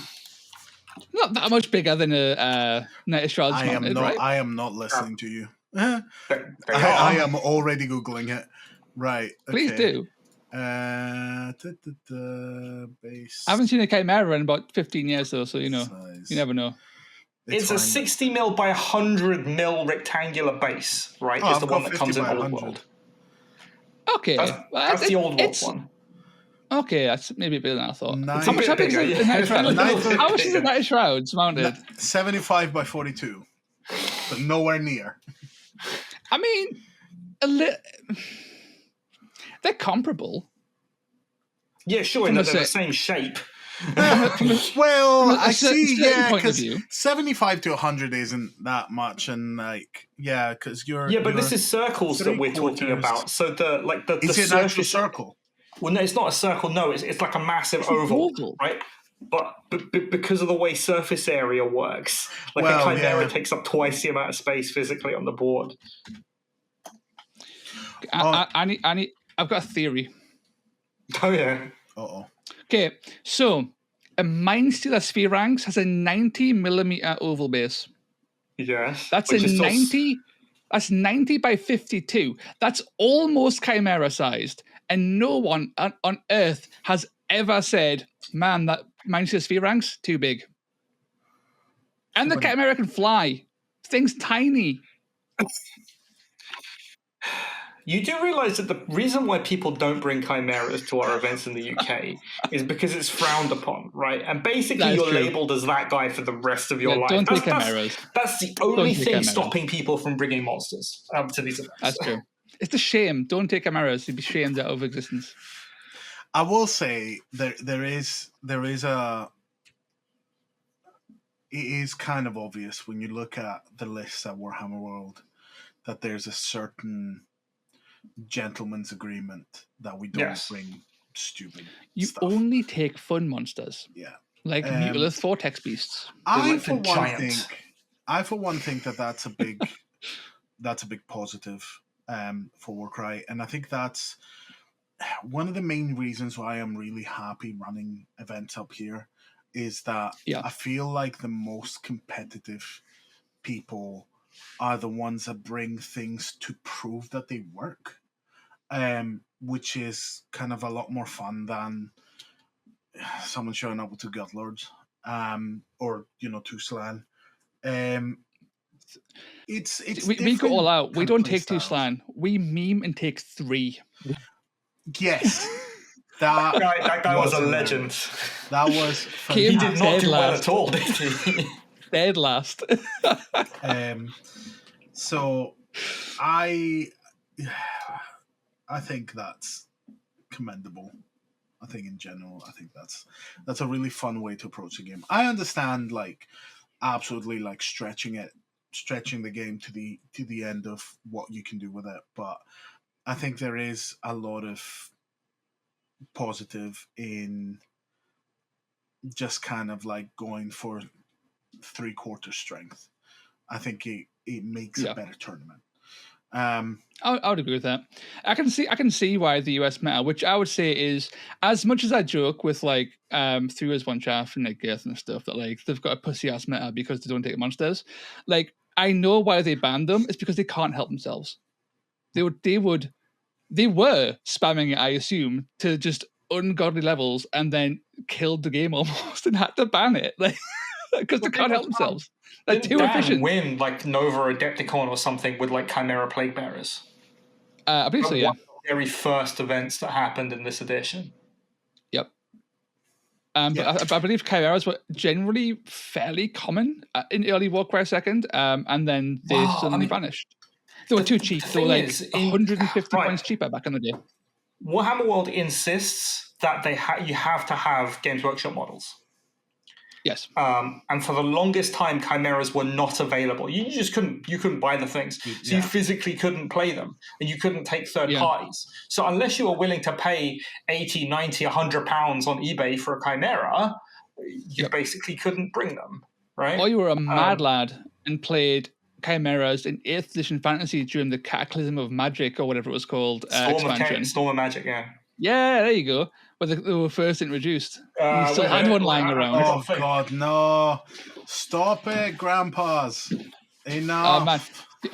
Not that much bigger than a Night of Shrouds mounted, right? I am not listening to you. I am already Googling it. Right. Okay. Please do. Base. I haven't seen a Chimera in about 15 years, though, so you know. Size. You never know. It's a 60 mil by 100 mil rectangular base, right? It's the one that comes in Old World. Okay. That's the Old World one. Okay, that's maybe bigger than I thought. How much big is the Night of Shrouds? How much is the Night of Shrouds mounted? 75 by 42. But nowhere near. I mean, they're comparable. Yeah, sure, in that they're the same shape. Well, I see, yeah, because 75 to 100 isn't that much, and because you're... Yeah, but this is circles that we're talking about, so the is it an actual circle? Well, no, it's not a circle, no, it's like a massive oval, right? But because of the way surface area works, a Chimera takes up twice the amount of space physically on the board. I've got a theory. Oh, yeah. Uh-oh. Okay, so a Mindstealer Spheranx has a 90mm oval base. Yes. That's That's 90 by 52. That's almost Chimera sized, and no one on Earth has ever said, "Man, that Mindstealer Spheranx too big." And the Chimera can fly. Thing's tiny. You do realise that the reason why people don't bring chimeras to our events in the UK is because it's frowned upon, right? And basically you're labelled as that guy for the rest of your life. Don't take chimeras. That's the only thing stopping people from bringing monsters to these events. That's true. It's a shame. Don't take chimeras. You'd be shamed out of existence. I will say there is a... It is kind of obvious when you look at the lists at Warhammer World that there's a certain gentleman's agreement that we don't bring stupid stuff. Only take fun monsters. Yeah. Like Mutalith Vortex Beasts. I for one think that's a big positive for Warcry, and I think that's one of the main reasons why I'm really happy running events up here is that I feel like the most competitive people are the ones that bring things to prove that they work, which is kind of a lot more fun than someone showing up with two Gutlords, or two Slan. We go all out. We don't take two Slan. We meme and take 3. Yes. That guy was a legend. That was he did not do well at all, did he? Dead last. So I think that's commendable. I think in general, I think that's a really fun way to approach the game. I understand absolutely stretching the game to the end of what you can do with it, but I think there is a lot of positive in just kind of going for 3/4 strength. I think it makes a better tournament. I would agree with that. I can see why the US meta, which I would say is, as much as I joke with 3 as 1 chaff and Girth and stuff that they've got a pussy ass meta because they don't take monsters. I know why they banned them. It's because they can't help themselves. They were spamming it, I assume, to just ungodly levels, and then killed the game almost and had to ban it because they can't help themselves. Didn't Dan win Nova or Adepticon or something with Chimera Plague Bearers? I believe so, yeah. One of the very first events that happened in this edition. Yep. But I believe Chimeras were generally fairly common in early Warcry 2nd, and then they suddenly vanished. They were too cheap. They were 150 points cheaper back in the day. Warhammer World insists that you have to have Games Workshop models. Yes. And for the longest time, Chimeras were not available. You just couldn't buy the things. So you physically couldn't play them, and you couldn't take third parties. So unless you were willing to pay 80, 90, 100 pounds on eBay for a Chimera, you basically couldn't bring them, right? Or you were a mad lad and played Chimeras in 8th edition fantasy during the Cataclysm of Magic or whatever it was called expansion. Storm of Magic, yeah. Yeah, there you go. Where they were first introduced. You still had one lying around. Oh, God, no. Stop it, grandpas. Enough. Oh, man.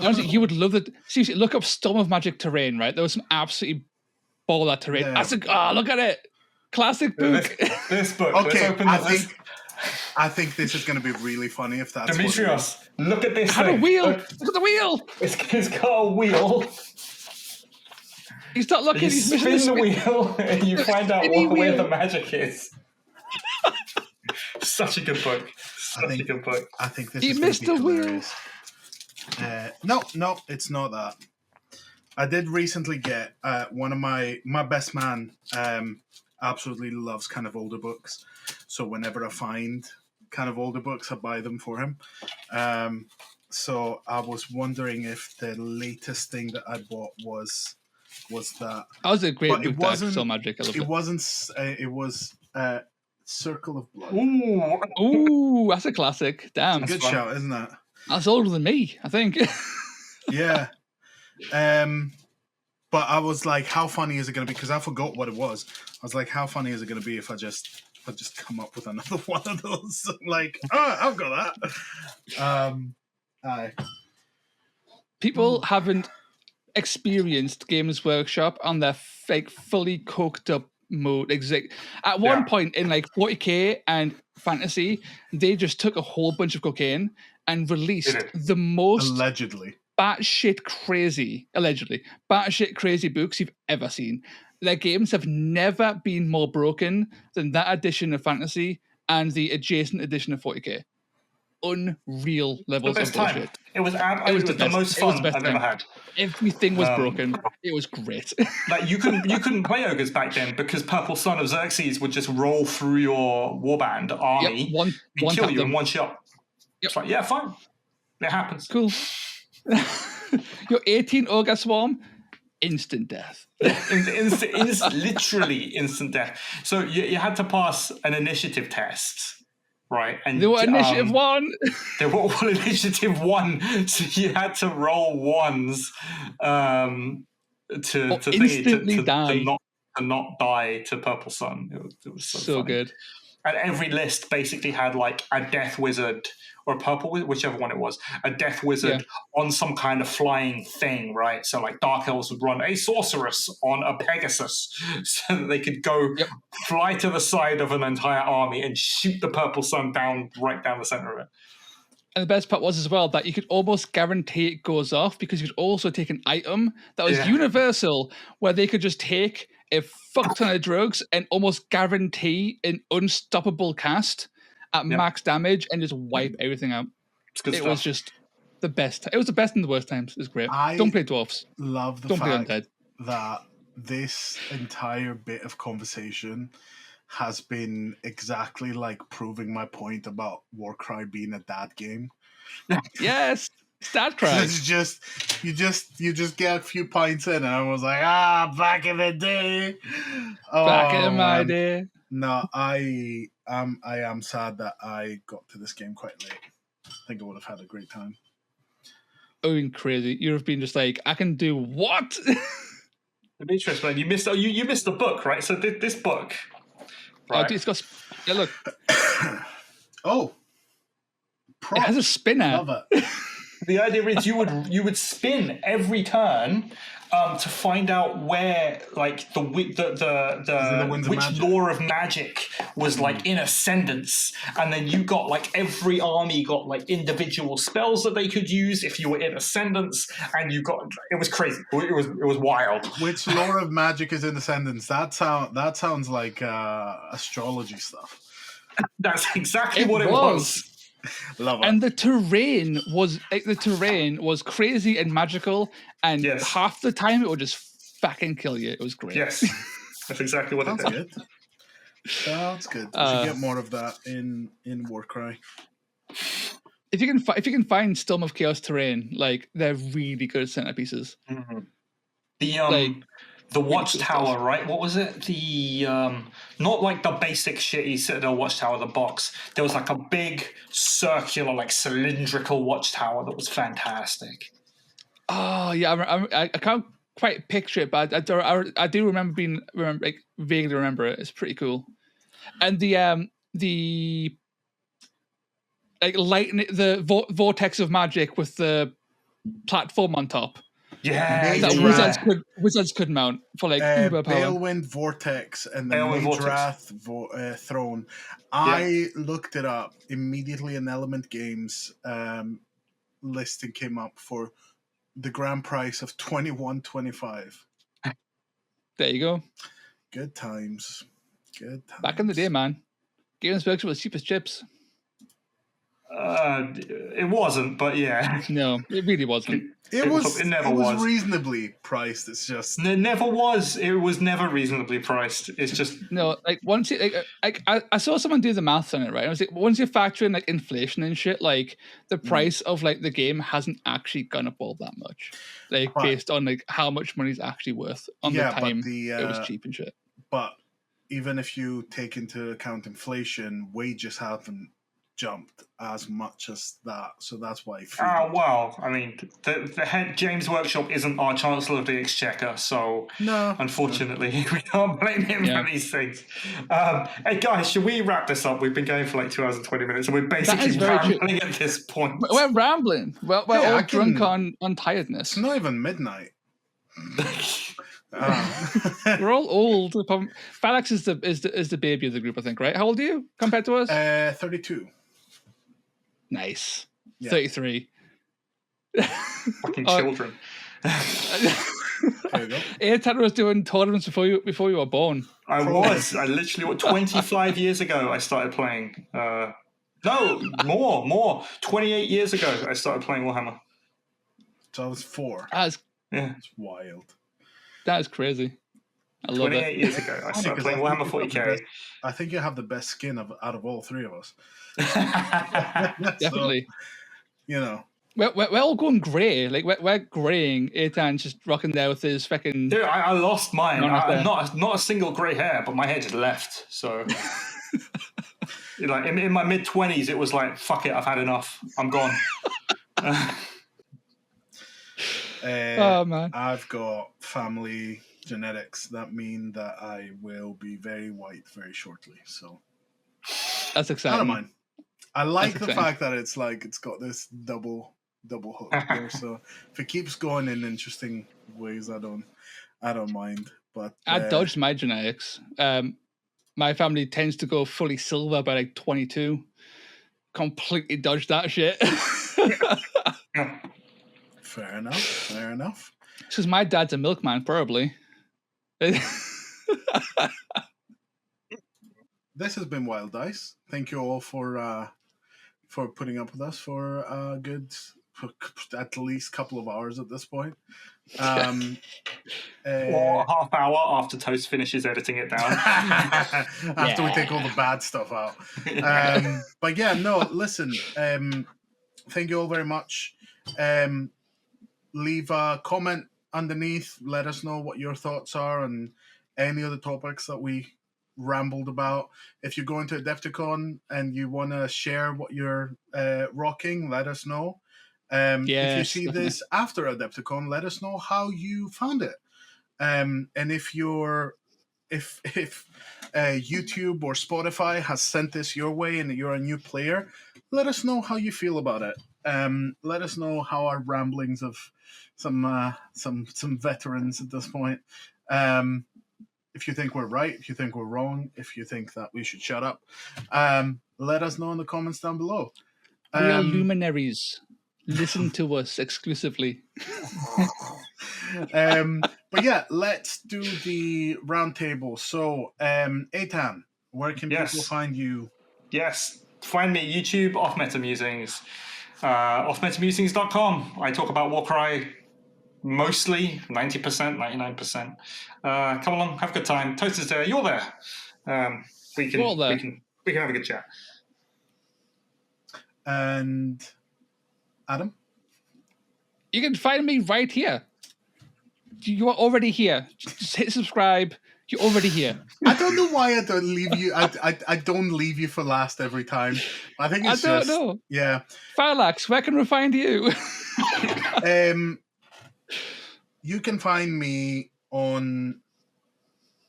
Honestly, you would love it. Seriously, look up Storm of Magic terrain, right? There was some absolutely baller terrain. Yeah. Look at it. Classic book. This book. Okay, I think this is going to be really funny if that's Demetrios, look at this thing. Had a wheel. Look at the wheel. It's got a wheel. You start looking. You spin the wheel, and you find out where the magic is. Such a good book. Such a good book. I think this is going to be hilarious. No, it's not that. I did recently get one of my best man. Absolutely loves kind of older books, so whenever I find kind of older books, I buy them for him. So I was wondering if the latest thing that I bought was that. That was a great book. It wasn't so magic. It was Circle of Blood. Ooh, that's a classic. Damn, it's a good shout, isn't it? That's older than me, I think. Yeah. But I was like, how funny is it going to be? Because I forgot what it was. I was like, how funny is it going to be if I just come up with another one of those? I've got that. People haven't experienced Games Workshop on their fully coked up mode. At one point in 40k and fantasy, they just took a whole bunch of cocaine and released the most allegedly batshit crazy books you've ever seen. Their games have never been more broken than that edition of fantasy and the adjacent edition of 40k. Unreal levels of bullshit. It was the most fun I've ever had. Everything was broken. It was great. You couldn't play ogres back then because Purple Son of Xerxes would just roll through your warband army and kill you in one shot. Yep. It's yeah, fine. It happens. Cool. Your 18 ogre swarm, instant death. Literally instant death. So you had to pass an initiative test. Right, and they were initiative 1. They were all initiative 1, so you had to roll ones to instantly die, to not die to Purple Sun. It was so good. And every list basically had a death wizard or a purple wizard, whichever one it was, a death wizard on some kind of flying thing, right? So Dark Elves would run a sorceress on a Pegasus so that they could go fly to the side of an entire army and shoot the Purple Sun right down the center of it. And the best part was as well that you could almost guarantee it goes off because you could also take an item that was universal where they could just take a fuck ton of drugs, and almost guarantee an unstoppable cast at max damage and just wipe everything out. It was just the best. It was the best and the worst times. It was great. Don't play dwarfs. Love the Don't fact play undead. that this entire bit of conversation has been exactly like proving my point about Warcry being a dad game. Yes, Stat Cry. It's just you just get a few pints in, and I was like, back in the day. Back in my day. No, I am sad that I got to this game quite late. I think I would have had a great time. Oh, been crazy! You'd have been just like, I can do what? It'd be interesting, man. You missed. You missed the book, right? So this book. Right. It's got. Yeah, look. Oh. It has a spinner. Love it. The idea is you would spin every turn to find out where like the which law of magic was like in ascendance, and then you got like every army got like individual spells that they could use if you were in ascendance, and it was crazy. It was wild. Which law of magic is in ascendance? That sounds like astrology stuff. That's exactly what it was. Love it. And the terrain was crazy and magical, and half the time it would just fucking kill you. It was great. Yes, that's exactly what it did. Sounds good. We should get more of that in Warcry. If you can find Storm of Chaos terrain, like they're really good centerpieces. Mm-hmm. The watchtower, right? What was it? The not like the basic shitty Citadel watchtower, the box. There was like a big circular, like cylindrical watchtower that was fantastic. Oh yeah, I can't quite picture it, but I do vaguely remember it. It's pretty cool. And the like lightning, the vortex of magic with the platform on top. Yeah, that wizards could mount for like uber power. Balewind Vortex and the Mage Wrath Throne. I looked it up immediately. An Element Games listing came up for the grand price of $21.25. There you go. Good times. Back in the day, man. Games Workshop was cheapest chips. It wasn't, but yeah. No, it really wasn't. It was reasonably priced. It's just it never was. It was never reasonably priced. It's just no. Like once you I saw someone do the maths on it, right? I was like, once you factor in like inflation and shit, like the price of like the game hasn't actually gone up all that much, like based on like how much money's actually worth on the time it was cheap and shit. But even if you take into account inflation, wages haven't jumped as much as that, so that's why. Well, I mean, the head James Workshop isn't our Chancellor of the Exchequer, so unfortunately we can't blame him for these things. Hey guys, should we wrap this up? We've been going for like 2 hours and 20 minutes, and we're basically rambling at this point. We're rambling. We're all drunk on tiredness. It's not even midnight. We're all old. Falax is the baby of the group, I think, right? How old are you compared to us? 32. Nice. Yeah. 33. Fucking children. There you go. Airtan was doing tournaments before you were born. I literally 25 years ago I started playing. No, more. 28 years ago I started playing Warhammer. So I was 4. That's wild. That is crazy. I love 28 years ago I started playing Warhammer 40k. I think you have the best skin out of all three of us. Definitely. So, we're all going grey. Like we're greying. Aitan's just rocking there with his fucking. Dude, I lost mine. Not a single grey hair, but my hair just left. So, like in my mid-20s, it was like, fuck it, I've had enough. I'm gone. Oh man, I've got family genetics that mean that I will be very white very shortly. So that's exciting. I don't mind. I like the fact that it's got this double hook there. So if it keeps going in interesting ways, I don't mind. But I dodged my genetics. My family tends to go fully silver by like 22. Completely dodged that shit. Fair enough. Because my dad's a milkman, probably. This has been Wild Dice. Thank you all for putting up with us for a good, for at least couple of hours at this point. Or a half hour after Toast finishes editing it down. After we take all the bad stuff out. But yeah, no, listen. Thank you all very much. Leave a comment underneath. Let us know what your thoughts are on any of the topics that we rambled about. If you're going to Adepticon and you want to share what you're rocking, let us know. If you see this after Adepticon, let us know how you found it. And if YouTube or Spotify has sent this your way and you're a new player, let us know how you feel about it. Let us know how our ramblings of some veterans at this point. If you think we're right, if you think we're wrong, if you think that we should shut up, let us know in the comments down below. We are luminaries. Listen to us exclusively. But yeah, let's do the roundtable. So, Eitan, where can people find you? Yes, find me at YouTube, Off Meta Musings, offmetamusings.com. I talk about Warcry mostly, 90%, 99%. Come along, have a good time. Toast is there, you're there. We can have a good chat. And Adam? You can find me right here. You are already here. Just hit subscribe. You're already here. I don't know why I don't leave you. I don't leave you for last every time. I think it's I don't know. Yeah. Farlax, where can we find you? You can find me on...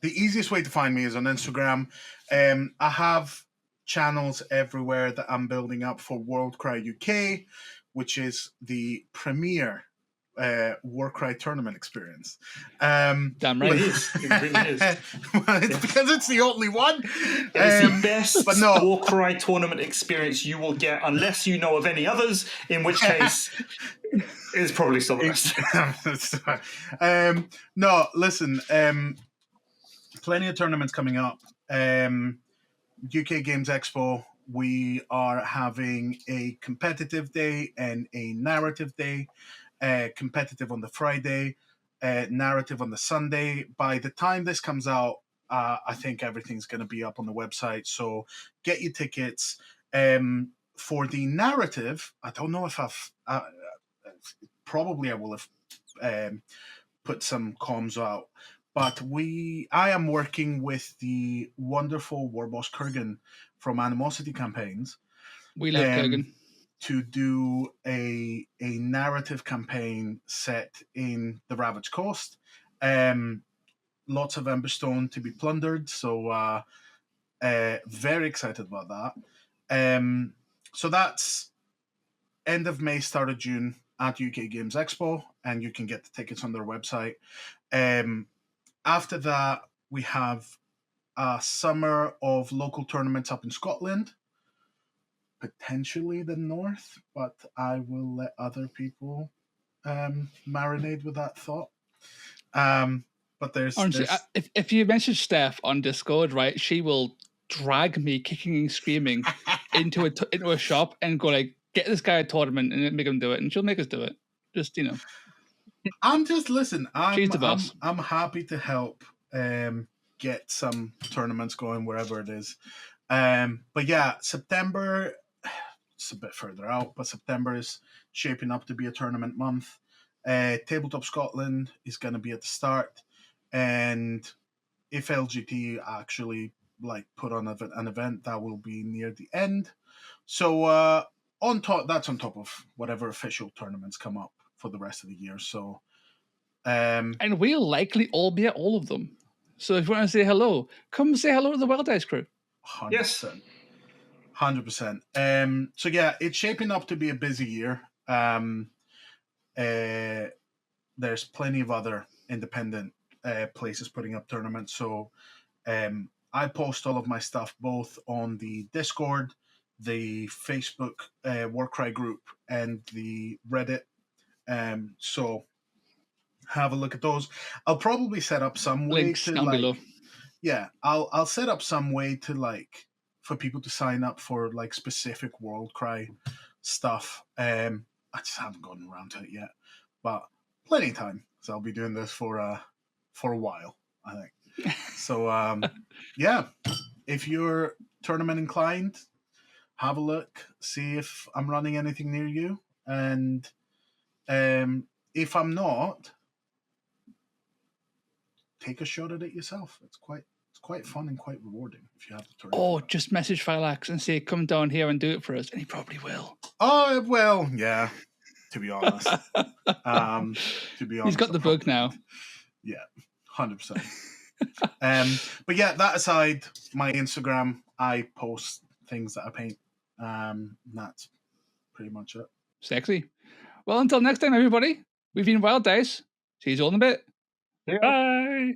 The easiest way to find me is on Instagram. I have channels everywhere that I'm building up for Warcry UK, which is the premier Warcry tournament experience. Damn right. It is. It really is. It's because it's the only one. It's the best Warcry tournament experience you will get, unless you know of any others, in which case it's probably still the best. No, listen, plenty of tournaments coming up. UK Games Expo, we are having a competitive day and a narrative day. Competitive on the Friday, narrative on the Sunday. By the time this comes out, I think everything's going to be up on the website. So get your tickets. For the narrative, I don't know if probably I will have put some comms out. But I am working with the wonderful Warboss Kurgan from Animosity Campaigns. We love Kurgan. To do a narrative campaign set in the Ravaged Coast. Lots of Emberstone to be plundered, so very excited about that. So that's end of May, start of June at UK Games Expo, and you can get the tickets on their website. After that, we have a summer of local tournaments up in Scotland. Potentially the north, but I will let other people marinate with that thought. But Honestly, if you message Steph on Discord, right, she will drag me kicking and screaming into a shop and go like, get this guy a tournament and make him do it, and she'll make us do it. Just she's the boss. I'm happy to help get some tournaments going wherever it is. But yeah, September, it's a bit further out, but September is shaping up to be a tournament month. Tabletop Scotland is going to be at the start, and if LGT actually put on an event, that will be near the end. So that's on top of whatever official tournaments come up for the rest of the year. So and we'll likely all be at all of them. So if you want to say hello, come say hello to the Wild Dice crew. 100%. Yes. 100%. So yeah, it's shaping up to be a busy year. There's plenty of other independent places putting up tournaments. So I post all of my stuff both on the Discord, the Facebook Warcry group, and the Reddit. So have a look at those. I'll probably set up some way links to down below. yeah, I'll set up some way to like for people to sign up for like specific Warcry stuff. I just haven't gotten around to it yet, but plenty of time. So I'll be doing this for a while, I think. So yeah, if you're tournament inclined, have a look, see if I'm running anything near you, and if I'm not, take a shot at it yourself. It's quite fun and quite rewarding if you have the turn. Or just message Philax and say, come down here and do it for us. And he probably will. Oh, well, yeah, to be honest. He's got the bug now. Yeah, 100%. But yeah, that aside, my Instagram, I post things that I paint. That's pretty much it. Sexy. Well, until next time, everybody, we've been Wild Dice. See you all in a bit. Yeah. Bye.